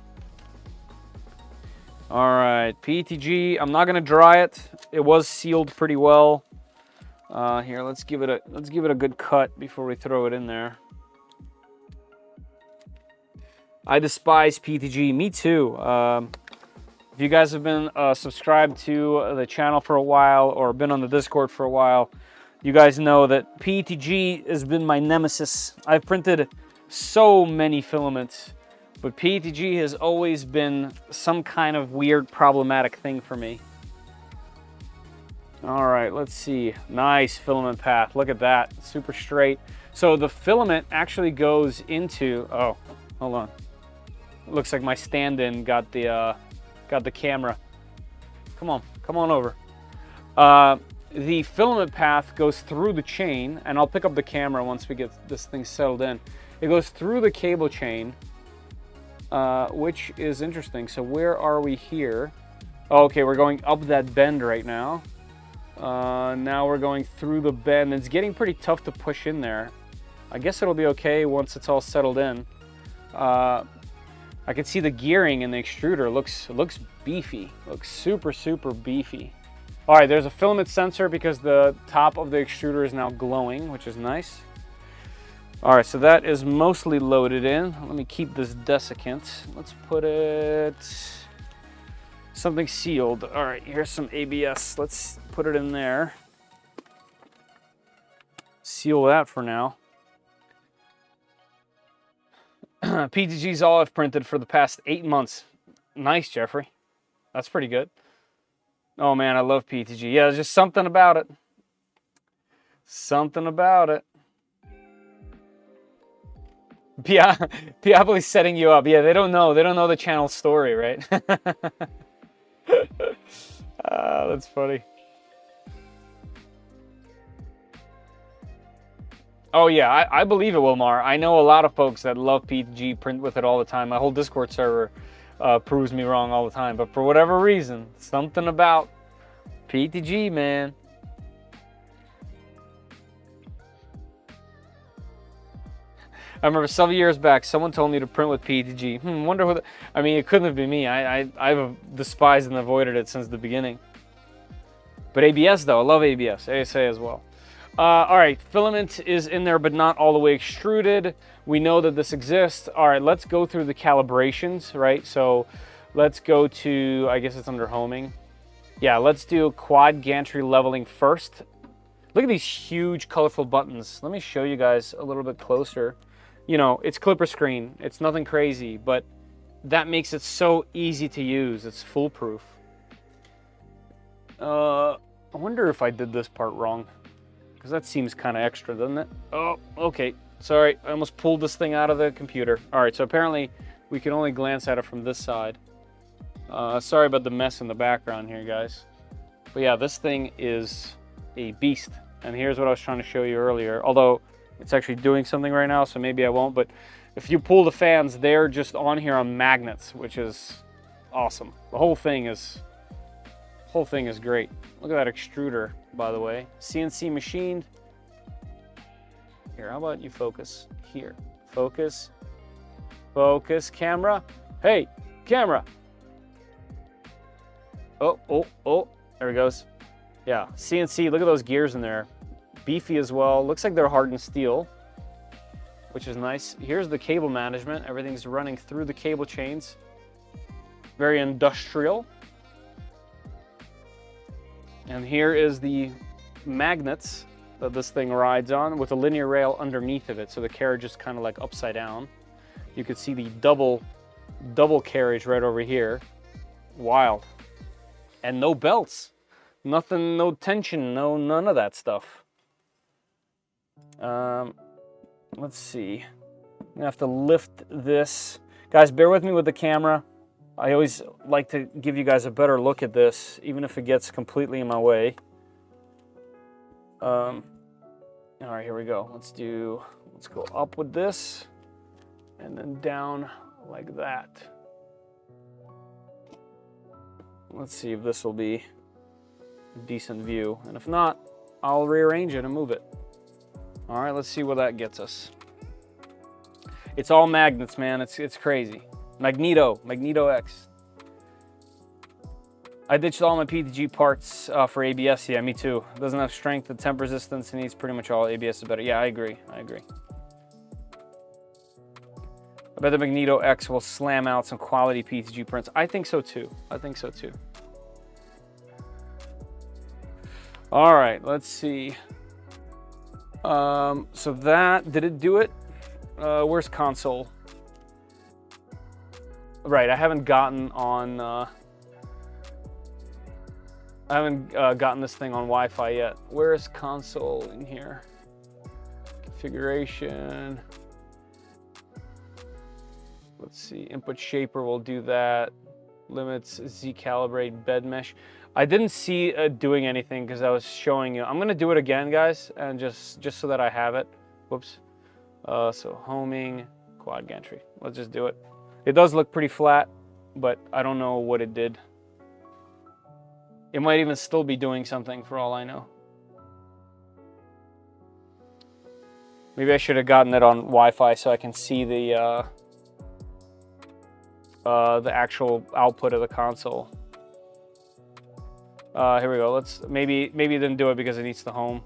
All right, PETG. I'm not gonna dry it. It was sealed pretty well. Here, let's give it a good cut before we throw it in there. I despise PETG. Me too. If you guys have been subscribed to the channel for a while or been on the Discord for a while, you guys know that PETG has been my nemesis. I've printed so many filaments, but PETG has always been some kind of weird problematic thing for me. All right, let's see. Nice filament path. Look at that. Super straight. So the filament actually goes into, oh, hold on. It looks like my stand-in got the camera. Come on over. The filament path goes through the chain, and I'll pick up the camera once we get this thing settled in. It goes through the cable chain, which is interesting. So where are we here? Oh, okay, we're going up that bend right now. Now we're going through the bend. It's getting pretty tough to push in there. I guess it'll be okay once it's all settled in. I can see the gearing in the extruder. Looks beefy. Looks super beefy. All right, there's a filament sensor because the top of the extruder is now glowing, which is nice. All right, so that is mostly loaded in. Let me keep this desiccant. Let's put it something sealed. All right, here's some ABS. Let's put it in there. Seal that for now. PETG's all I've printed for the past 8 months. Nice, Jeffrey. That's pretty good. Oh man, I love PETG. Yeah, there's just something about it. Something about it. Peopoly's setting you up. Yeah, they don't know the channel story, right? That's funny. Oh yeah, I believe it, Wilmar. I know a lot of folks that love PETG, print with it all the time. My whole Discord server proves me wrong all the time. But for whatever reason, something about PETG, man. I remember several years back, someone told me to print with PETG. Wonder who. I mean, it couldn't have been me. I've despised and avoided it since the beginning. But ABS though, I love ABS, ASA as well. All right, filament is in there, but not all the way extruded. We know that this exists. All right, let's go through the calibrations, right? So let's go to, I guess it's under homing. Yeah, let's do quad gantry leveling first. Look at these huge colorful buttons. Let me show you guys a little bit closer. You know, it's clipper screen. It's nothing crazy, but that makes it so easy to use. It's foolproof. I wonder if I did this part wrong, because that seems kind of extra, doesn't it? Oh, okay. Sorry, I almost pulled this thing out of the computer. All right, so apparently we can only glance at it from this side. Sorry about the mess in the background here, guys. But yeah, this thing is a beast. And here's what I was trying to show you earlier. Although it's actually doing something right now, so maybe I won't. But if you pull the fans, they're just on here on magnets, which is awesome. The whole thing is great. Look at that extruder, by the way. CNC machined. Here, how about you focus? Here, focus. Focus, camera. Hey, camera. Oh, there it goes. Yeah, CNC, look at those gears in there. Beefy as well. Looks like they're hardened steel, which is nice. Here's the cable management. Everything's running through the cable chains. Very industrial. And here is the magnets that this thing rides on with a linear rail underneath of it. So the carriage is kind of like upside down. You could see the double carriage right over here. Wild. And no belts. Nothing, no tension, none of that stuff. Let's see. I'm gonna have to lift this. Guys, bear with me with the camera. I always like to give you guys a better look at this, even if it gets completely in my way. All right, here we go. Let's go up with this, and then down like that. Let's see if this will be a decent view, and if not, I'll rearrange it and move it. All right, let's see where that gets us. It's all magnets, man. It's crazy. Magneto X. I ditched all my PTG parts for ABS. Yeah, me too. It doesn't have strength, the temp resistance, it needs pretty much all. ABS is better. Yeah, I agree. I bet the Magneto X will slam out some quality PTG prints. I think so too. All right, let's see. So that, did it do it? Where's console? Right, I haven't gotten on, I haven't gotten this thing on Wi-Fi yet. Where is console in here? Configuration. Let's see, input shaper will do that. Limits, Z calibrate, bed mesh. I didn't see doing anything because I was showing you. I'm gonna do it again, guys, and just so that I have it. Whoops. So homing, quad gantry. Let's just do it. It does look pretty flat, but I don't know what it did. It might even still be doing something for all I know. Maybe I should have gotten it on Wi-Fi so I can see the actual output of the console. Here we go. Let's maybe it didn't do it because it needs the home.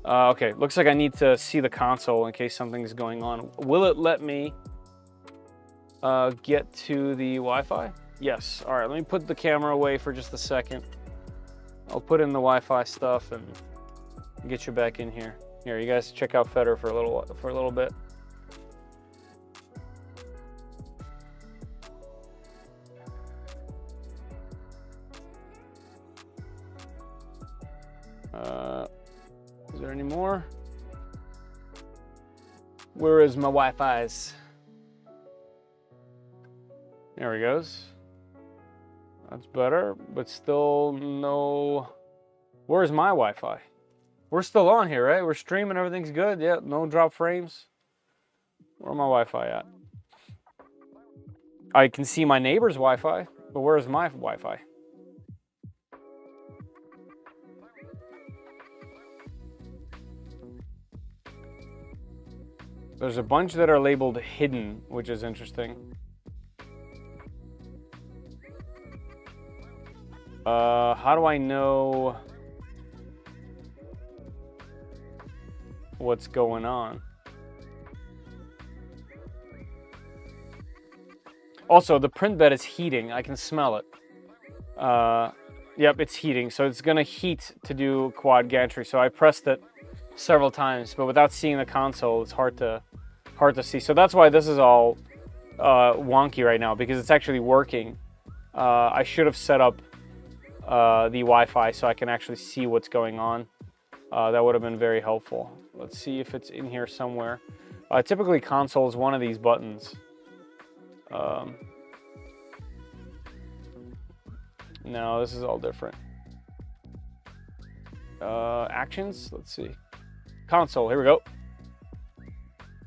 Okay, looks like I need to see the console in case something's going on. Will it let me get to the Wi-Fi? Yes. All right, let me put the camera away for just a second. I'll put in the Wi-Fi stuff and get you back in here. Here, you guys check out Feder for a little bit. Is there any more? Where is my Wi-Fi's? There he goes. That's better, but still no. Where's my Wi-Fi? We're still on here, right? We're streaming, everything's good. Yeah, no drop frames. Where's my Wi-Fi at? I can see my neighbor's Wi-Fi, but where's my Wi-Fi? There's a bunch that are labeled hidden, which is interesting. How do I know what's going on? Also, the print bed is heating. I can smell it. Yep, it's heating. So it's gonna heat to do quad gantry. So I pressed it several times, but without seeing the console, it's hard to see. So that's why this is all wonky right now, because it's actually working. I should have set up the Wi-Fi so I can actually see what's going on. That would have been very helpful. Let's see if it's in here somewhere. Typically console is one of these buttons. No, this is all different. Actions, let's see. Console, here we go.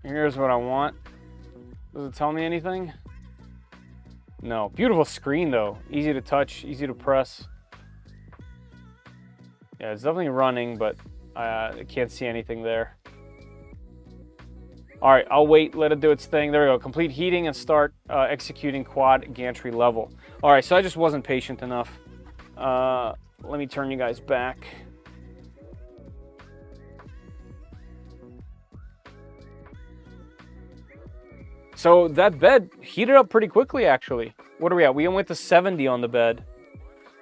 Here's what I want. Does it tell me anything? No. Beautiful screen though. Easy to touch, easy to press. Yeah, it's definitely running, but I can't see anything there. All right, I'll wait, let it do its thing. There we go. Complete heating and start executing quad gantry level. All right, so I just wasn't patient enough. Let me turn you guys back. So that bed heated up pretty quickly, actually. What are we at? We went to 70 on the bed.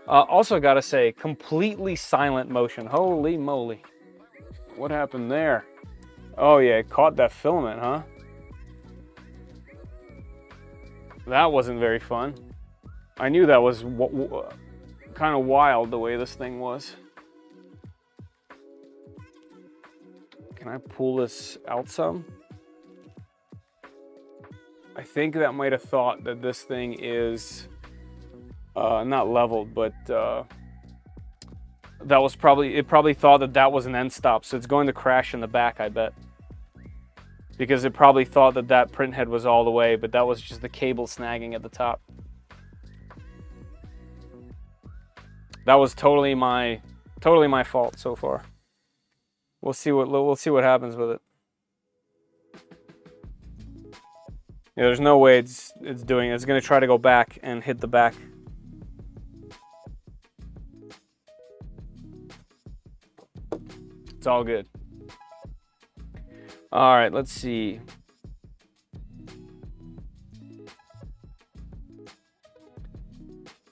Also gotta say, completely silent motion. Holy moly. What happened there? Oh yeah, it caught that filament, huh? That wasn't very fun. I knew that was kind of wild the way this thing was. Can I pull this out some? I think that might have thought that this thing is not leveled, but that was it probably thought that that was an end stop, so it's going to crash in the back, I bet. Because it probably thought that that print head was all the way, but that was just the cable snagging at the top. That was totally my fault so far. We'll see what happens with it. Yeah, there's no way it's doing it. It's gonna try to go back and hit the back. It's all good. All right, let's see.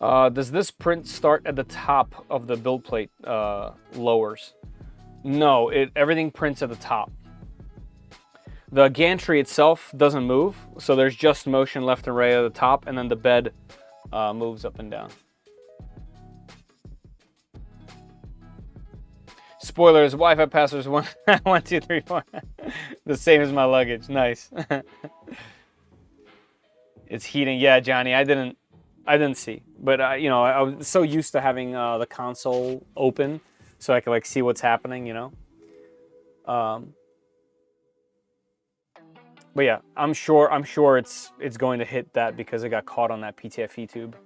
Does this print start at the top of the build plate lowers? No, everything prints at the top. The gantry itself doesn't move, so there's just motion left and right at the top, and then the bed moves up and down. Spoilers, Wi-Fi passwords 1, 1, 2, 3, 4. The same as my luggage. Nice. It's heating. Yeah, Johnny, I didn't see, but you know, I was so used to having the console open so I could like see what's happening, you know. But yeah, I'm sure it's going to hit that because it got caught on that PTFE tube.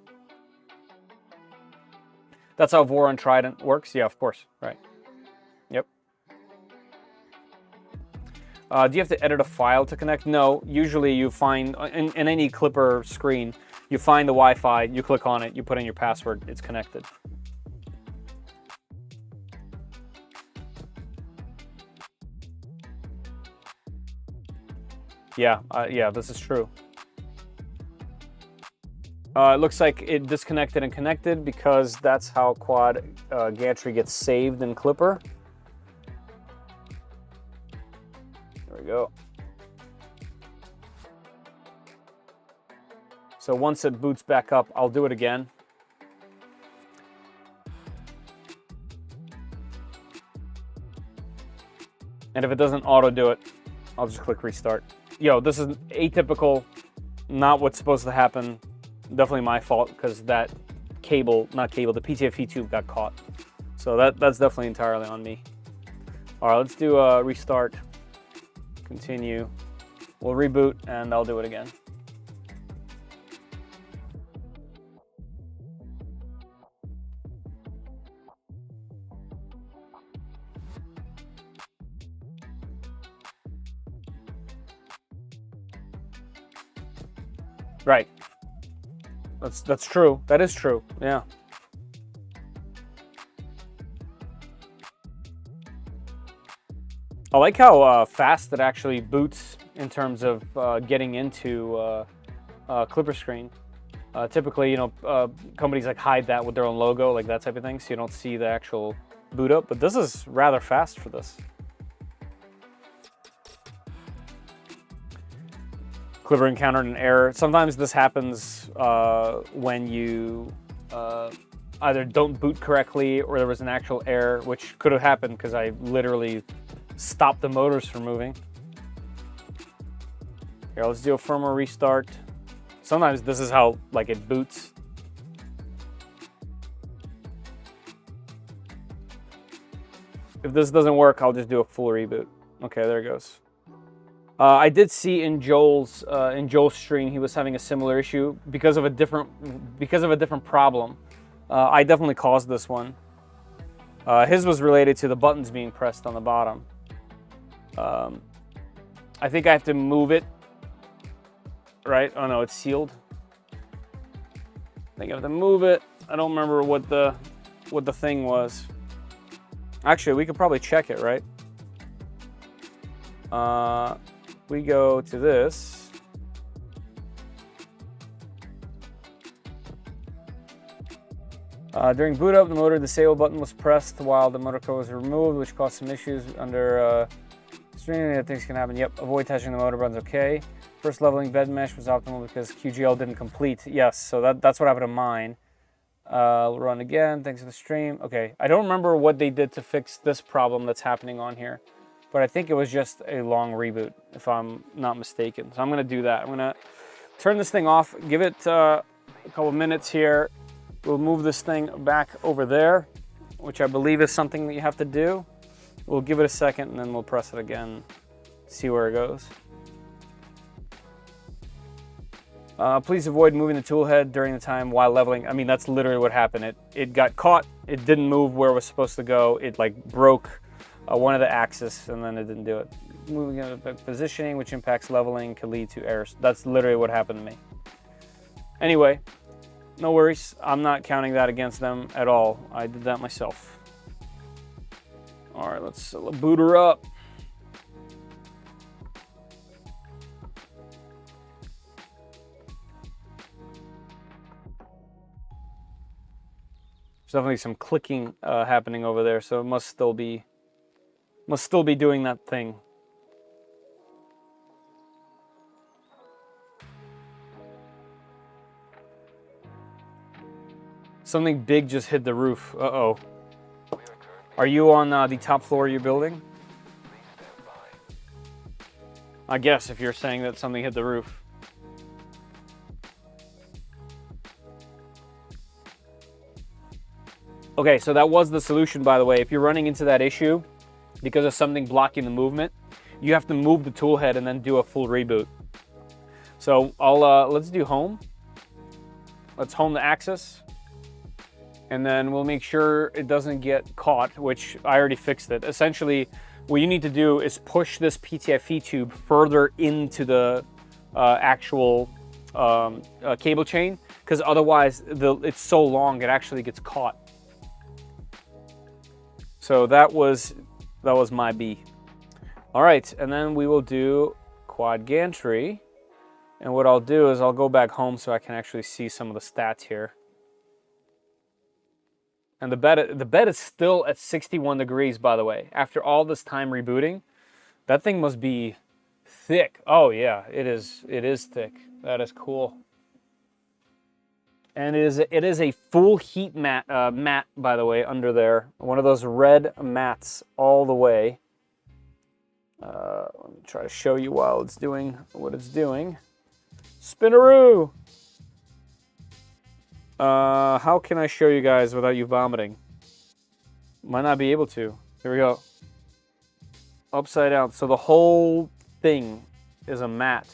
That's how Voron Trident works. Yeah, of course. Right. Yep. Do you have to edit a file to connect? No. Usually you find in any Clipper screen, you find the Wi-Fi, you click on it, you put in your password, it's connected. Yeah, yeah, this is true. It looks like it disconnected and connected because that's how quad gantry gets saved in Clipper. There we go. So once it boots back up, I'll do it again. And if it doesn't auto do it, I'll just click restart. Yo, this is atypical, not what's supposed to happen. Definitely my fault because that cable, the PTFE tube got caught. So that's definitely entirely on me. All right, let's do a restart, continue. We'll reboot and I'll do it again. Right. That's true. That is true. Yeah. I like how fast it actually boots in terms of getting into Clipper screen. Typically, you know, companies like hide that with their own logo, like that type of thing, so you don't see the actual boot up. But this is rather fast for this. Clipper encountered an error. Sometimes this happens when you either don't boot correctly or there was an actual error, which could have happened because I literally stopped the motors from moving. Here, let's do a firmware restart. Sometimes this is how like it boots. If this doesn't work, I'll just do a full reboot. Okay, there it goes. I did see in Joel's stream he was having a similar issue because of a different problem. I definitely caused this one. His was related to the buttons being pressed on the bottom. I think I have to move it. Right? Oh no, it's sealed. I think I have to move it. I don't remember what the thing was. Actually, we could probably check it, right? We go to this. During boot up, the motor disable button was pressed while the motor cover was removed, which caused some issues under streaming. Things can happen. Yep, avoid touching the motor buttons. Okay. First leveling bed mesh was optimal because QGL didn't complete. Yes, so that's what happened to mine. We'll run again. Thanks for the stream. Okay, I don't remember what they did to fix this problem that's happening on here, but I think it was just a long reboot, if I'm not mistaken. So I'm going to do that. I'm going to turn this thing off, give it a couple minutes here. We'll move this thing back over there, which I believe is something that you have to do. We'll give it a second and then we'll press it again, see where it goes. Please avoid moving the tool head during the time while leveling. I mean, that's literally what happened. It got caught, it didn't move where it was supposed to go. It like broke one of the axes and then it didn't do it. Moving into positioning, which impacts leveling, can lead to errors. That's literally what happened to me. Anyway, no worries. I'm not counting that against them at all. I did that myself. All right, let's boot her up. There's definitely some clicking happening over there, so it must still be doing that thing. Something big just hit the roof. Uh-oh. Are you on the top floor of your building? I guess if you're saying that something hit the roof. Okay, so that was the solution, by the way. If you're running into that issue because of something blocking the movement, you have to move the tool head and then do a full reboot. So let's do home. Let's home the axis. And then we'll make sure it doesn't get caught, which I already fixed it. Essentially, what you need to do is push this PTFE tube further into the actual cable chain, because otherwise it's so long it actually gets caught. So that was my B. All right, and then we will do quad gantry. And what I'll do is I'll go back home so I can actually see some of the stats here. And the bed is still at 61 degrees, by the way. After all this time rebooting, that thing must be thick. Oh yeah, it is thick. That is cool. And it is a full heat mat, by the way, under there. One of those red mats all the way. Let me try to show you while it's doing what it's doing. Spinaroo! How can I show you guys without you vomiting? Might not be able to. Here we go. Upside down. So the whole thing is a mat,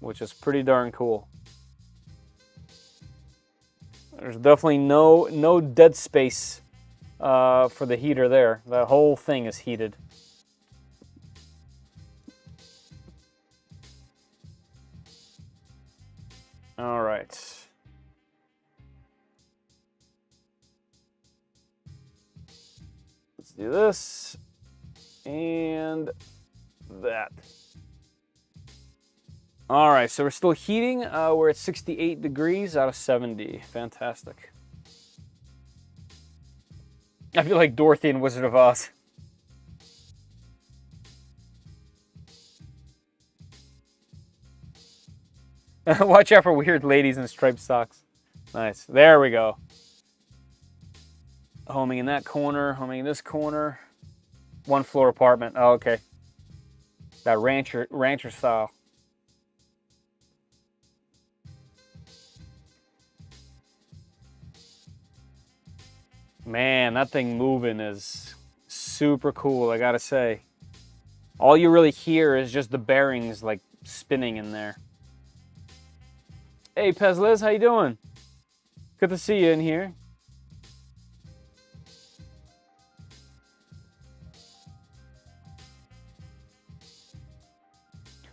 which is pretty darn cool. There's definitely no dead space for the heater there. The whole thing is heated. All right. Let's do this and that. All right, so we're still heating. We're at 68 degrees out of 70. Fantastic. I feel like Dorothy in Wizard of Oz. Watch out for weird ladies in striped socks. Nice. There we go. Homing in that corner, homing in this corner. One floor apartment. Oh, okay. That rancher style. Man, that thing moving is super cool, I gotta say. All you really hear is just the bearings like spinning in there. Hey, Pezliz, how you doing? Good to see you in here.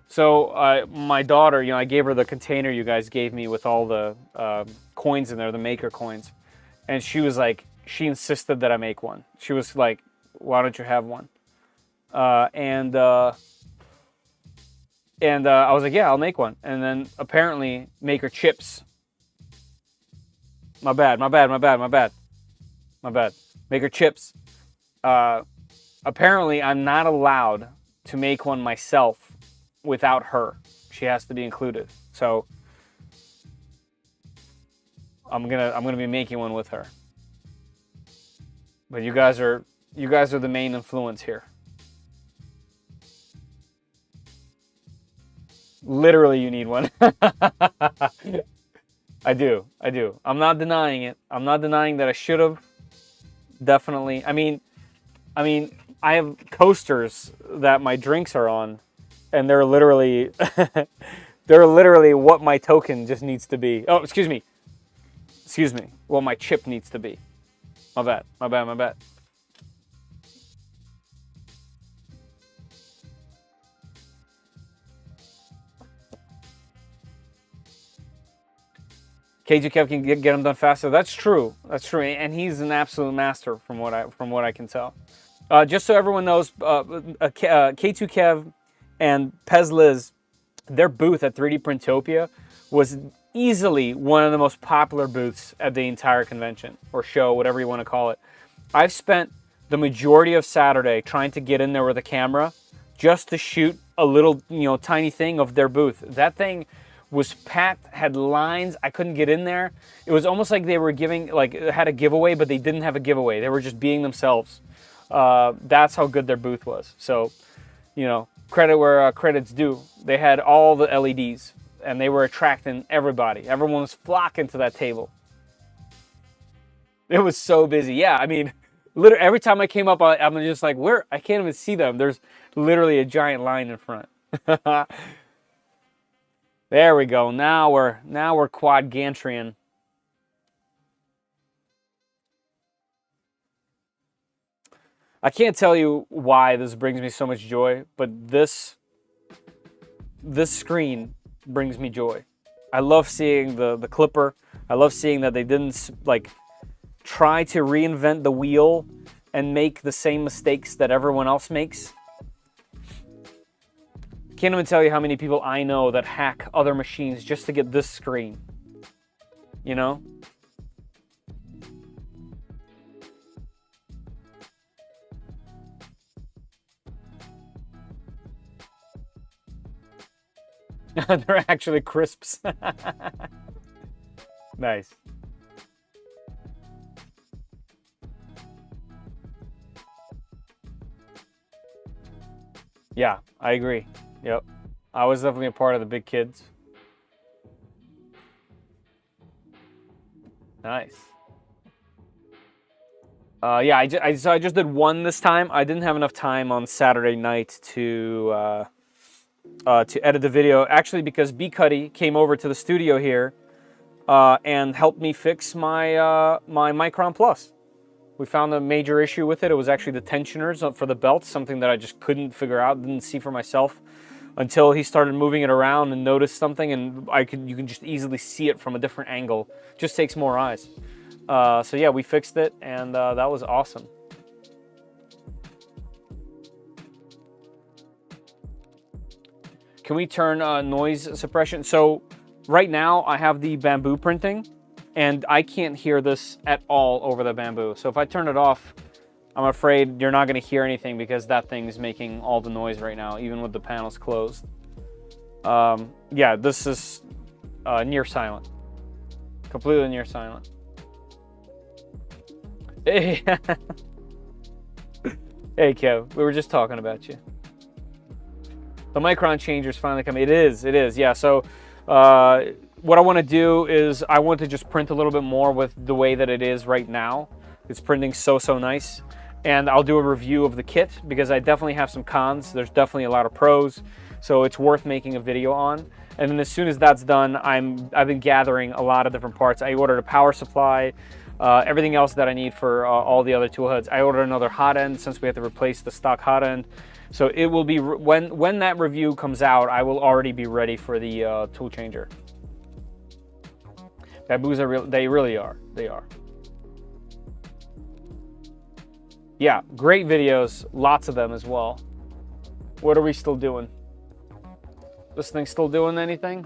So my daughter, I gave her the container you guys gave me with all the coins in there, the maker coins. And she was like, she insisted that I make one. She was like, why don't you have one? And I was like, yeah, I'll make one. And then apparently Maker Chips My bad. Make her chips. Apparently, I'm not allowed to make one myself without her. She has to be included. So I'm gonna be making one with her. But you guys are the main influence here. Literally, you need one. I do. I'm not denying it. I'm not denying that I should have. Definitely. I mean, I have coasters that my drinks are on, and they're literally, they're literally what my token just needs to be. Oh, excuse me. What my chip needs to be. My bad. KG Kev can get them done faster. That's true. And he's an absolute master from what I can tell. Just so everyone knows, K2 Kev and Pez Liz, their booth at 3D Printopia was easily one of the most popular booths at the entire convention or show, whatever you want to call it. I've spent the majority of Saturday trying to get in there with a camera just to shoot a little, tiny thing of their booth. That thing was packed, had lines. I couldn't get in there. It was almost like they were had a giveaway, but they didn't have a giveaway. They were just being themselves. That's how good their booth was. So, credit where credit's due. They had all the LEDs, and they were attracting everybody. Everyone was flocking to that table. It was so busy. Yeah, I mean, literally every time I came up, I'm just like, where? I can't even see them. There's literally a giant line in front. There we go. Now we're quad gantrian. I can't tell you why this brings me so much joy, but this screen brings me joy. I love seeing the clipper. I love seeing that they didn't try to reinvent the wheel and make the same mistakes that everyone else makes. Can't even tell you how many people I know that hack other machines just to get this screen. They're actually crisps. Nice. Yeah, I agree. Yep. I was definitely a part of the big kids. Nice. Yeah, I just did one this time. I didn't have enough time on Saturday night to edit the video. Actually, because B Cuddy came over to the studio here and helped me fix my my Micron Plus. We found a major issue with it. It was actually the tensioners for the belts, something that I just couldn't figure out, didn't see for myself until he started moving it around and noticed something, and you can just easily see it from a different angle. Just takes more eyes. So yeah, we fixed it, and that was awesome. Can we turn noise suppression? So right now I have the bamboo printing, and I can't hear this at all over the bamboo. So if I turn it off, I'm afraid you're not going to hear anything because that thing is making all the noise right now, even with the panels closed. Yeah, this is near silent. Completely near silent. Hey, hey Kev, we were just talking about you. The Micron changer's finally coming. It is, yeah. So what I want to do is I want to just print a little bit more with the way that it is right now. It's printing so nice. And I'll do a review of the kit because I definitely have some cons. There's definitely a lot of pros. So it's worth making a video on. And then as soon as that's done, I've been gathering a lot of different parts. I ordered a power supply, everything else that I need for all the other tool heads. I ordered another hot end since we have to replace the stock hot end. So it will be, when that review comes out, I will already be ready for the tool changer. Baboos are real, they really are, they are. Yeah, great videos, lots of them as well. What are we still doing? This thing still doing anything?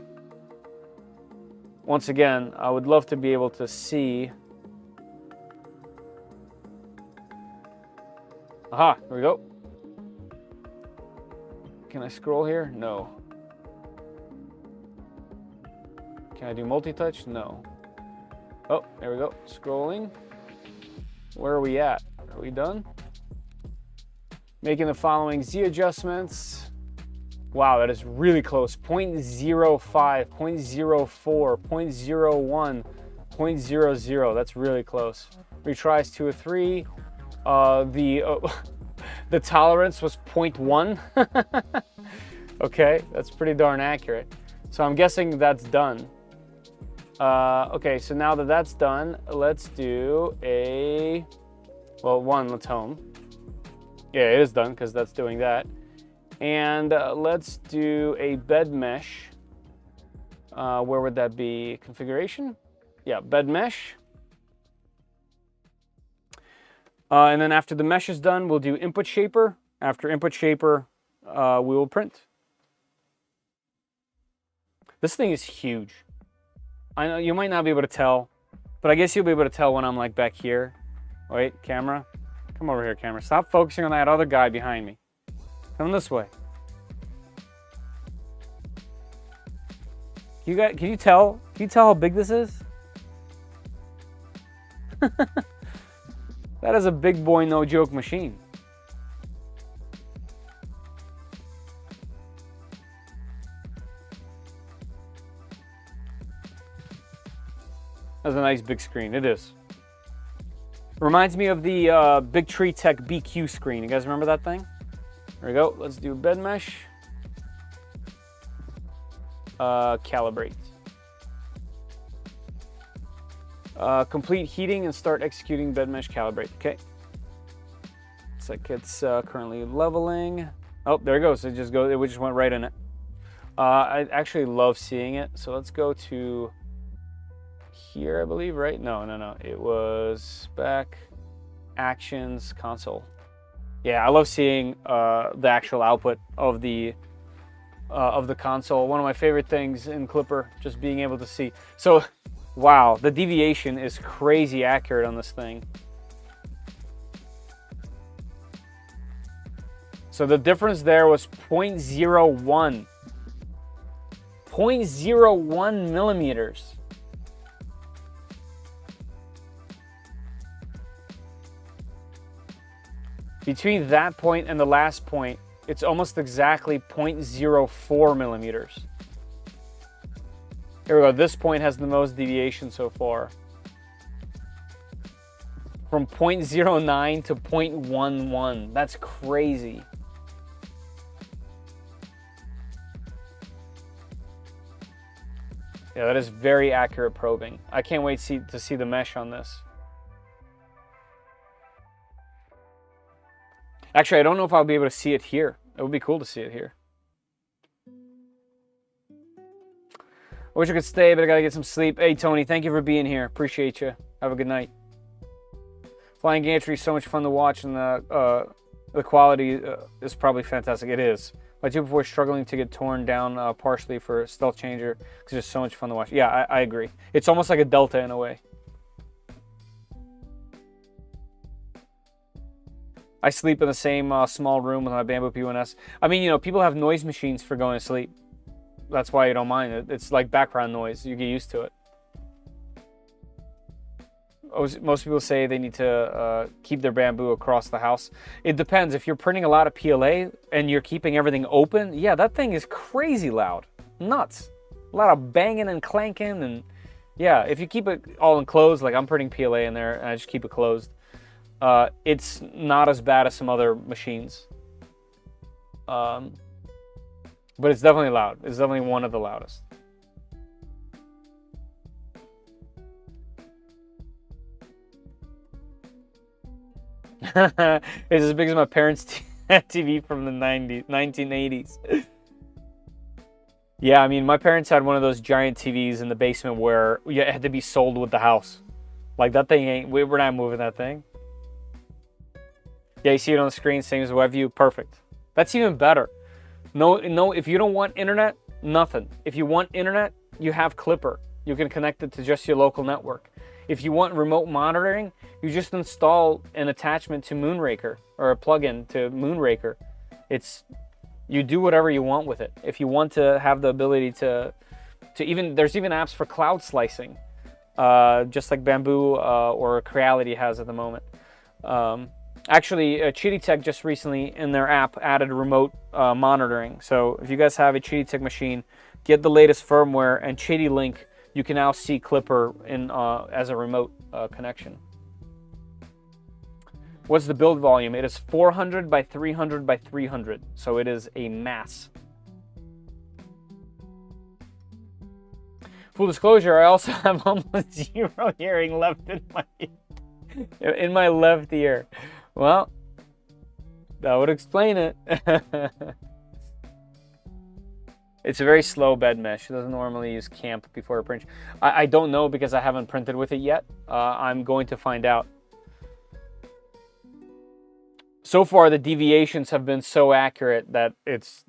once again, I would love to be able to see. Aha, here we go. Can I scroll here? No. Can I do multi-touch? No. Oh, there we go. Scrolling. Where are we at? Are we done? Making the following Z adjustments. Wow, that is really close. 0.05, 0.04, 0.01, 0.00. That's really close. Retries 2 or 3. The tolerance was 0.1. Okay, that's pretty darn accurate. So I'm guessing that's done. Okay, so now that that's done, let's do a, well, let's home. Yeah, it is done because that's doing that. And let's do a bed mesh. Where would that be? Configuration? Yeah, bed mesh. And then after the mesh is done, we'll do input shaper. After input shaper, we will print. This thing is huge. I know you might not be able to tell, but I guess you'll be able to tell when I'm like back here. Wait, camera. Come over here, camera. Stop focusing on that other guy behind me. Come this way. Can you tell? Can you tell how big this is? That is a big boy, no joke machine. That's a nice big screen. It is. Reminds me of the Big Tree Tech BQ screen. You guys remember that thing? There we go. Let's do bed mesh. Calibrate. Complete heating and start executing bed mesh calibrate. Okay. Looks like it's currently leveling. Oh, there it goes. It just went right in it. I actually love seeing it. So let's go to here, I believe, right? No. It was back, actions, console. Yeah, I love seeing the actual output of the console. One of my favorite things in Clipper, just being able to see. So, wow, the deviation is crazy accurate on this thing. So the difference there was 0.01. 0.01 millimeters. Between that point and the last point, it's almost exactly 0.04 millimeters. Here we go. This point has the most deviation so far. From 0.09 to 0.11. That's crazy. Yeah, that is very accurate probing. I can't wait to see the mesh on this. Actually, I don't know if I'll be able to see it here. It would be cool to see it here. I wish I could stay, but I gotta get some sleep. Hey, Tony, thank you for being here. Appreciate you. Have a good night. Flying Gantry is so much fun to watch, and the quality is probably fantastic. It is. My 2x4 is struggling to get torn down partially for Stealth Changer because it's so much fun to watch. Yeah, I agree. It's almost like a Delta in a way. I sleep in the same small room with my Bamboo P1S. I mean, you know, people have noise machines for going to sleep. That's why you don't mind it. It's like background noise. You get used to it. Most people say they need to keep their Bamboo across the house. It depends. If you're printing a lot of PLA and you're keeping everything open, yeah, that thing is crazy loud. Nuts. A lot of banging and clanking. And yeah, if you keep it all enclosed, like I'm printing PLA in there and I just keep it closed, it's not as bad as some other machines. But it's definitely loud. It's definitely one of the loudest. It's as big as my parents' TV from the 1980s. Yeah, I mean, my parents had one of those giant TVs in the basement where it had to be sold with the house. Like, that thing ain't, we're not moving that thing. Yeah, you see it on the screen, same as WebView, perfect. That's even better. No, if you don't want internet, nothing. If you want internet, you have Clipper. You can connect it to just your local network. If you want remote monitoring, you just install an attachment to Moonraker or a plugin to Moonraker. You do whatever you want with it. If you want to have the ability to there's even apps for cloud slicing, just like Bamboo or Creality has at the moment. Actually, ChidiTech just recently in their app added remote monitoring. So if you guys have a ChidiTech machine, get the latest firmware and ChidiLink. You can now see Klipper as a remote connection. What's the build volume? It is 400 by 300 by 300, so it is a mass. Full disclosure, I also have almost 0 hearing left in my left ear. Well, that would explain it. It's a very slow bed mesh. It doesn't normally use camp before a print. I don't know because I haven't printed with it yet. I'm going to find out. So far, the deviations have been so accurate that it's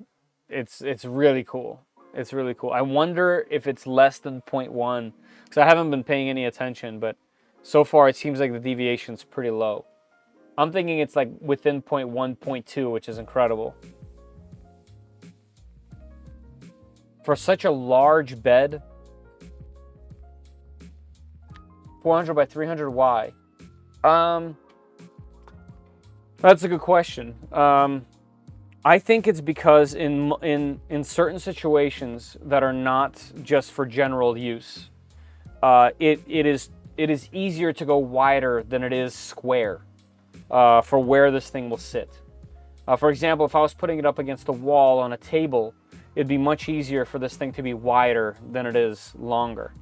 really cool. It's really cool. I wonder if it's less than 0.1 because I haven't been paying any attention, but so far it seems like the deviation's pretty low. I'm thinking it's like within 0.1, 0.2, which is incredible. For such a large bed, 400 by 300, why? That's a good question. I think it's because in certain situations that are not just for general use, it is easier to go wider than it is square for where this thing will sit. For example, if I was putting it up against a wall on a table, it'd be much easier for this thing to be wider than it is longer.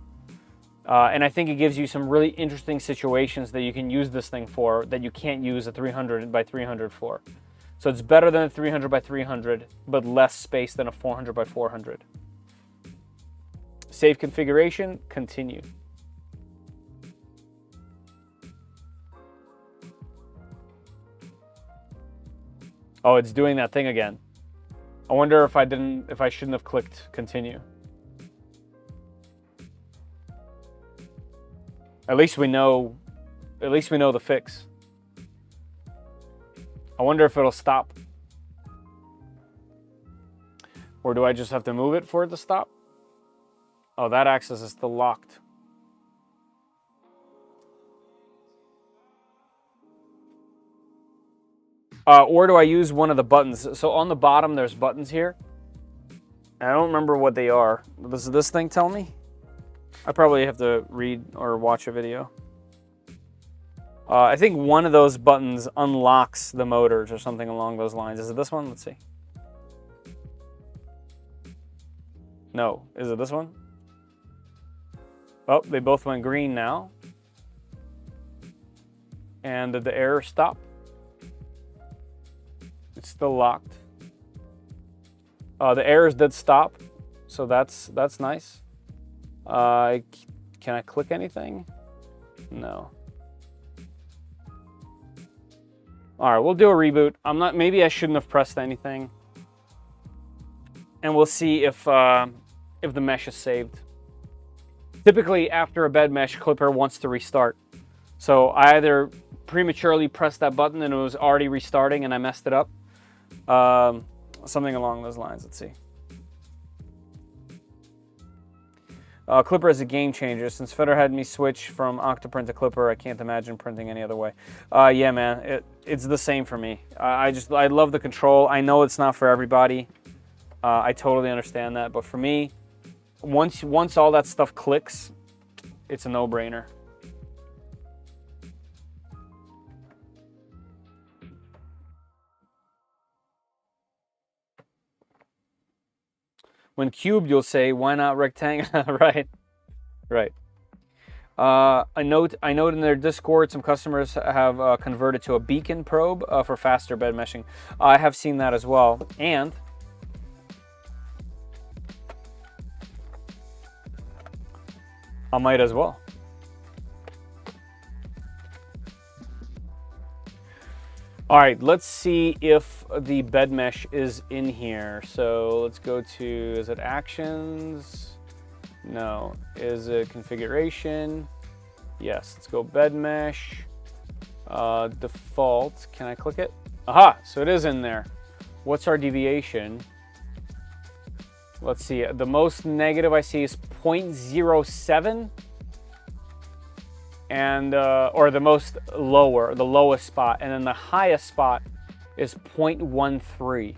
And I think it gives you some really interesting situations that you can use this thing for that you can't use a 300 by 300 for. So it's better than a 300 by 300, but less space than a 400 by 400. Save configuration, continue. Oh, it's doing that thing again. I wonder if I shouldn't have clicked continue. At least we know the fix. I wonder if it'll stop. Or do I just have to move it for it to stop? Oh, that axis is still locked. Or do I use one of the buttons? So on the bottom, there's buttons here. I don't remember what they are. Does this thing tell me? I probably have to read or watch a video. I think one of those buttons unlocks the motors or something along those lines. Is it this one? Let's see. No. Is it this one? Oh, they both went green now. And did the error stop? It's still locked. The errors did stop, so that's nice. Can I click anything? No. All right, we'll do a reboot. Maybe I shouldn't have pressed anything. And we'll see if the mesh is saved. Typically, after a bed mesh, Klipper wants to restart. So I either prematurely pressed that button and it was already restarting and I messed it up. Something along those lines. Let's see. Klipper is a game changer. Since Feder had me switch from Octoprint to Klipper, I can't imagine printing any other way. Yeah, man, it's the same for me. I love the control. I know it's not for everybody. I totally understand that, but for me, once all that stuff clicks, it's a no-brainer. When cubed, you'll say, why not rectangle? Right. I note in their Discord, some customers have converted to a beacon probe for faster bed meshing. I have seen that as well. And I might as well. All right, let's see if the bed mesh is in here. So let's go to, is it actions? No. Is it configuration? Yes. Let's go bed mesh. Default. Can I click it? Aha! So it is in there. What's our deviation? Let's see. The most negative I see is 0.07. And, or the most lower, the lowest spot. And then the highest spot is 0.13.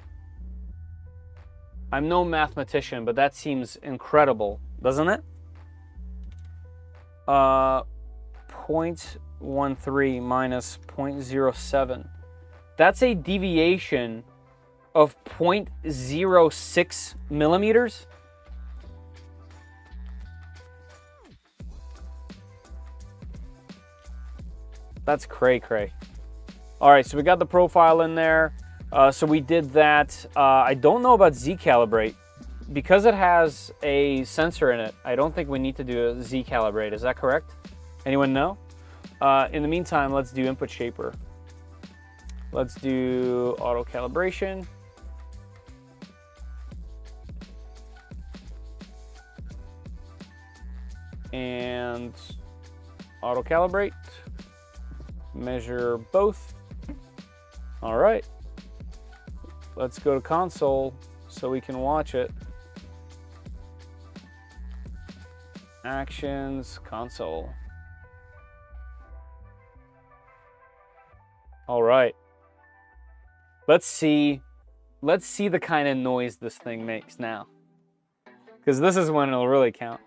I'm no mathematician, but that seems incredible, doesn't it? 0.13 minus 0.07. That's a deviation of 0.06 millimeters. That's cray-cray. All right, so we got the profile in there. So we did that. I don't know about Z-calibrate. Because it has a sensor in it, I don't think we need to do a Z-calibrate. Is that correct? Anyone know? In the meantime, let's do input shaper. Let's do auto calibration. And auto calibrate. Measure both. All right. Let's go to console so we can watch it. Actions, console. All right. Let's see the kind of noise this thing makes now. Because this is when it'll really count.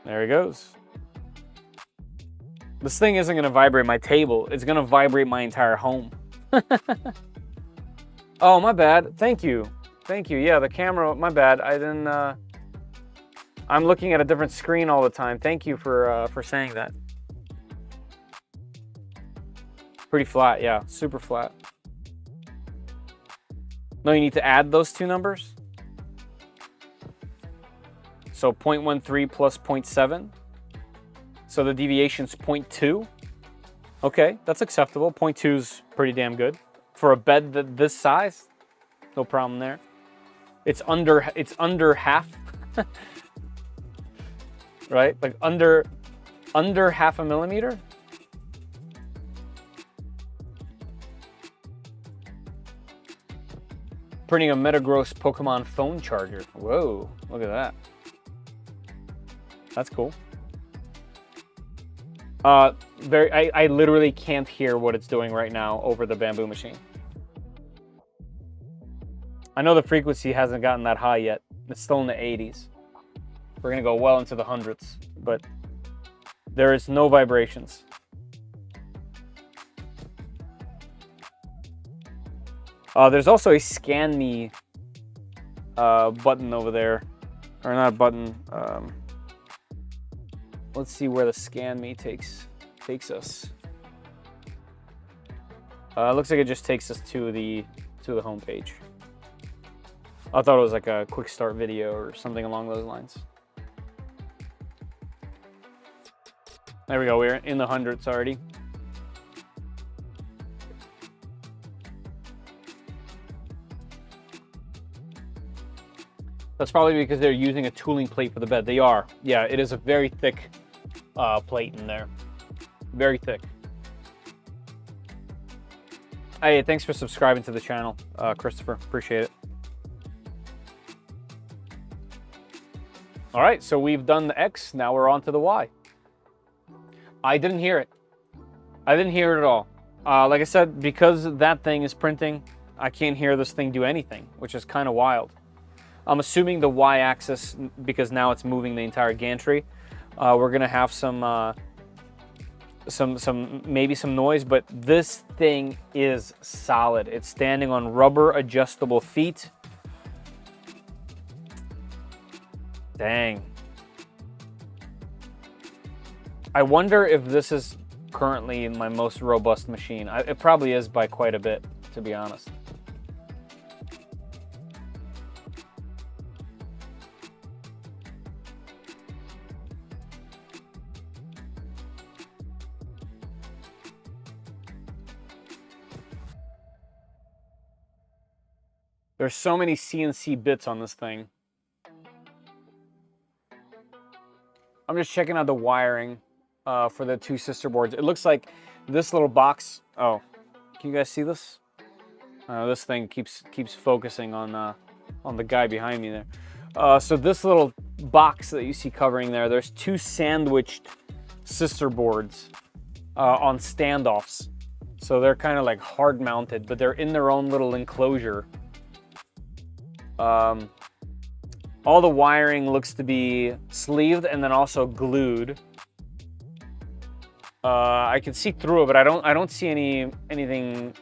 There he goes. This thing isn't going to vibrate my table. It's going to vibrate my entire home. Oh, my bad. Thank you. Thank you. Yeah, the camera, my bad. I didn't... I'm looking at a different screen all the time. Thank you for saying that. Pretty flat, yeah. Super flat. No, you need to add those two numbers. So 0.13 plus 0.7. So the deviation's 0.2. Okay, that's acceptable. 0.2 is pretty damn good. For a bed this size, no problem there. It's under half. Right? Like under half a millimeter. Printing a Metagross Pokemon phone charger. Whoa, look at that. That's cool. I literally can't hear what it's doing right now over the Bamboo machine. I know the frequency hasn't gotten that high yet. It's still in the 80s. We're gonna go well into the hundreds, but there is no vibrations. There's also a scan me button over there, or not a button. Let's see where the scan me takes us. Looks like it just takes us to the home page. I thought it was like a quick start video or something along those lines. There we go. We're in the hundreds already. That's probably because they're using a tooling plate for the bed. They are. Yeah, it is a very thick plate in there. Very thick. Hey, thanks for subscribing to the channel, Christopher. Appreciate it. All right, so we've done the X. Now we're on to the Y. I didn't hear it. I didn't hear it at all. Like I said, because that thing is printing, I can't hear this thing do anything, which is kind of wild. I'm assuming the Y-axis, because now it's moving the entire gantry. We're gonna have maybe some noise, but this thing is solid. It's standing on rubber adjustable feet. Dang. I wonder if this is currently my most robust machine. It probably is by quite a bit, to be honest. There's so many CNC bits on this thing. I'm just checking out the wiring for the two sister boards. It looks like this little box. Oh, can you guys see this? This thing keeps focusing on the guy behind me there. So this little box that you see covering there, there's two sandwiched sister boards on standoffs. So they're kind of like hard mounted, but they're in their own little enclosure. All the wiring looks to be sleeved and then also glued. I can see through it, but I don't see anything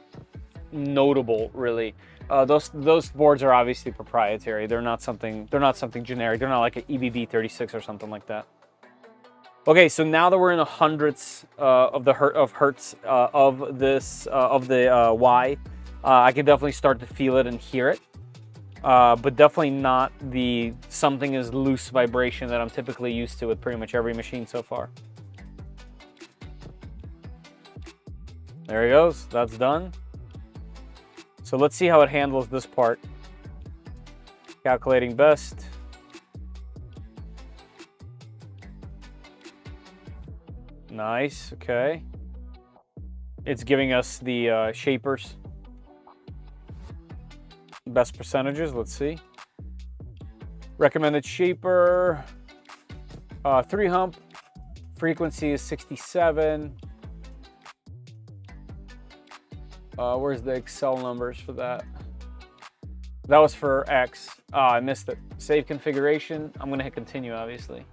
notable really. Those boards are obviously proprietary. They're not something generic. They're not like an EBB 36 or something like that. Okay, so now that we're in the hundredths of hertz of the Y, I can definitely start to feel it and hear it. But definitely not the something is loose vibration that I'm typically used to with pretty much every machine so far. There he goes, that's done. So let's see how it handles this part. Calculating best. Nice, okay. It's giving us the shapers. Best percentages, let's see. Recommended shaper, 3 hump, frequency is 67. Where's the Excel numbers for that? That was for X. I missed it. Save configuration. I'm gonna hit continue, obviously.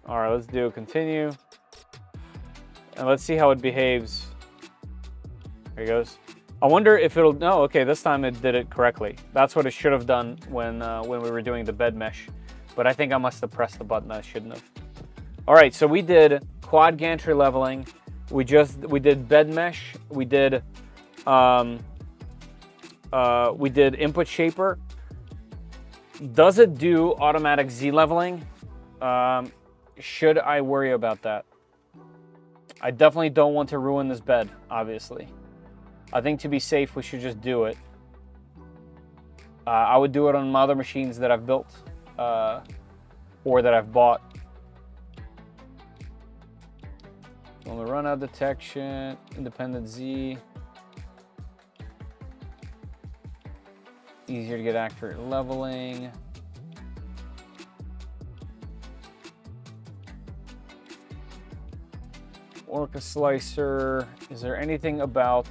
All right, let's do continue. And let's see how it behaves. There he goes. I wonder if it'll, no, okay, this time it did it correctly. That's what it should have done when we were doing the bed mesh. But I think I must have pressed the button I shouldn't have. All right, so we did quad gantry leveling. We did bed mesh. We did input shaper. Does it do automatic Z leveling? Should I worry about that? I definitely don't want to ruin this bed, obviously. I think to be safe, we should just do it. I would do it on my other machines that I've built or that I've bought. On the runout detection, independent Z. Easier to get accurate leveling. Orca slicer. Is there anything about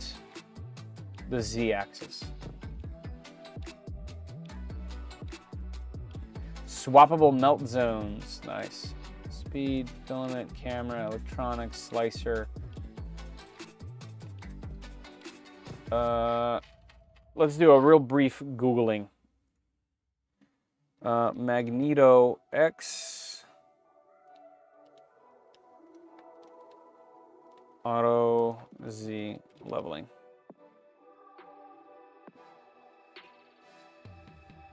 the Z-axis? Swappable melt zones. Nice. Speed, filament, camera, electronics, slicer. Let's do a real brief Googling. Magneto X. Auto Z leveling.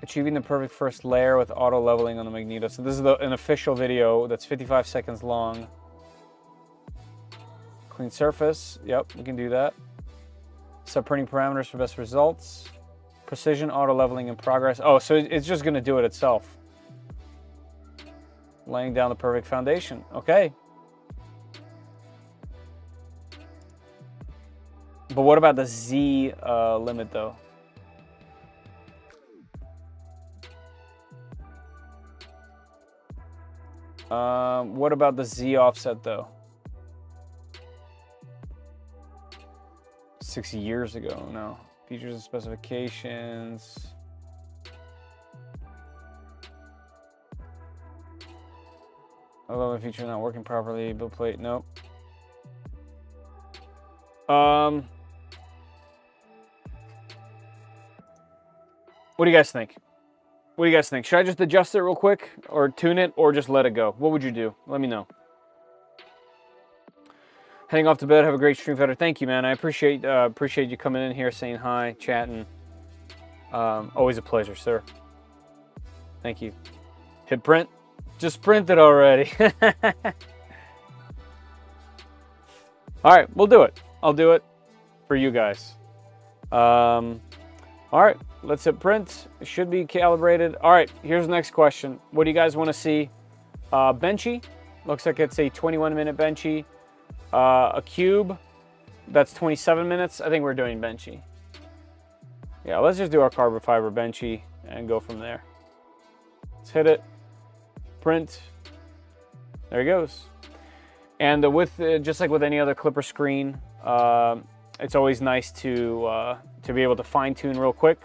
Achieving the perfect first layer with auto leveling on the Magneto. So this is an official video that's 55 seconds long. Clean surface. Yep, we can do that. Subprinting parameters for best results. Precision auto leveling in progress. Oh, so it's just going to do it itself. Laying down the perfect foundation. Okay. But what about the Z limit though? What about the Z offset though? 6 years ago, no. Features and specifications. Although the feature not working properly, build plate, nope. What do you guys think? What do you guys think? Should I just adjust it real quick or tune it or just let it go? What would you do? Let me know. Heading off to bed. Have a great stream, Fetter. Thank you, man. I appreciate you coming in here, saying hi, chatting. Always a pleasure, sir. Thank you. Hit print. Just print it already. All right, we'll do it. I'll do it for you guys. All right, let's hit print. It should be calibrated. All right, here's the next question. What do you guys want to see? Benchy. Looks like it's a 21-minute Benchy. A cube. That's 27 minutes. I think we're doing Benchy. Yeah, let's just do our carbon fiber Benchy and go from there. Let's hit it. Print. There he goes. And with just like with any other clipper screen, it's always nice to be able to fine tune real quick.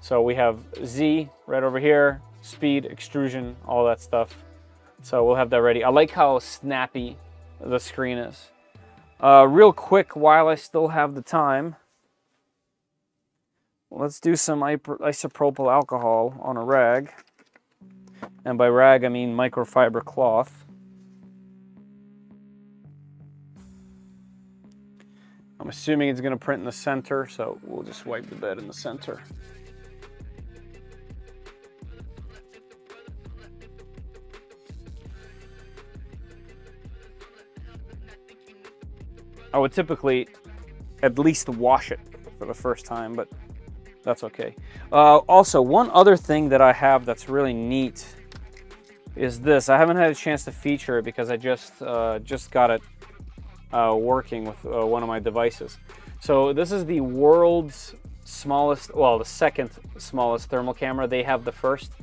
So we have Z right over here, speed, extrusion, all that stuff. So we'll have that ready. I like how snappy the screen is. Real quick, while I still have the time, let's do some isopropyl alcohol on a rag. And by rag, I mean microfiber cloth. I'm assuming it's going to print in the center, so we'll just wipe the bed in the center. I would typically at least wash it for the first time, but that's okay. Also, one other thing that I have that's really neat is this. I haven't had a chance to feature it because I just got it working with one of my devices. So this is the world's smallest, well, the second smallest thermal camera. They have the first.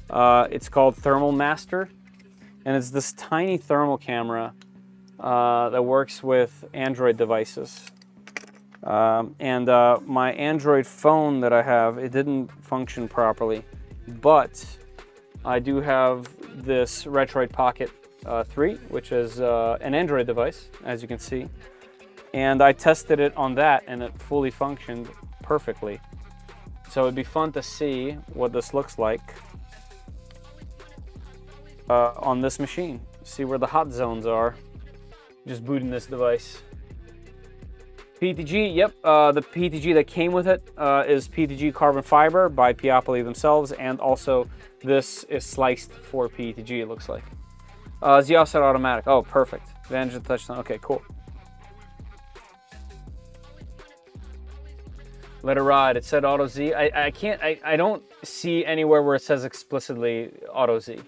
It's called Thermal Master, and it's this tiny thermal camera that works with Android devices. My Android phone that I have, it didn't function properly, but I do have this Retroid Pocket 3, which is an Android device, as you can see. And I tested it on that, and it fully functioned perfectly. So it'd be fun to see what this looks like on this machine. See where the hot zones are. Just booting this device. PETG, yep, the PETG that came with it is PETG carbon fiber by Peopoly themselves, and also this is sliced for PETG, it looks like. Z offset automatic, oh, perfect. Advantage of touchdown, okay, cool. Let it ride, it said Auto Z. I don't see anywhere where it says explicitly Auto Z.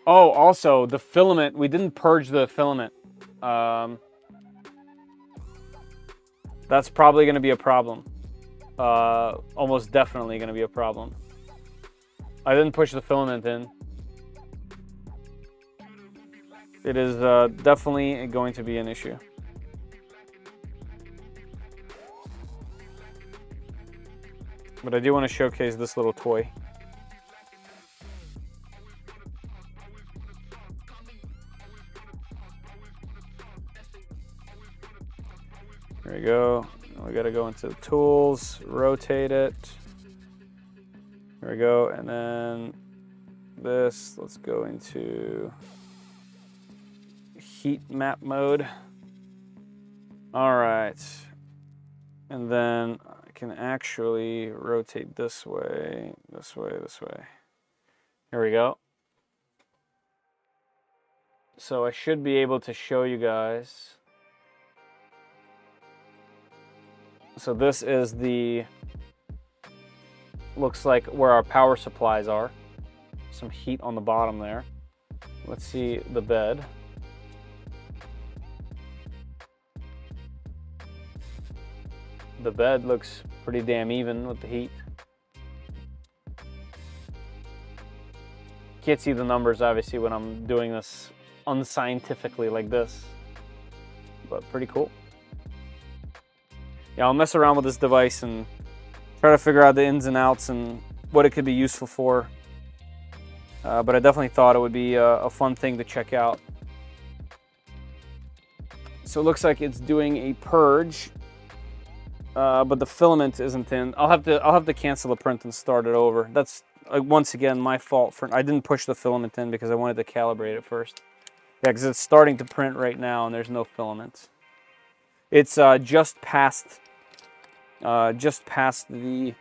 Oh, also, the filament, we didn't purge the filament. That's probably going to be a problem. Almost definitely going to be a problem. I didn't push the filament in. It is definitely going to be an issue. But I do want to showcase this little toy. There we go. We got to go into the tools, rotate it. There we go. And then this, let's go into heat map mode. All right. And then I can actually rotate this way, this way, this way. Here we go. So I should be able to show you guys. So this is the, looks like where our power supplies are. Some heat on the bottom there. Let's see the bed. The bed looks pretty damn even with the heat. Can't see the numbers obviously when I'm doing this unscientifically like this, but pretty cool. Yeah, I'll mess around with this device and try to figure out the ins and outs and what it could be useful for. But I definitely thought it would be a fun thing to check out. So it looks like it's doing a purge, but the filament isn't in. I'll have to cancel the print and start it over. That's once again my fault for I didn't push the filament in because I wanted to calibrate it first. Yeah, because it's starting to print right now and there's no filament. It's just past the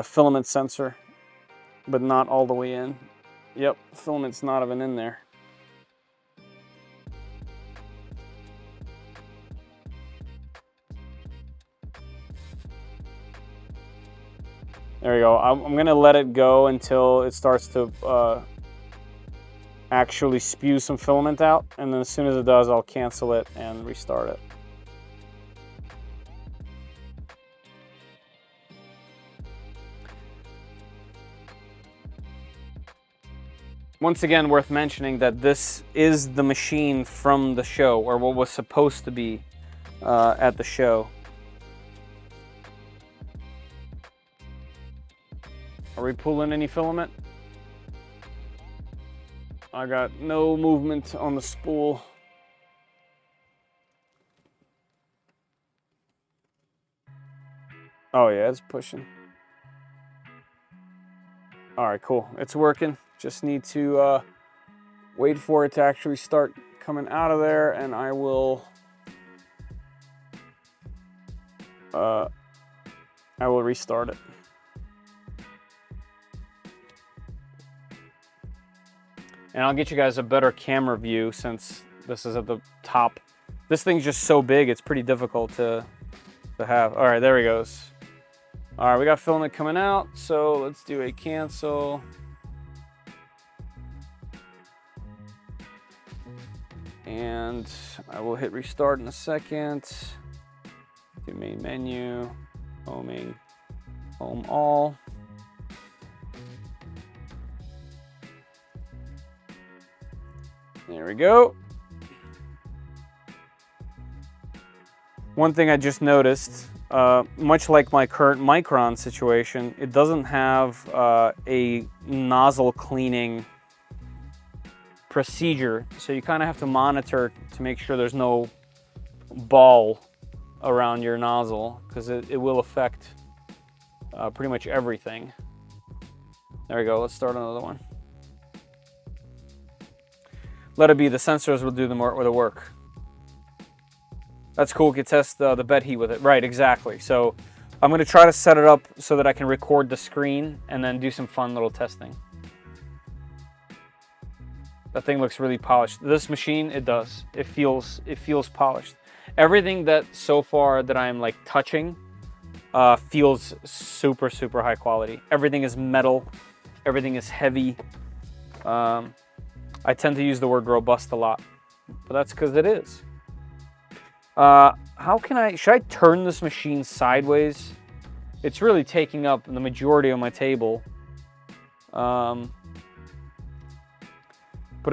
filament sensor. but not all the way in. Yep, filament's not even in there. There we go. I'm gonna let it go until it starts to actually spew some filament out, and then as soon as it does, I'll cancel it and restart it. Once again, worth mentioning that this is the machine from the show, or what was supposed to be at the show. Are we pulling any filament? I got no movement on the spool. Oh yeah, it's pushing. All right, cool. It's working. Just need to wait for it to actually start coming out of there, and I will restart it. And I'll get you guys a better camera view since this is at the top. This thing's just so big, it's pretty difficult to have. All right, there he goes. All right, we got filament coming out, so let's do a cancel. And I will hit restart in a second. Do main menu, homing, home all. There we go. One thing I just noticed, much like my current Micron situation, it doesn't have a nozzle cleaning procedure, so you kind of have to monitor to make sure there's no ball around your nozzle, because it will affect pretty much everything. There we go, let's start another one. Let it be, the sensors will do the work. That's cool, we can test the bed heat with it. Right, exactly. So I'm going to try to set it up so that I can record the screen and then do some fun little testing. That thing looks really polished. This machine, it does. It feels polished. Everything that so far that I'm like touching feels super, super high quality. Everything is metal. Everything is heavy. I tend to use the word robust a lot, but that's because it is. Should I turn this machine sideways? It's really taking up the majority of my table. But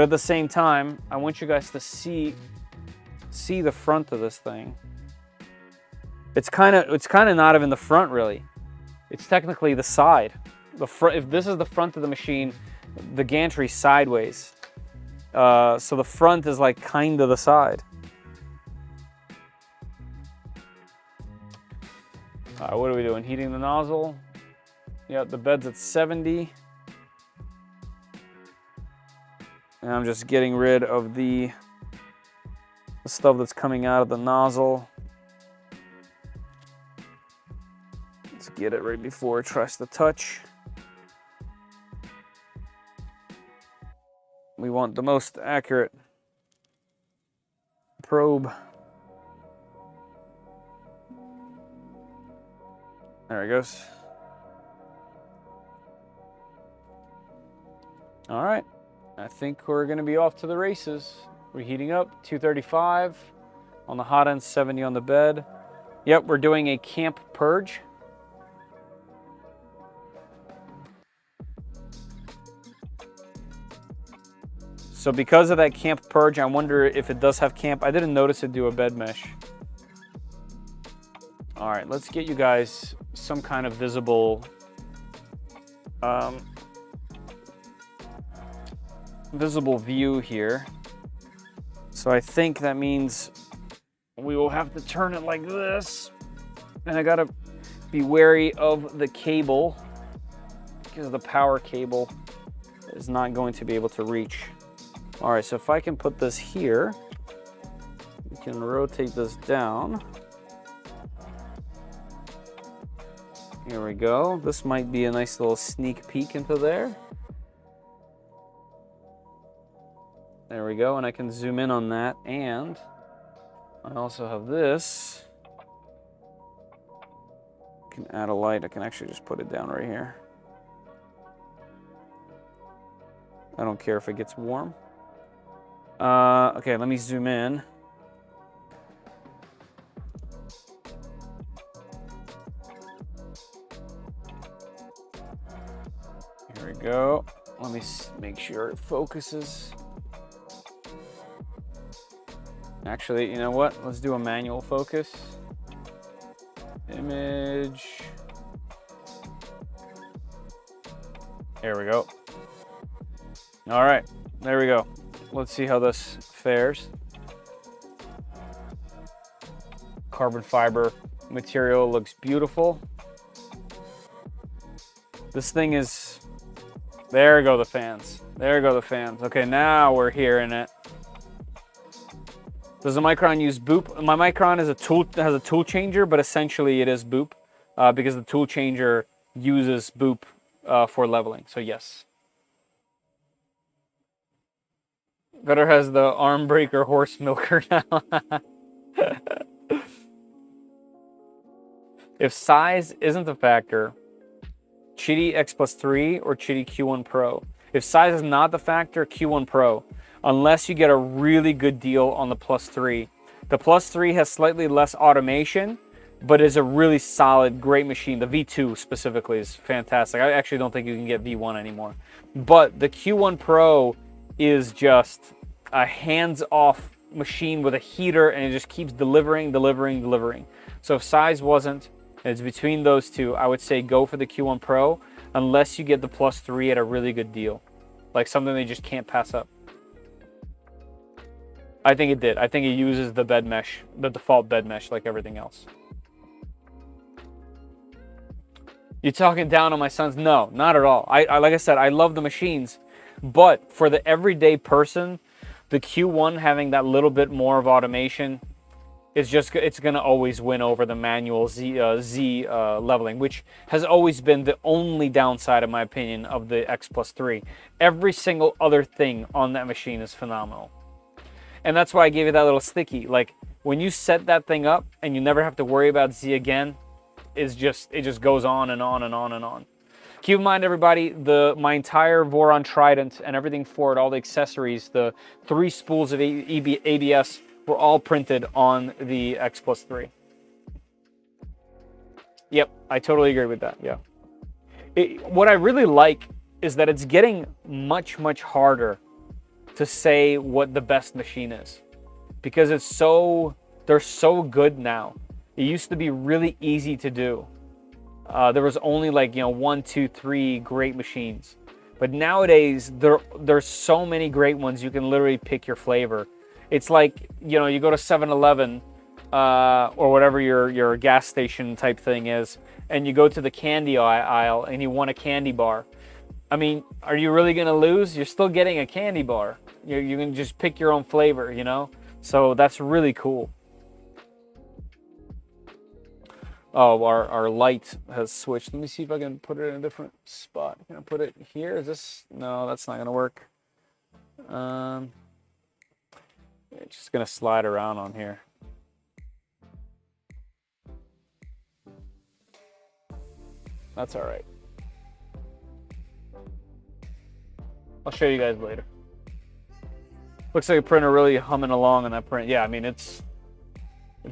at the same time, I want you guys to see the front of this thing. It's kind of not even the front really. It's technically the side. The front. If this is the front of the machine, the gantry's sideways. So the front is like kind of the side. What are we doing? Heating the nozzle. Yeah, the bed's at 70. And I'm just getting rid of the stuff that's coming out of the nozzle. Let's get it right before it tries to touch. We want the most accurate probe. There it goes. All right, I think we're gonna be off to the races. We're heating up, 235 on the hot end, 70 on the bed. Yep, we're doing a camp purge. So because of that camp purge, I wonder if it does have camp. I didn't notice it do a bed mesh. All right, let's get you guys some kind of visible visible view here. So I think that means we will have to turn it like this. And I gotta be wary of the cable because the power cable is not going to be able to reach. All right, so if I can put this here, we can rotate this down. Here we go. This might be a nice little sneak peek into there. There we go, and I can zoom in on that, and I also have this. I can add a light. I can actually just put it down right here. I don't care if it gets warm. Okay, let me zoom in. Here we go. Let me make sure it focuses. Actually, you know what? Let's do a manual focus. Image. There we go. All right, there we go. Let's see how this fares. Carbon fiber material looks beautiful. This thing is, there go the fans. There go the fans. Okay, now we're hearing it. Does the Micron use boop? My Micron is has a tool changer, but essentially it is boop because the tool changer uses boop for leveling. So yes. Better has the arm breaker horse milker now. If size isn't a factor, Chitty X Plus 3 or Chitty Q1 Pro. If size is not the factor, Q1 Pro. Unless you get a really good deal on the Plus 3. The Plus 3 has slightly less automation, but is a really solid, great machine. The V2 specifically is fantastic. I actually don't think you can get V1 anymore. But the Q1 Pro is just a hands-off machine with a heater, and it just keeps delivering. So if size wasn't, and it's between those two, I would say go for the Q1 Pro, unless you get the Plus 3 at a really good deal. Like something they just can't pass up. I think it did. I think it uses the bed mesh, the default bed mesh, like everything else. You talking down on my sons? No, not at all. I like I said, I love the machines, but for the everyday person, the Q1 having that little bit more of automation is just, it's gonna always win over the manual Z leveling, which has always been the only downside, in my opinion, of the X Plus 3. Every single other thing on that machine is phenomenal. And that's why I gave you that little sticky. Like when you set that thing up and you never have to worry about Z again, it just goes on and on and on and on. Keep in mind, everybody, my entire Voron Trident and everything for it, all the accessories, the 3 spools of ABS were all printed on the X Plus 3. Yep, I totally agree with that, yeah. What I really like is that it's getting much, much harder to say what the best machine is, because they're so good now. It used to be really easy to do. There was only like 1, 2, 3 great machines, but nowadays there's so many great ones. You can literally pick your flavor. It's like you go to 7-Eleven or whatever your gas station type thing is, and you go to the candy aisle and you want a candy bar. I mean, are you really gonna lose? You're still getting a candy bar. You can just pick your own flavor, So that's really cool. Oh, our light has switched. Let me see if I can put it in a different spot. Can I put it here? Is this? No, that's not gonna work. It's just gonna slide around on here. That's all right. I'll show you guys later. Looks like a printer really humming along on that print. Yeah, I mean it's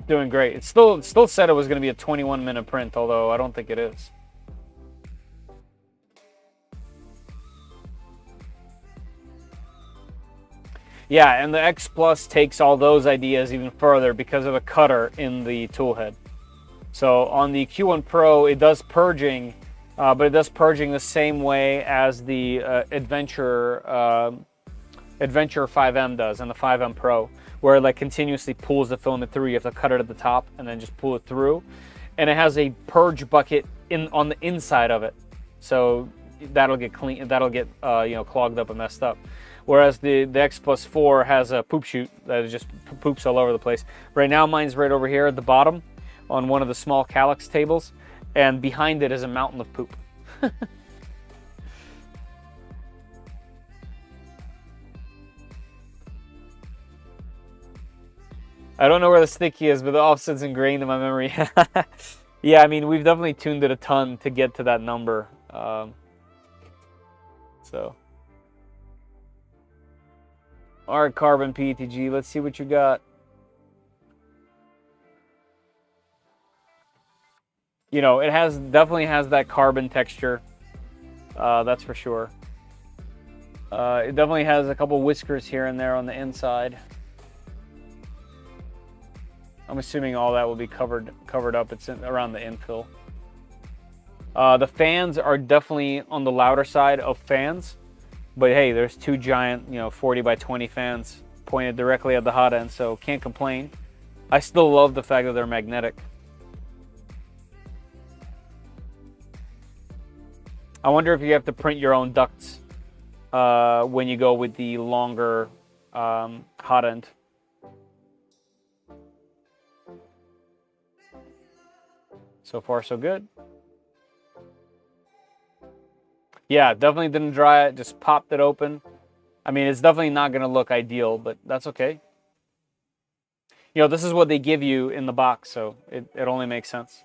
doing great. It still said it was going to be a 21-minute print, although I don't think it is. Yeah, and the X Plus takes all those ideas even further because of a cutter in the toolhead. So on the Q1 Pro, it does purging, but it does purging the same way as the Adventure 5M does and the 5M Pro, where it like continuously pulls the filament through. You have to cut it at the top and then just pull it through. And it has a purge bucket on the inside of it, so that'll get clean. That'll get clogged up and messed up. Whereas the X Plus 4 has a poop chute that just poops all over the place. Right now, mine's right over here at the bottom on one of the small calyx tables. and behind it is a mountain of poop. I don't know where the sticky is, but the offset's ingrained in my memory. Yeah, I mean, we've definitely tuned it a ton to get to that number. So. Alright, Carbon PETG, let's see what you got. You know, it definitely has that carbon texture. That's for sure. It definitely has a couple whiskers here and there on the inside. I'm assuming all that will be covered up. It's around the infill. The fans are definitely on the louder side of fans, but hey, there's two giant, 40 by 20 fans pointed directly at the hot end, so can't complain. I still love the fact that they're magnetic. I wonder if you have to print your own ducts when you go with the longer hot end. So far, so good. Yeah, definitely didn't dry it, just popped it open. I mean, it's definitely not going to look ideal, but that's okay. This is what they give you in the box, so it only makes sense.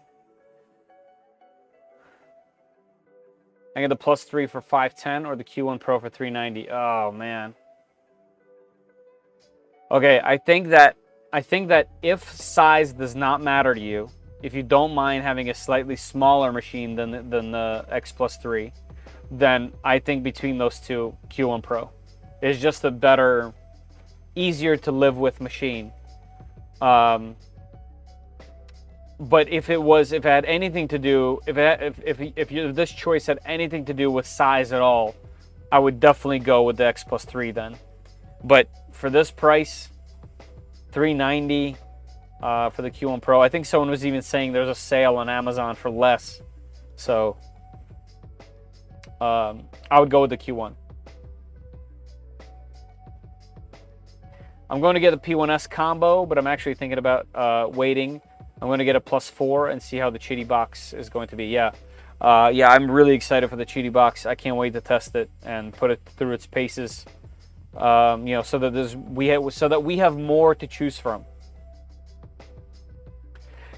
I get the +3 for 510 or the Q1 Pro for 390. Oh, man. Okay, I think that if size does not matter to you, if you don't mind having a slightly smaller machine than the X+3, then I think between those two, Q1 Pro is just a better, easier to live with machine. But if it had anything to do, if this choice had anything to do with size at all, I would definitely go with the X+3 then. But for this price, $390 for the Q1 Pro. I think someone was even saying there's a sale on Amazon for less. So I would go with the Q1. I'm going to get the P1S combo, but I'm actually thinking about waiting. I'm going to get a +4 and see how the Chitty box is going to be. Yeah, I'm really excited for the Chitty box. I can't wait to test it and put it through its paces. So that we have more to choose from.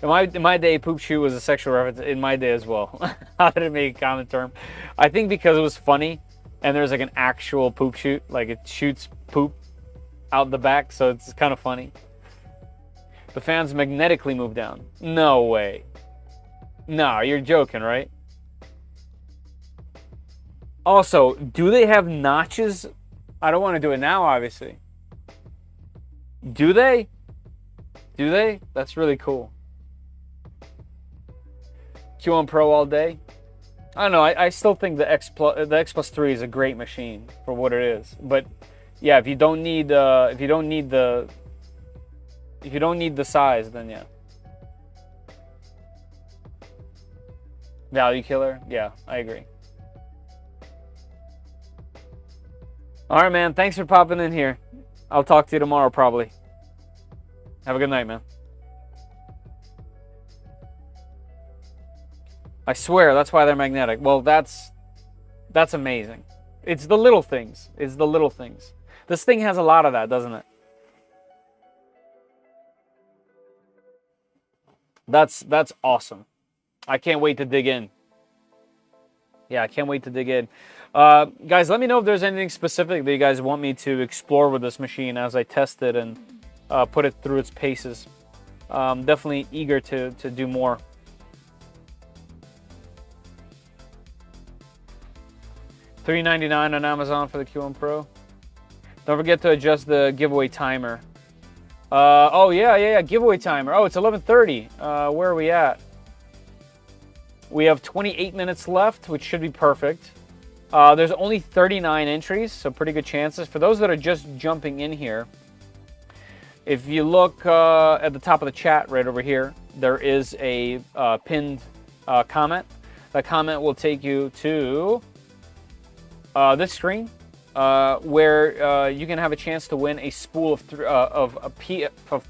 In my day, poop shoot was a sexual reference. In my day as well. How did it make a common term? I think because it was funny, and there's like an actual poop shoot, like it shoots poop out the back, so it's kind of funny. The fans magnetically move down. No way. No, you're joking, right? Also, do they have notches? I don't want to do it now, obviously. Do they? Do they? That's really cool. Q1 Pro all day. I don't know. I still think the X+3 is a great machine for what it is. But yeah, if you don't need the size, then yeah. Value killer. Yeah, I agree. All right, man. Thanks for popping in here. I'll talk to you tomorrow, probably. Have a good night, man. I swear, that's why they're magnetic. Well, that's amazing. It's the little things. It's the little things. This thing has a lot of that, doesn't it? That's awesome. I can't wait to dig in. Yeah, I can't wait to dig in. Guys, let me know if there's anything specific that you guys want me to explore with this machine as I test it and put it through its paces. Definitely eager to do more. $399 on Amazon for the Q1 Pro. Don't forget to adjust the giveaway timer. Oh yeah, giveaway timer. Oh, it's 11:30. Where are we at? We have 28 minutes left, which should be perfect. There's only 39 entries, so pretty good chances. For those that are just jumping in here, if you look at the top of the chat right over here, there is a pinned comment. That comment will take you to this screen, where you can have a chance to win a spool of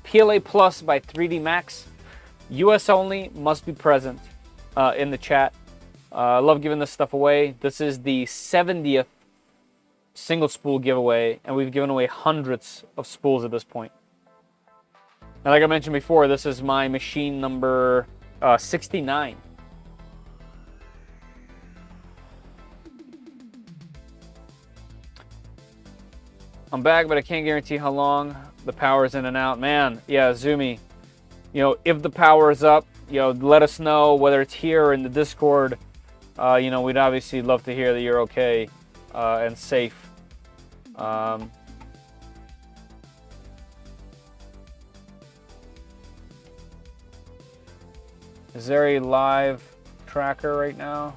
PLA Plus by 3D Max. US only, must be present. in the chat. I love giving this stuff away. This is the 70th single spool giveaway, and we've given away hundreds of spools at this point. And like I mentioned before, this is my machine number 69. I'm back, but I can't guarantee how long. The power's in and out. Man, yeah, Zumi, you know, if the power is up, you know, let us know, whether it's here or in the Discord. You know, we'd obviously love to hear that you're okay and safe. Is there a live tracker right now?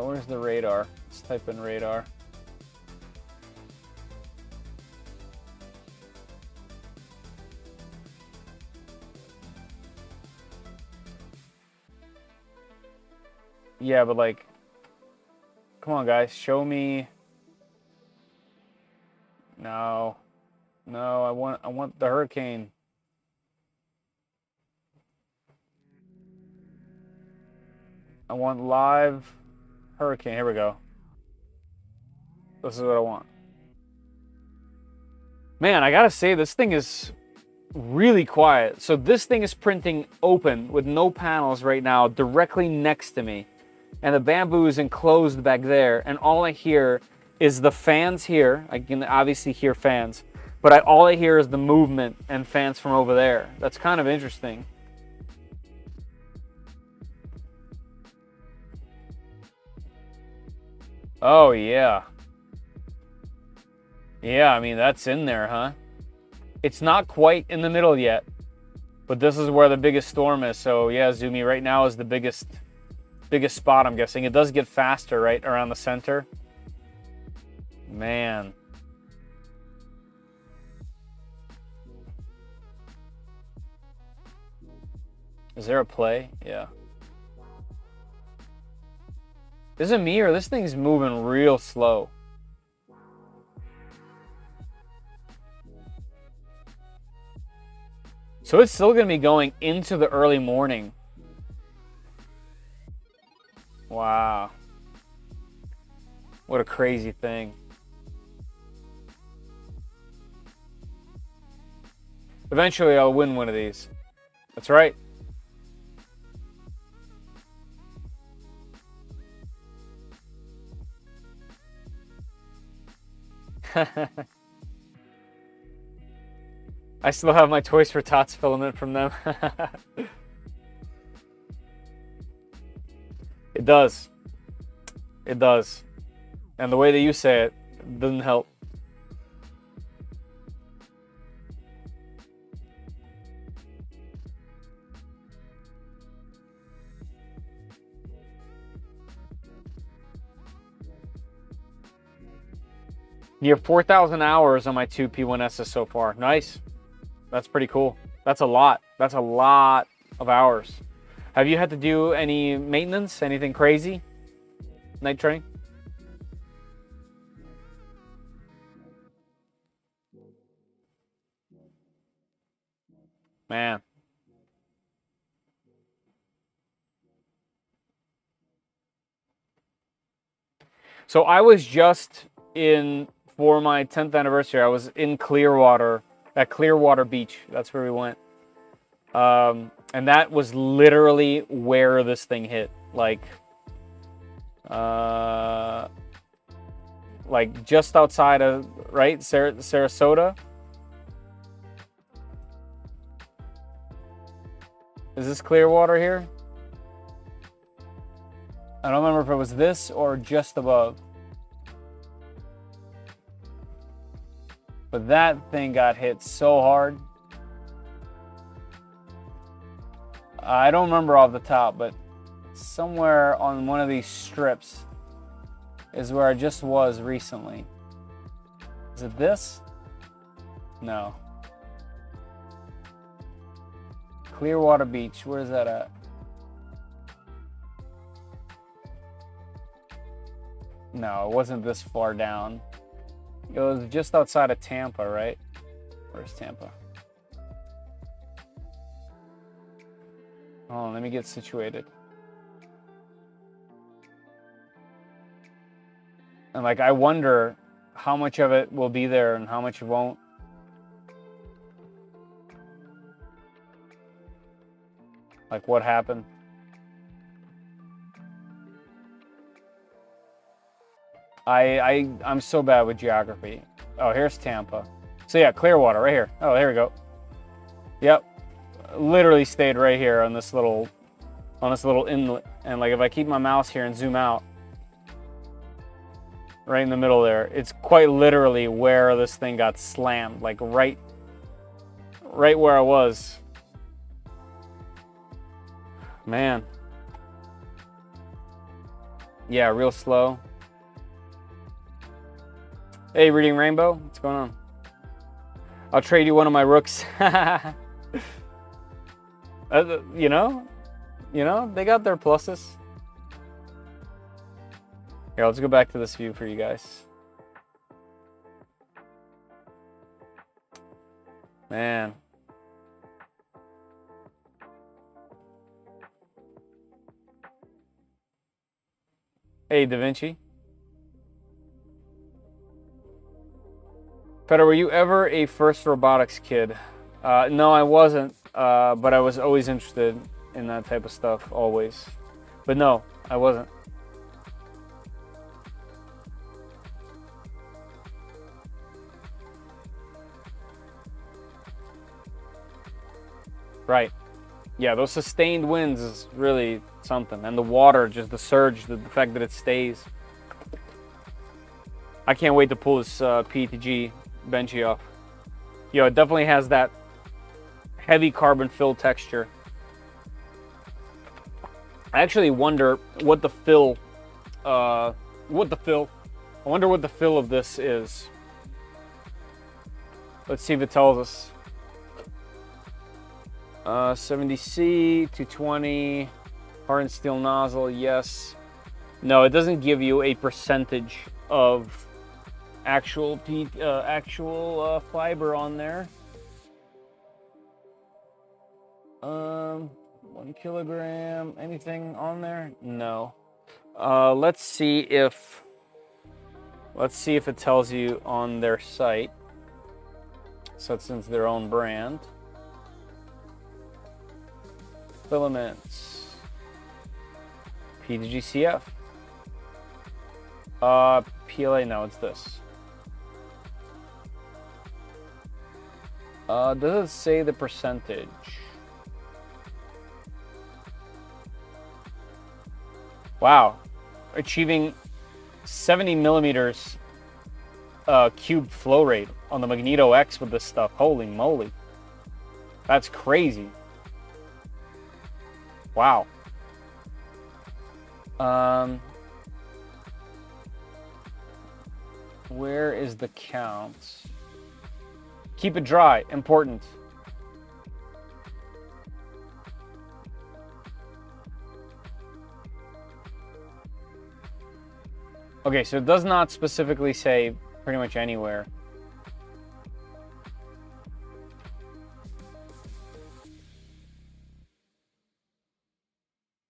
Where's the radar? Let's type in radar. Yeah, but like, come on guys, show me. No, no, I want the hurricane. I want live hurricane. Here we go. This is what I want. Man, I gotta say, this thing is really quiet. So this thing is printing open with no panels right now, directly next to me. And the bamboo is enclosed back there. And all I hear is the fans here. I can obviously hear fans. But all I hear is the movement and fans from over there. That's kind of interesting. Oh, yeah. Yeah, I mean, that's in there, huh? It's not quite in the middle yet, but this is where the biggest storm is. So, yeah, Zumi, right now is the biggest spot, I'm guessing. It does get faster, right, around the center. Man. Is there a play? Yeah. Is it me or this thing's moving real slow? So it's still going to be going into the early morning. Wow. What a crazy thing. Eventually I'll win one of these. That's right. I still have my Toys for Tots filament from them. It does. It does. And the way that you say it doesn't help. You have 4,000 hours on my two P1Ss so far. Nice. That's pretty cool. That's a lot. That's a lot of hours. Have you had to do any maintenance? Anything crazy? Night train? Man. So I was just in, for my 10th anniversary, I was in Clearwater, at Clearwater Beach. That's where we went. And that was literally where this thing hit. Like just outside of, right, Sarasota. Is this Clearwater here? I don't remember if it was this or just above. But that thing got hit so hard. I don't remember off the top, but somewhere on one of these strips is where I just was recently. Is it this? No. Clearwater Beach, where is that at? No, it wasn't this far down. It was just outside of Tampa, right? Where's Tampa? Hold on, let me get situated. And like, I wonder how much of it will be there and how much won't. Like, what happened? I'm so bad with geography. Oh, here's Tampa. So yeah, Clearwater right here. Oh, there we go. Yep, literally stayed right here on this little inlet. And like, if I keep my mouse here and zoom out, right in the middle there, it's quite literally where this thing got slammed. Like right where I was. Man. Yeah, real slow. Hey, Reading Rainbow, what's going on? I'll trade you one of my rooks. You know, they got their pluses. Here, let's go back to this view for you guys. Man. Hey, Da Vinci. Peter, were you ever a FIRST robotics kid? No, I wasn't, but I was always interested in that type of stuff, always. But no, I wasn't. Right. Yeah, those sustained winds is really something. And the water, just the surge, the fact that it stays. I can't wait to pull this P2G Benchy off. Yo, it definitely has that heavy carbon fill texture. I actually wonder what the fill, I wonder what the fill of this is. Let's see if it tells us. 70C, 220, hardened steel nozzle, yes. No, it doesn't give you a percentage of actual fiber on there. 1 kilogram, anything on there? No. Let's see if it tells you on their site. So since their own brand. Filaments. P2GCF. PLA, no, it's this. Does it say the percentage? Wow, achieving 70 millimeters cubed flow rate on the Magneto X with this stuff. Holy moly. That's crazy. Wow. Where is the count? Keep it dry, important. Okay, so it does not specifically say pretty much anywhere.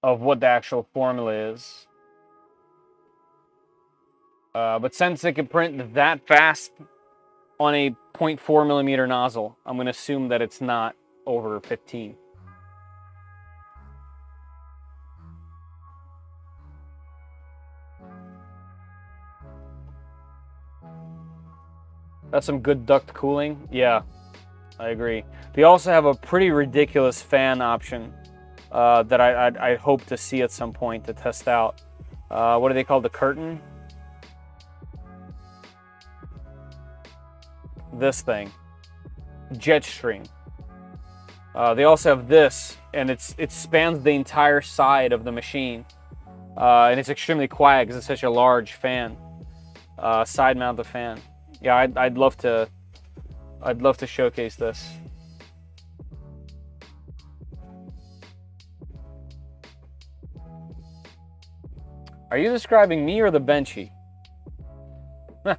Of what the actual formula is. But since it can print that fast on a 0.4 millimeter nozzle, I'm going to assume that it's not over 15. That's some good duct cooling. Yeah, I agree. They also have a pretty ridiculous fan option that I hope to see at some point to test out. What do they call the curtain? This thing, Jetstream. They also have this, and it spans the entire side of the machine, and it's extremely quiet because it's such a large fan, side mounted fan. Yeah, I'd love to showcase this. Are you describing me or the Benchy? I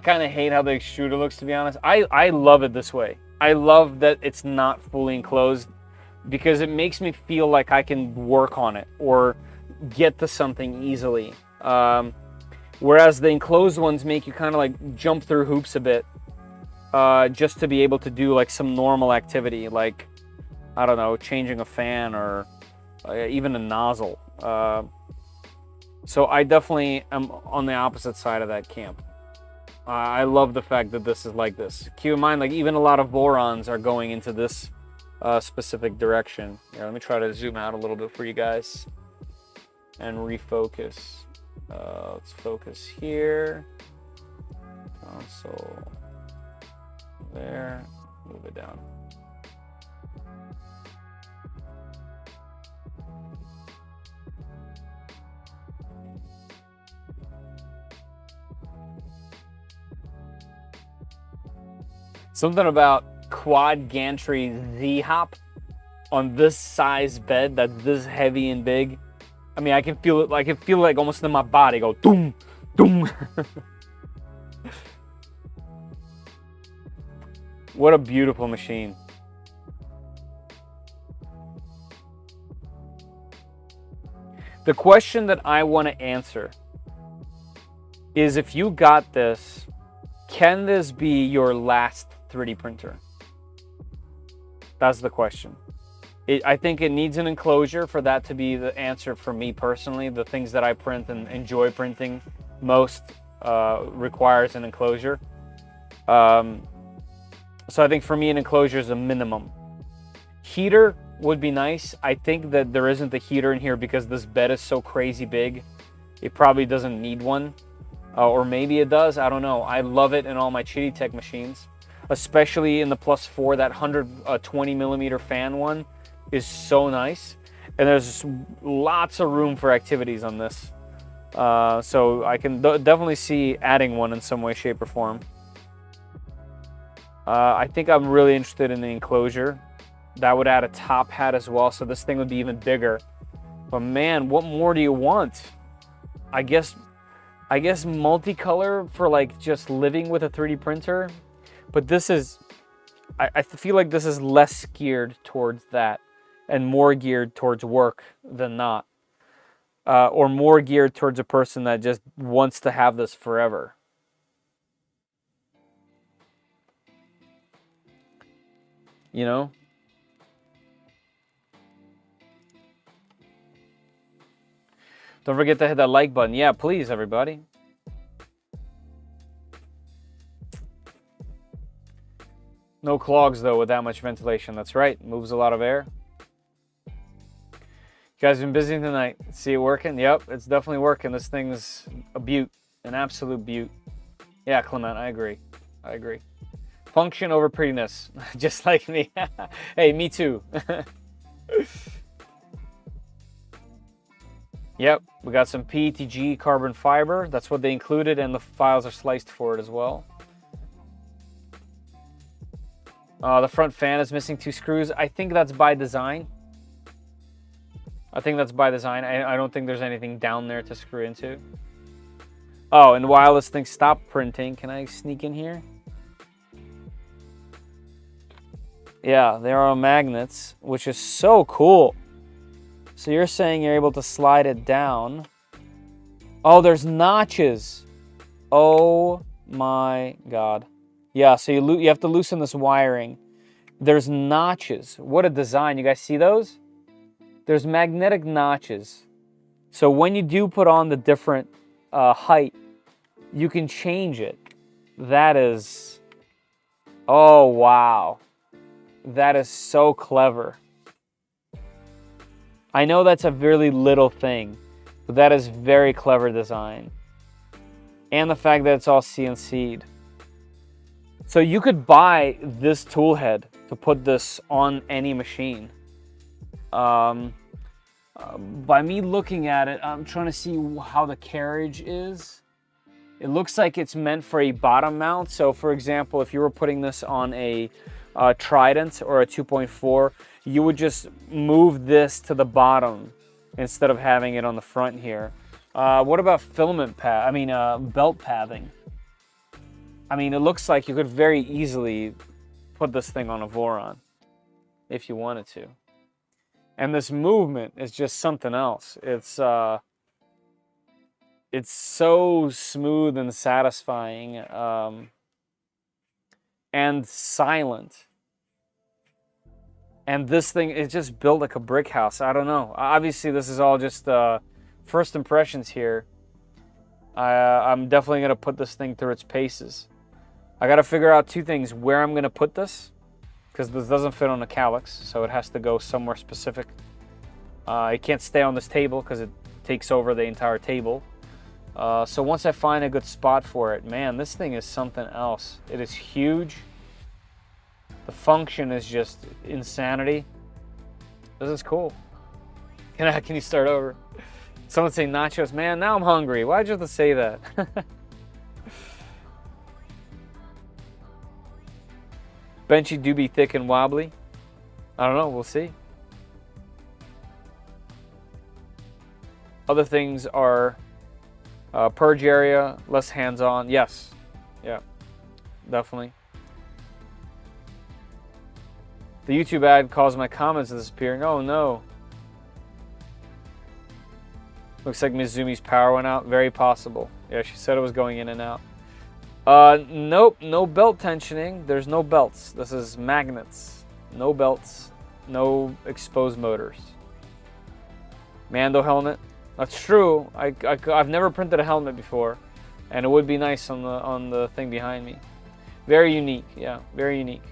kind of hate how the extruder looks, to be honest. I love it this way. I love that it's not fully enclosed because it makes me feel like I can work on it or get to something easily. Whereas the enclosed ones make you kind of like jump through hoops a bit just to be able to do like some normal activity, like, I don't know, changing a fan or even a nozzle. So I definitely am on the opposite side of that camp. I love the fact that this is like this. Keep in mind, like, even a lot of Vorons are going into this specific direction. Here, let me try to zoom out a little bit for you guys and refocus. Let's focus here. Console. There. Move it down. Something about quad gantry Z-hop on this size bed that's this heavy and big. I mean, I can feel it. I can feel it like almost in my body go doom, doom. What a beautiful machine. The question that I want to answer is, if you got this, can this be your last 3D printer? That's the question. I think it needs an enclosure for that to be the answer for me personally. The things that I print and enjoy printing most requires an enclosure. So I think for me an enclosure is a minimum. Heater would be nice. I think that there isn't a heater in here because this bed is so crazy big. It probably doesn't need one. Or maybe it does, I don't know. I love it in all my Chitty Tech machines, especially in the +4. That 120 millimeter fan one is so nice, and there's lots of room for activities on this. So I can definitely see adding one in some way, shape, or form. I think I'm really interested in the enclosure. That would add a top hat as well, so this thing would be even bigger. But man, what more do you want? I guess multicolor for like just living with a 3D printer, but this is, I feel like this is less geared towards that and more geared towards work than not, or more geared towards a person that just wants to have this forever. You know? Don't forget to hit that like button. Yeah, please, everybody. No clogs, though, with that much ventilation. That's right. Moves a lot of air. You guys been busy tonight. See it working? Yep, it's definitely working. This thing's a beaut. An absolute beaut. Yeah, Clement, I agree. I agree. Function over prettiness. Just like me. Hey, me too. Yep, we got some PETG carbon fiber. That's what they included, and the files are sliced for it as well. The front fan is missing 2 screws. I think that's by design. I don't think there's anything down there to screw into. Oh, and while this thing stopped printing, can I sneak in here? Yeah, there are magnets, which is so cool. So you're saying you're able to slide it down. Oh, there's notches. Oh my God. Yeah, so you have to loosen this wiring. There's notches. What a design. You guys see those? There's magnetic notches. So when you do put on the different height, you can change it. That is... Oh, wow. That is so clever. I know that's a really little thing, but that is very clever design. And the fact that it's all CNC'd. So you could buy this tool head to put this on any machine. By me looking at it, I'm trying to see how the carriage is. It looks like it's meant for a bottom mount. So for example, if you were putting this on a Trident or a 2.4, you would just move this to the bottom instead of having it on the front here. What about filament pad? I mean, belt pathing. I mean, it looks like you could very easily put this thing on a Voron if you wanted to. And this movement is just something else. It's so smooth and satisfying, and silent. And this thing is just built like a brick house. I don't know. Obviously, this is all just first impressions here. I'm definitely going to put this thing through its paces. I got to figure out two things. Where I'm going to put this, because this doesn't fit on a calyx, so it has to go somewhere specific. It can't stay on this table because it takes over the entire table. So once I find a good spot for it, man, this thing is something else. It is huge. The function is just insanity. This is cool. Can you start over? Someone say nachos. Man, now I'm hungry. Why'd you have to say that? Benchy do be thick and wobbly. I don't know. We'll see. Other things are purge area, less hands-on. Yes. Yeah. Definitely. The YouTube ad caused my comments disappearing. Oh no. Looks like Mizumi's power went out. Very possible. Yeah, she said it was going in and out. Nope, no belt tensioning. There's no belts. This is magnets. No belts. No exposed motors. Mando helmet. That's true. I've never printed a helmet before, and it would be nice on the thing behind me. Very unique. Yeah, very unique.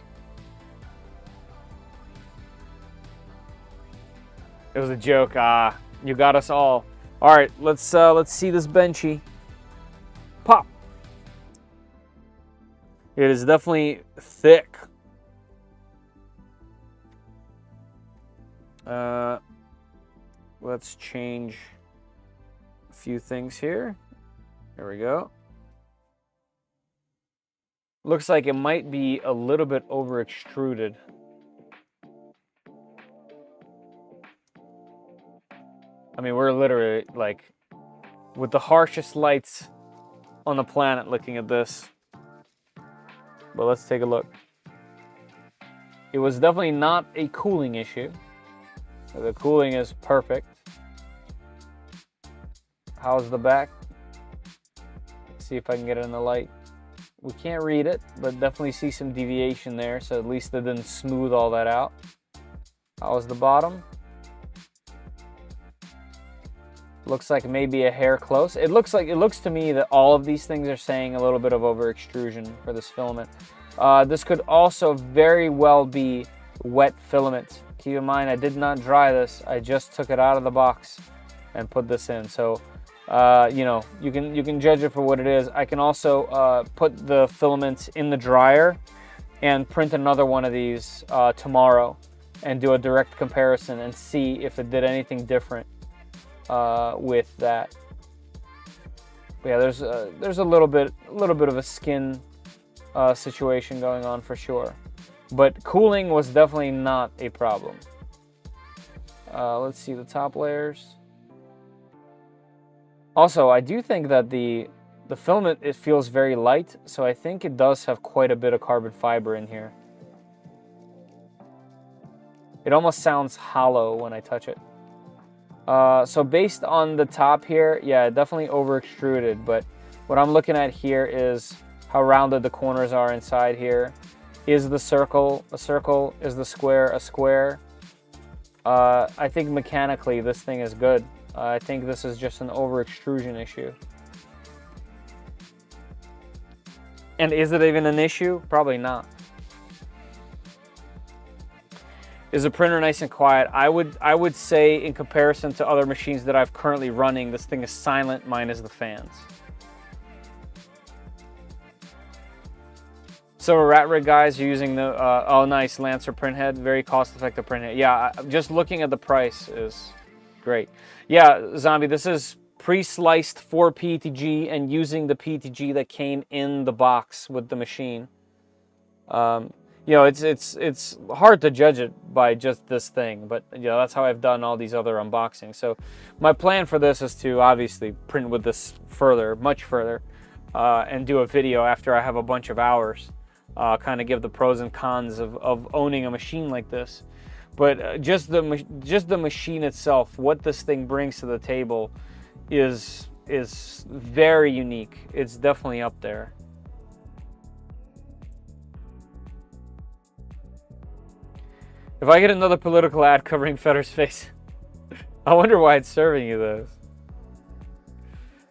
It was a joke. Ah, you got us all. All right, let's see this Benchy. Pop. It is definitely thick. Let's change a few things here. There we go. Looks like it might be a little bit over extruded. I mean, we're literally like with the harshest lights on the planet looking at this. But let's take a look. It was definitely not a cooling issue. The cooling is perfect. How's the back? Let's see if I can get it in the light. We can't read it, but definitely see some deviation there, so at least it didn't smooth all that out. How's the bottom? Looks like maybe a hair close. It looks to me that all of these things are saying a little bit of over extrusion for this filament. This could also very well be wet filament. Keep in mind, I did not dry this. I just took it out of the box and put this in. So, you know, you can judge it for what it is. I can also put the filaments in the dryer and print another one of these tomorrow and do a direct comparison and see if it did anything different with that. But yeah, there's a little bit of a skin situation going on for sure, but cooling was definitely not a problem. Let's see the top layers. Also, I do think that the filament, it feels very light, so I think it does have quite a bit of carbon fiber in here. It almost sounds hollow when I touch it. So based on the top here, yeah, definitely over extruded, but what I'm looking at here is how rounded the corners are inside here. Is the circle a circle? Is the square a square? I think mechanically this thing is good. I think this is just an over extrusion issue. And is it even an issue? Probably not. Is the printer nice and quiet? I would say in comparison to other machines that I've currently running, this thing is silent minus the fans. So Rat Rig guys are using the, oh nice, Lancer printhead, very cost-effective printhead. Yeah, just looking at the price is great. Yeah, Zombie, this is pre-sliced for PETG and using the PETG that came in the box with the machine. Yeah, you know, it's hard to judge it by just this thing, but you know, that's how I've done all these other unboxings. So my plan for this is to obviously print with this further, much further, and do a video after I have a bunch of hours, kind of give the pros and cons of owning a machine like this. But just the machine itself, what this thing brings to the table is very unique. It's definitely up there. If I get another political ad covering Fetter's face, I wonder why it's serving you those.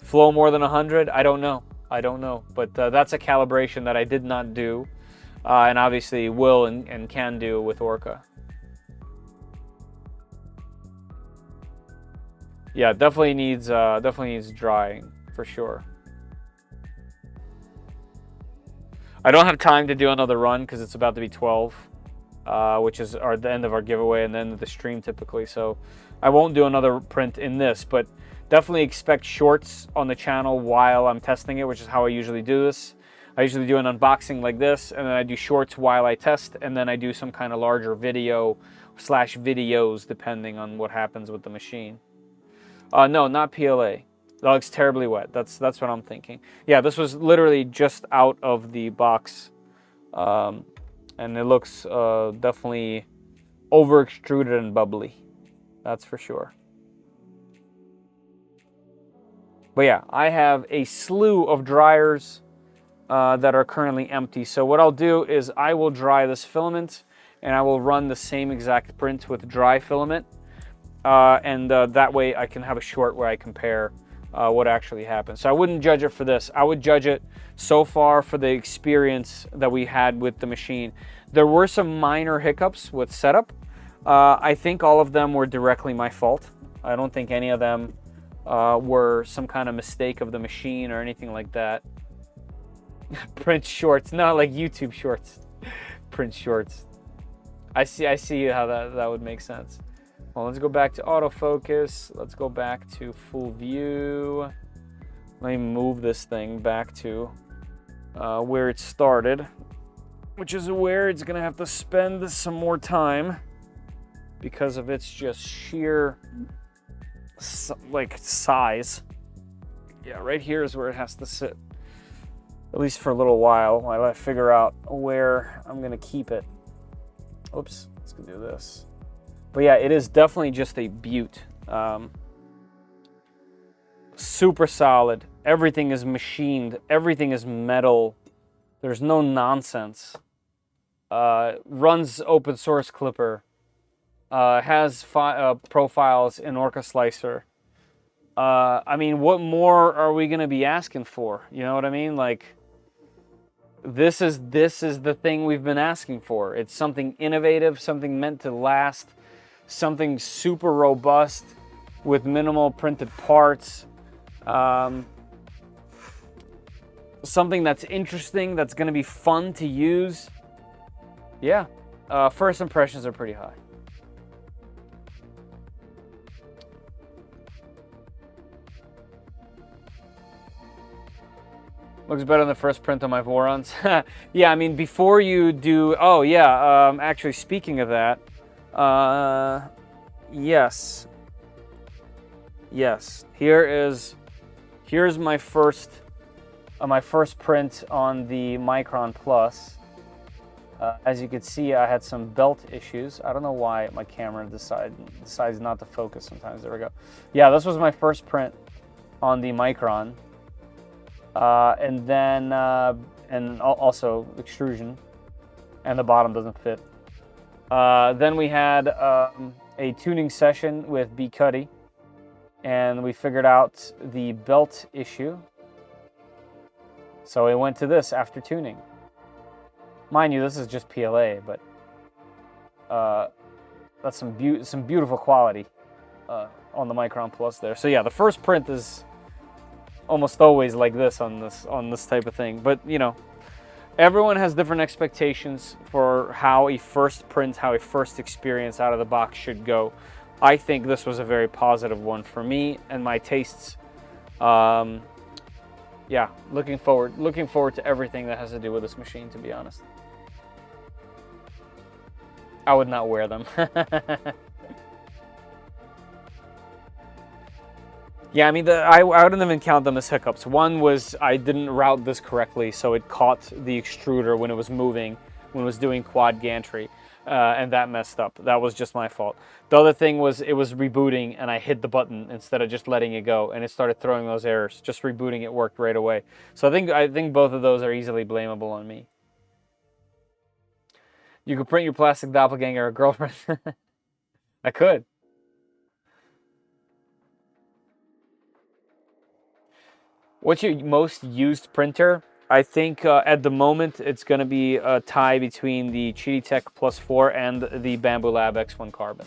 Flow more than 100? I don't know. I don't know. But that's a calibration that I did not do, and obviously will and can do with Orca. Yeah, definitely needs drying for sure. I don't have time to do another run because it's about to be 12. Which is the end of our giveaway and the end of the stream typically. So I won't do another print in this, but definitely expect shorts on the channel while I'm testing it, which is how I usually do this. I usually do an unboxing like this, and then I do shorts while I test, and then I do some kind of larger video / videos depending on what happens with the machine. No, not PLA. That looks terribly wet. That's what I'm thinking. Yeah, this was literally just out of the box. And it looks definitely over extruded and bubbly. That's for sure. But yeah, I have a slew of dryers that are currently empty. So what I'll do is I will dry this filament and I will run the same exact print with dry filament. That way I can have a short where I compare what actually happened. So I wouldn't judge it for this. I would judge it so far for the experience that we had with the machine. There were some minor hiccups with setup. I think all of them were directly my fault. I don't think any of them were some kind of mistake of the machine or anything like that. Print shorts, not like YouTube shorts. Print shorts. I see how that would make sense. Well, let's go back to autofocus. Let's go back to full view. Let me move this thing back to where it started, which is where it's gonna have to spend some more time because of its just sheer like size. Yeah, right here is where it has to sit, at least for a little while I figure out where I'm gonna keep it. Oops, let's go do this. But yeah, it is definitely just a beaut. Super solid. Everything is machined. Everything is metal. There's no nonsense. Runs open source Clipper. Has profiles in Orca Slicer. I mean, what more are we going to be asking for? You know what I mean? Like, this is the thing we've been asking for. It's something innovative, something meant to last, something super robust with minimal printed parts. Something that's interesting, that's going to be fun to use. Yeah, first impressions are pretty high. Looks better than the first print on my Vorons. Yeah, I mean, before you do... Oh, yeah, actually, speaking of that, yes. Yes, here's my first print on the Micron Plus. As you can see, I had some belt issues. I don't know why my camera decides not to focus sometimes. There we go. Yeah, this was my first print on the Micron. And then, and also extrusion, and the bottom doesn't fit. Then we had a tuning session with B. Cuddy, and we figured out the belt issue. So we went to this after tuning. Mind you, this is just PLA, but that's some beautiful quality on the Micron Plus there. So yeah, the first print is almost always like this on this type of thing. But you know, everyone has different expectations for how a first print, how a first experience out of the box should go. I think this was a very positive one for me and my tastes. Yeah, looking forward to everything that has to do with this machine, to be honest. I would not wear them. Yeah, I mean, I wouldn't even count them as hiccups. One was I didn't route this correctly, so it caught the extruder when it was moving, when it was doing quad gantry, and that messed up. That was just my fault. The other thing was it was rebooting, and I hit the button instead of just letting it go, and it started throwing those errors. Just rebooting it worked right away. So I think both of those are easily blamable on me. You could print your plastic doppelganger or girlfriend. I could. What's your most used printer? I think at the moment it's going to be a tie between the Chitty-Tech Plus 4 and the Bamboo Lab X1 Carbon.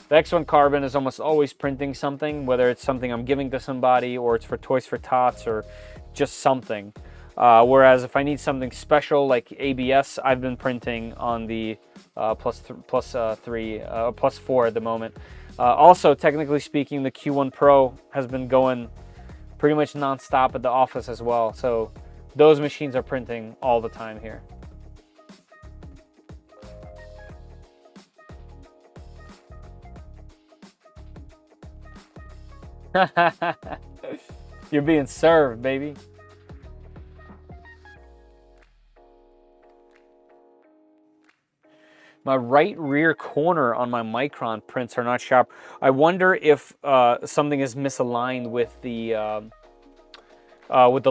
The X1 Carbon is almost always printing something, whether it's something I'm giving to somebody or it's for Toys for Tots or just something. Whereas if I need something special like ABS, I've been printing on the plus 4 at the moment. Also, technically speaking, the Q1 Pro has been going pretty much non-stop at the office as well. So those machines are printing all the time here. You're being served, baby. My right rear corner on my Micron prints are not sharp. I wonder if something is misaligned with the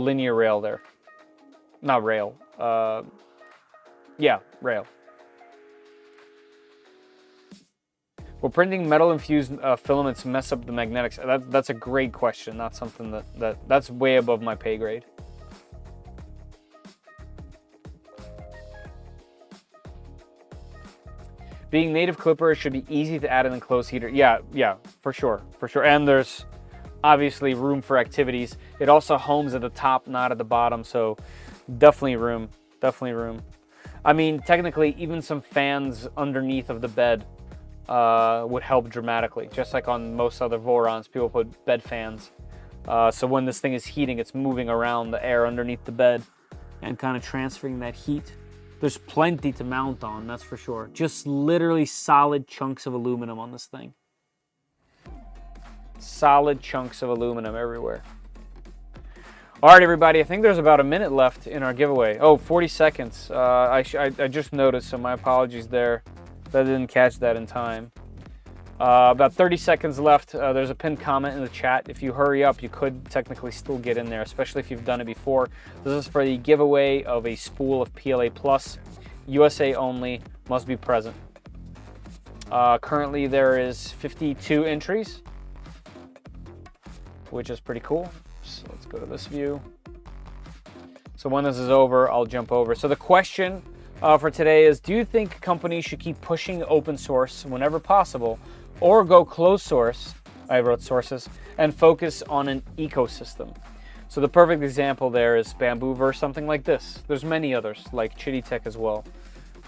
linear rail there. Not rail. Yeah, rail. Will printing metal-infused filaments mess up the magnetics? That's a great question. Not something that's way above my pay grade. Being native clipper, it should be easy to add an enclosed heater. Yeah, for sure. And there's obviously room for activities. It also homes at the top, not at the bottom, so definitely room. I mean, technically, even some fans underneath of the bed would help dramatically. Just like on most other Vorons, people put bed fans. So when this thing is heating, it's moving around the air underneath the bed and kind of transferring that heat. There's plenty to mount on, that's for sure. Just literally solid chunks of aluminum on this thing. Solid chunks of aluminum everywhere. All right, everybody, I think there's about a minute left in our giveaway. Oh, 40 seconds. I just noticed, so my apologies there. I didn't catch that in time. About 30 seconds left. There's a pinned comment in the chat. If you hurry up, you could technically still get in there, especially if you've done it before. This is for the giveaway of a spool of PLA Plus. USA only, must be present. Currently, there is 52 entries, which is pretty cool. So let's go to this view. So when this is over, I'll jump over. So the question for today is, do you think companies should keep pushing open source whenever possible, or go closed source, I wrote sources, and focus on an ecosystem? So the perfect example there is Bamboo something like this. There's many others, like Chitty-Tech as well,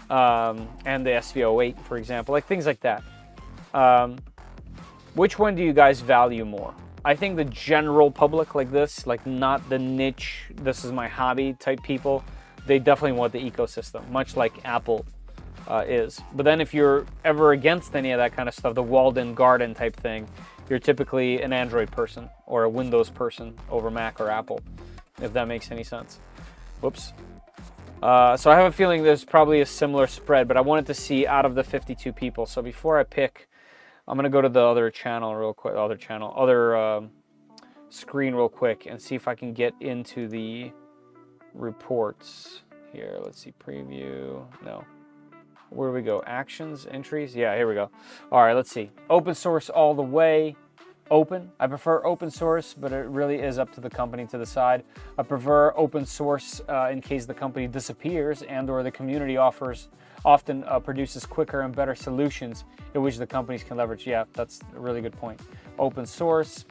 and the SV08, for example, like things like that. Which one do you guys value more? I think the general public like this, like not the niche, this is my hobby type people, they definitely want the ecosystem, much like Apple is. But then if you're ever against any of that kind of stuff, the walled-in garden type thing, you're typically an Android person or a Windows person over Mac or Apple, if that makes any sense. Whoops. So I have a feeling there's probably a similar spread, but I wanted to see out of the 52 people. So before I pick, I'm going to go to the other channel real quick, other screen real quick and see if I can get into the reports here. Let's see, preview. No. Where do we go? Actions, entries? Yeah, here we go. All right, let's see. Open source all the way. Open. I prefer open source, but it really is up to the company to decide. I prefer open source in case the company disappears and or the community often produces quicker and better solutions in which the companies can leverage. Yeah, that's a really good point. Open source.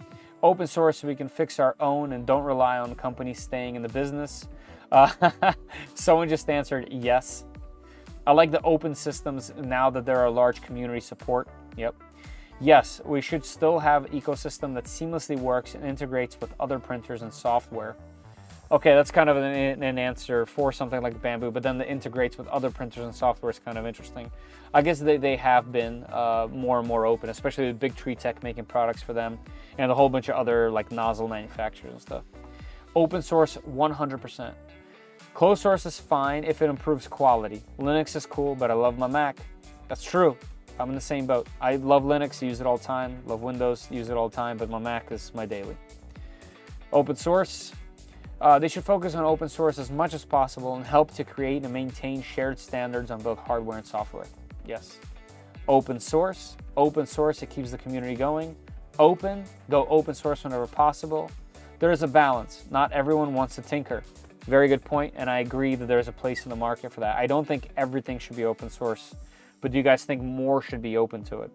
Open source so we can fix our own and don't rely on companies staying in the business. Someone just answered yes. I like the open systems now that there are large community support. Yep. Yes, we should still have ecosystem that seamlessly works and integrates with other printers and software. Okay, that's kind of an answer for something like Bamboo, but then it integrates with other printers and software is kind of interesting. I guess they have been more and more open, especially with Big Tree Tech making products for them and a whole bunch of other like nozzle manufacturers and stuff. Open source 100%. Closed source is fine if it improves quality. Linux is cool, but I love my Mac. That's true. I'm in the same boat. I love Linux, use it all the time. Love Windows, use it all the time, but my Mac is my daily. Open source. They should focus on open source as much as possible and help to create and maintain shared standards on both hardware and software. Yes. Open source. Open source, it keeps the community going. Open, go open source whenever possible. There is a balance. Not everyone wants to tinker. Very good point, and I agree that there's a place in the market for that. I don't think everything should be open source, but do you guys think more should be open to it?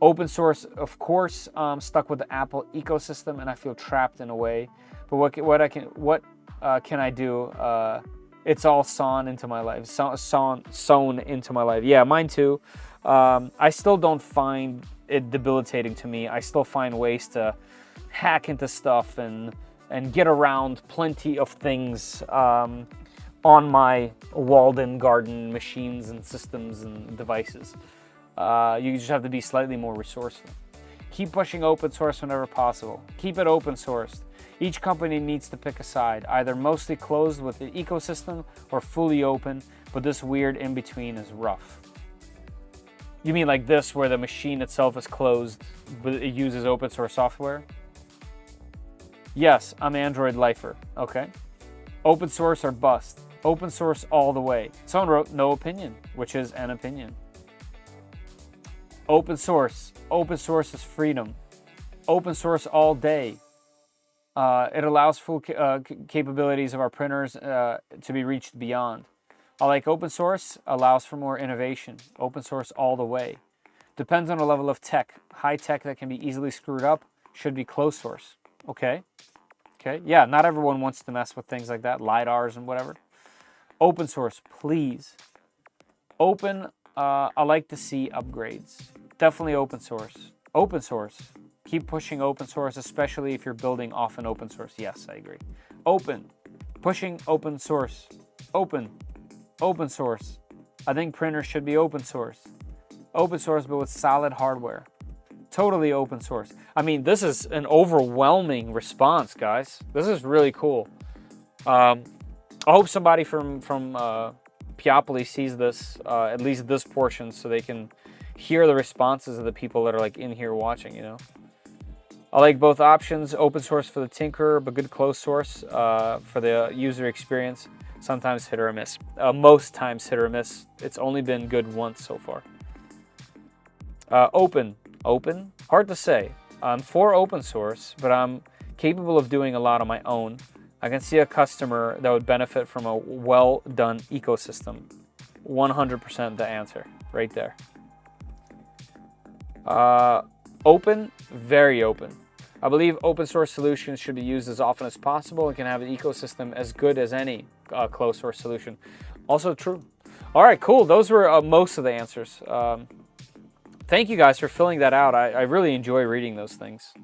Open source, of course, stuck with the Apple ecosystem, and I feel trapped in a way. But what can I do? It's all sewn into my life. Sewn into my life. Yeah, mine too. I still don't find it debilitating to me. I still find ways to hack into stuff and get around plenty of things on my walled-in garden machines and systems and devices. You just have to be slightly more resourceful. Keep pushing open source whenever possible. Keep it open sourced. Each company needs to pick a side, either mostly closed with the ecosystem or fully open, but this weird in-between is rough. You mean like this, where the machine itself is closed, but it uses open source software? Yes, I'm Android lifer. Okay. Open source or bust. Open source all the way. Someone wrote no opinion, which is an opinion. Open source. Open source is freedom. Open source all day. It allows full capabilities of our printers to be reached beyond. I like open source, allows for more innovation. Open source all the way. Depends on the level of tech. High tech that can be easily screwed up should be closed source. Okay. Okay. Yeah, not everyone wants to mess with things like that, LiDARs and whatever. Open source, please. Open, I like to see upgrades. Definitely open source. Open source. Keep pushing open source, especially if you're building off an open source. Yes, I agree. Open. Pushing open source. Open. Open source. I think printers should be open source. Open source, but with solid hardware. Totally open source. I mean, this is an overwhelming response, guys. This is really cool. I hope somebody from Peopoly sees this, at least this portion, so they can hear the responses of the people that are like in here watching, you know. I like both options, open source for the tinkerer, but good closed source for the user experience. Sometimes hit or miss. Most times hit or miss. It's only been good once so far. Open. Open? Hard to say. I'm for open source, but I'm capable of doing a lot on my own. I can see a customer that would benefit from a well-done ecosystem. 100% the answer, right there. Open, very open. I believe open source solutions should be used as often as possible and can have an ecosystem as good as any closed source solution. Also true. All right, cool. Those were most of the answers. Thank you guys for filling that out. I really enjoy reading those things.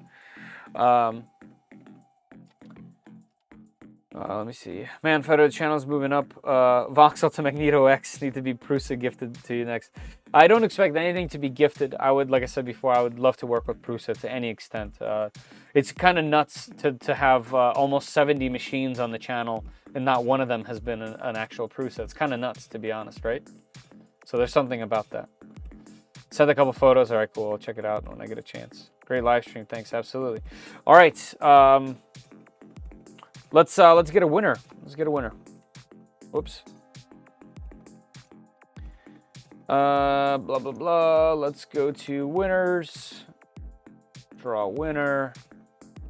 Let me see. Man, Federal channel's moving up. Voxel to Magneto X need to be Prusa gifted to you next. I don't expect anything to be gifted. I would, like I said before, I would love to work with Prusa to any extent. It's kind of nuts to have almost 70 machines on the channel and not one of them has been an actual Prusa. It's kind of nuts, to be honest, right? So there's something about that. Send a couple photos. All right, cool. I'll check it out when I get a chance. Great live stream. Thanks. Absolutely. All right. Let's get a winner. Let's get a winner. Whoops. Blah, blah, blah. Let's go to winners. Draw winner.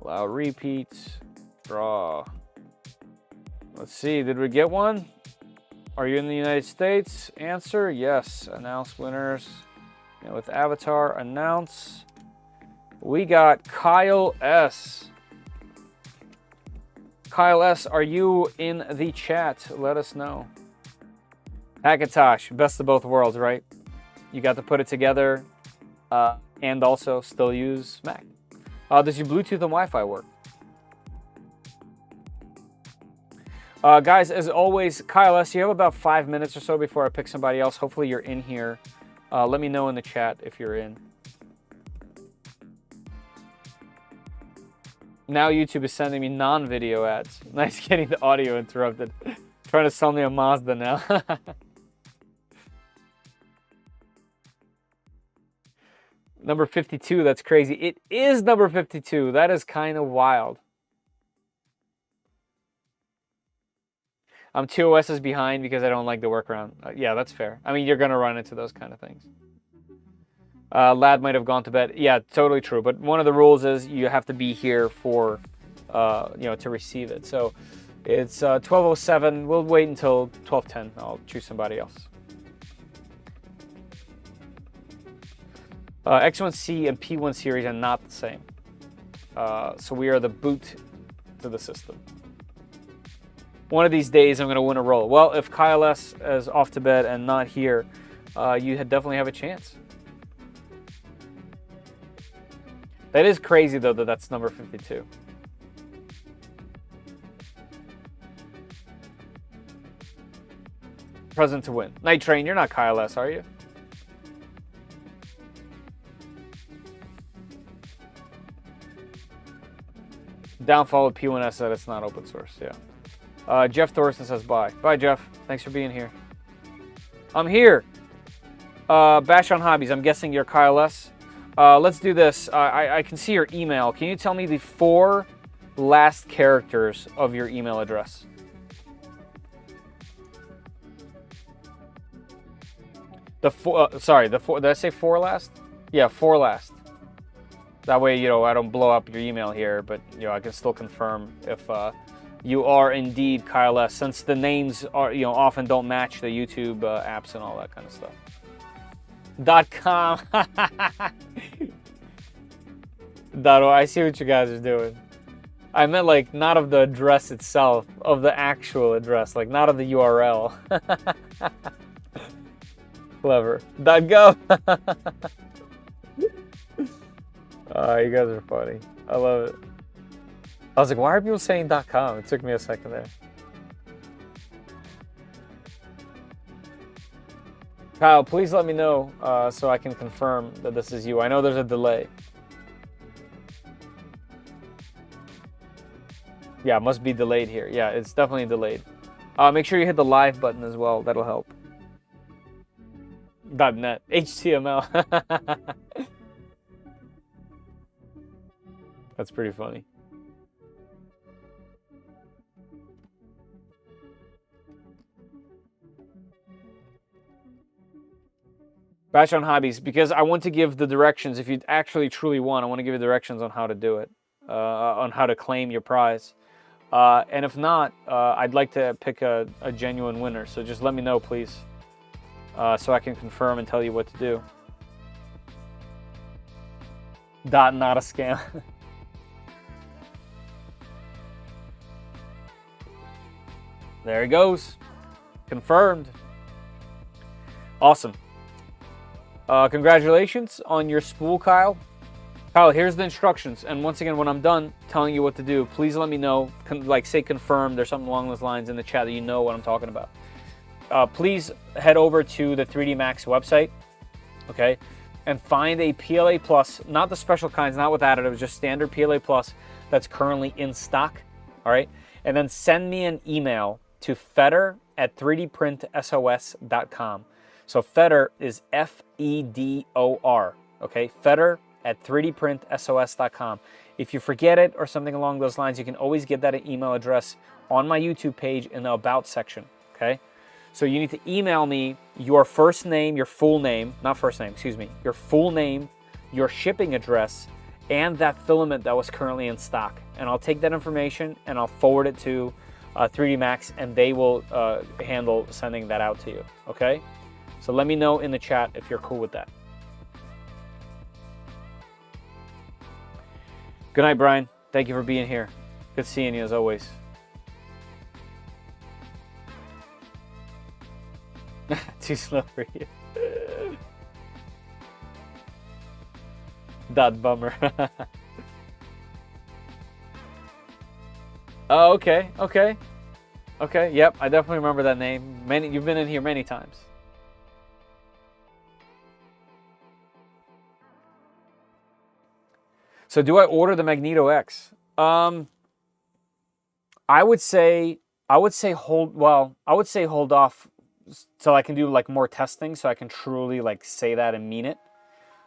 Allow repeats. Draw. Let's see. Did we get one? Are you in the United States? Answer, yes. Announce winners. And with avatar, announce. We got Kyle S. Kyle S, are you in the chat? Let us know. Hackintosh, best of both worlds, right? You got to put it together and also still use Mac. Does your Bluetooth and Wi-Fi work? Guys, as always, Kyle S., you have about 5 minutes or so before I pick somebody else. Hopefully you're in here. Let me know in the chat if you're in. Now YouTube is sending me non-video ads. Nice getting the audio interrupted. Trying to sell me a Mazda now. Number 52, that's crazy. It is number 52. That is kind of wild. I'm 2 OSs behind because I don't like the workaround. Yeah, that's fair. I mean, you're going to run into those kind of things. Lad might have gone to bed. Yeah, totally true. But one of the rules is you have to be here for, to receive it. So it's 12:07. We'll wait until 12:10. I'll choose somebody else. X1C and P1 series are not the same. So we are the boot to the system. One of these days, I'm going to win a roll. Well, if Kyle S. is off to bed and not here, you definitely have a chance. That is crazy, though, that's number 52. Present to win. Night Train, you're not Kyle S., are you? Downfall of P1S said it's not open source, yeah. Jeff Thorson says bye. Bye, Jeff. Thanks for being here. I'm here. Bash on Hobbies, I'm guessing you're Kyle S. Let's do this. I can see your email. Can you tell me the 4 last characters of your email address? Sorry, the 4. Did I say 4 last? Yeah, 4 last. That way, I don't blow up your email here, but I can still confirm if you are indeed Kyle S. Since the names are often don't match the YouTube apps and all that kind of stuff. .com. I see what you guys are doing. I meant like not of the address itself, of the actual address, like not of the URL. Clever. .gov. You guys are funny. I love it. I was like, why are people saying .com? It took me a second there. Kyle, please let me know so I can confirm that this is you. I know there's a delay. Yeah, it must be delayed here. Yeah, it's definitely delayed. Make sure you hit the live button as well. That'll help. .net. HTML. That's pretty funny. Bash on Hobbies, because I want to give the directions. If you actually truly want, I want to give you directions on how to do it, on how to claim your prize. And if not, I'd like to pick a genuine winner. So just let me know, please, so I can confirm and tell you what to do. Not a scam. There he goes. Confirmed. Awesome. Congratulations on your spool, Kyle. Kyle, here's the instructions. And once again, when I'm done telling you what to do, please let me know. Like, say confirmed or something along those lines in the chat that you know what I'm talking about. Please head over to the 3D Max website, okay, and find a PLA Plus, not the special kinds, not with additives, just standard PLA Plus that's currently in stock, all right? And then send me an email to fedor@3dprintsos.com. So Fedor is F-E-D-O-R, okay? Fedor@3dprintsos.com. If you forget it or something along those lines, you can always get that email address on my YouTube page in the About section, okay? So you need to email me your first name, your full name, not first name, excuse me, your full name, your shipping address, and that filament that was currently in stock. And I'll take that information and I'll forward it to 3D Max, and they will handle sending that out to you, okay? So let me know in the chat if you're cool with that. Good night, Brian. Thank you for being here. Good seeing you as always. Too slow for you. That bummer. Oh, okay, okay. Okay, yep, I definitely remember that name. You've been in here many times. So do I order the Magneto X? I would say hold off till I can do like more testing so I can truly like say that and mean it.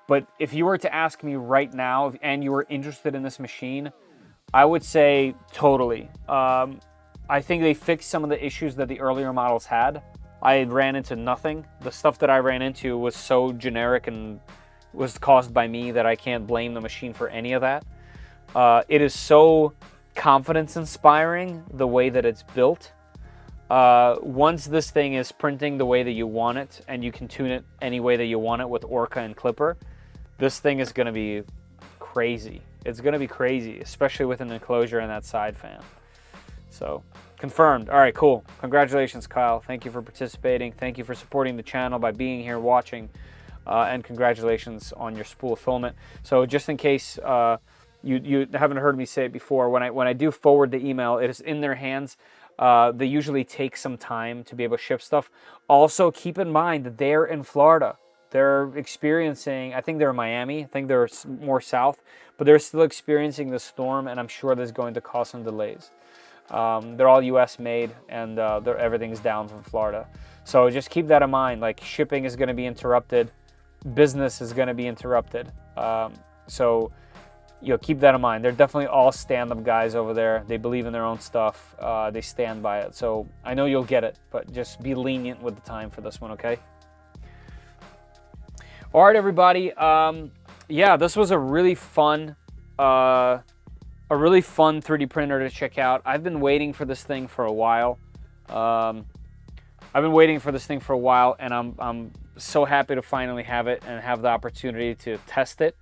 But if you were to ask me right now and you were interested in this machine, I would say totally. I think they fixed some of the issues that the earlier models had. I ran into nothing. The stuff that I ran into was so generic and was caused by me that I can't blame the machine for any of that. It is so confidence inspiring the way that it's built. Once this thing is printing the way that you want it and you can tune it any way that you want it with Orca and Clipper, this thing is going to be crazy. It's going to be crazy, especially with an enclosure and that side fan. So, confirmed. All right, cool. Congratulations, Kyle. Thank you for participating. Thank you for supporting the channel by being here watching. And congratulations on your spool of filament. So just in case you haven't heard me say it before, when I do forward the email, it is in their hands. They usually take some time to be able to ship stuff. Also, keep in mind that they're in Florida. They're experiencing, I think they're in Miami, I think they're more south, but they're still experiencing the storm, and I'm sure that's going to cause some delays. They're all US made, and everything's down from Florida. So just keep that in mind. Like, shipping is going to be interrupted. Business is going to be interrupted. So keep that in mind. They're definitely all stand-up guys over there. They believe in their own stuff. They stand by it. So I know you'll get it, but just be lenient with the time for this one, okay? All right, everybody. Yeah, this was a really fun 3D printer to check out. I've been waiting for this thing for a while. And I'm so happy to finally have it and have the opportunity to test it.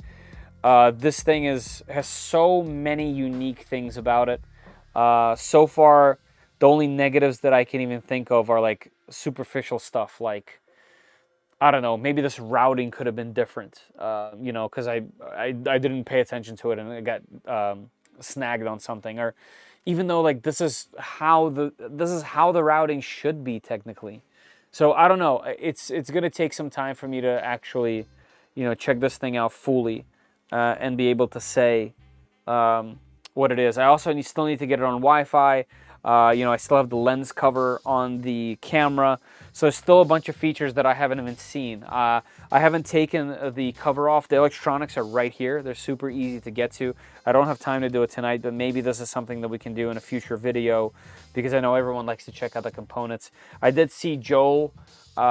This thing has so many unique things about it. So far, the only negatives that I can even think of are like superficial stuff, like, I don't know, maybe this routing could have been different, because I didn't pay attention to it and it got snagged on something. Or even though like this is how the routing should be technically. So I don't know. It's gonna take some time for me to actually, check this thing out fully and be able to say what it is. I also still need to get it on Wi-Fi. I still have the lens cover on the camera. So there's still a bunch of features that I haven't even seen. I haven't taken the cover off. The electronics are right here. They're super easy to get to. I don't have time to do it tonight, but maybe this is something that we can do in a future video because I know everyone likes to check out the components. I did see Joel, did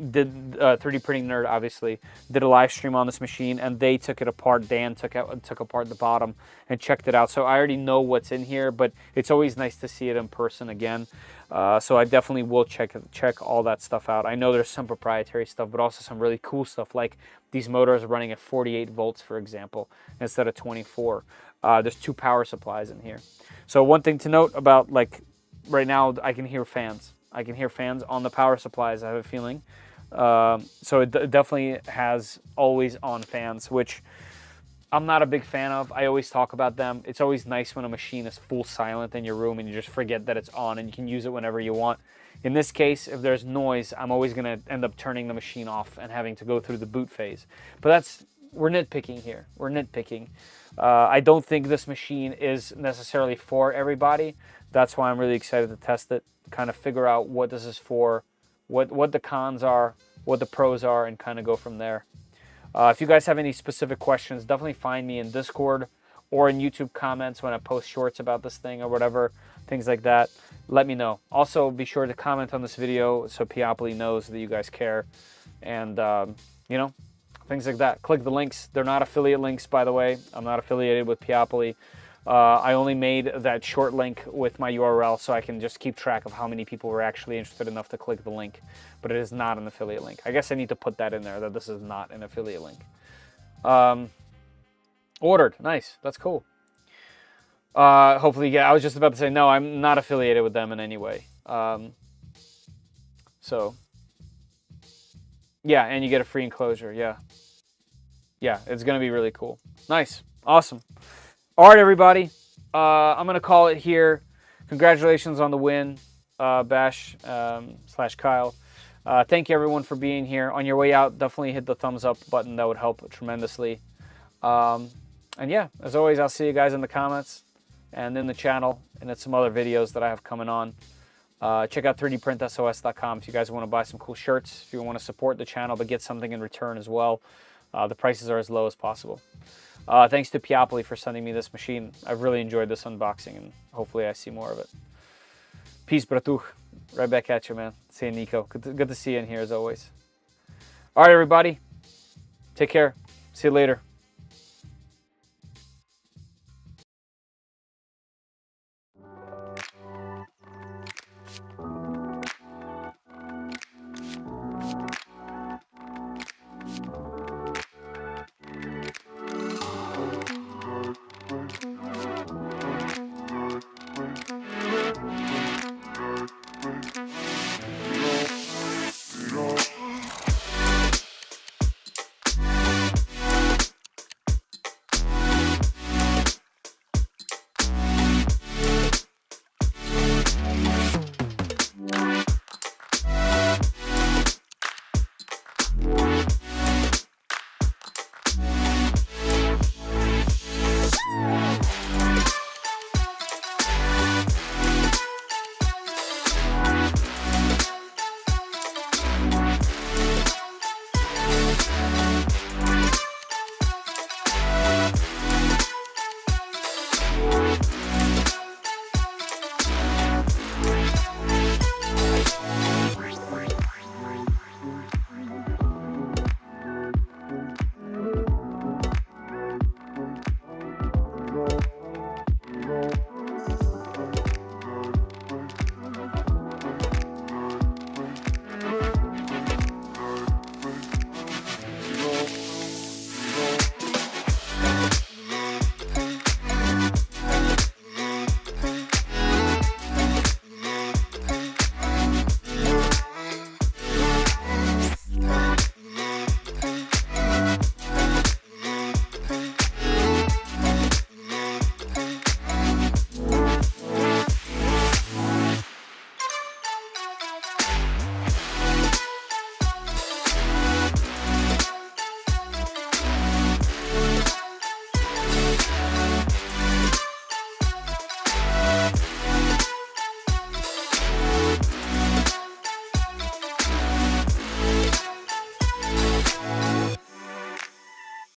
3D Printing Nerd, obviously, did a live stream on this machine, and they took it apart. Dan took apart the bottom and checked it out. So I already know what's in here, but it's always nice to see it in person again. So I definitely will check all that stuff out. I know there's some proprietary stuff, but also some really cool stuff, like these motors are running at 48 volts, for example, instead of 24. There's 2 power supplies in here. So one thing to note about, like, right now I can hear fans. I can hear fans on the power supplies, I have a feeling. So it definitely has always on fans, which I'm not a big fan of. I always talk about them. It's always nice when a machine is full silent in your room and you just forget that it's on and you can use it whenever you want. In this case, if there's noise, I'm always going to end up turning the machine off and having to go through the boot phase. But we're nitpicking here. We're nitpicking. I don't think this machine is necessarily for everybody. That's why I'm really excited to test it, kind of figure out what this is for, what the cons are, what the pros are, and kind of go from there. If you guys have any specific questions, definitely find me in Discord or in YouTube comments when I post shorts about this thing or whatever, things like that. Let me know. Also, be sure to comment on this video so Peopoly knows that you guys care. And, things like that. Click the links. They're not affiliate links, by the way. I'm not affiliated with Peopoly. I only made that short link with my URL so I can just keep track of how many people were actually interested enough to click the link. But it is not an affiliate link. I guess I need to put that in there, that this is not an affiliate link. Ordered. Nice. That's cool. Hopefully, yeah, I was just about to say, no, I'm not affiliated with them in any way. So, yeah, and you get a free enclosure. Yeah. Yeah, it's going to be really cool. Nice. Awesome. All right, everybody. I'm going to call it here. congratulations on the win, Bash slash Kyle. Thank you everyone for being here. On your way out, definitely hit the thumbs up button. That would help tremendously. And yeah, as always, I'll see you guys in the comments and in the channel and in some other videos that I have coming on. Check out 3dprintsos.com if you guys want to buy some cool shirts, if you want to support the channel but get something in return as well. The prices are as low as possible. Thanks to Peopoly for sending me this machine. I've really enjoyed this unboxing, and hopefully I see more of it. Peace, bratuch. Right back at you, man. See you, Nico. Good to see you in here as always. All right, everybody. Take care. See you later.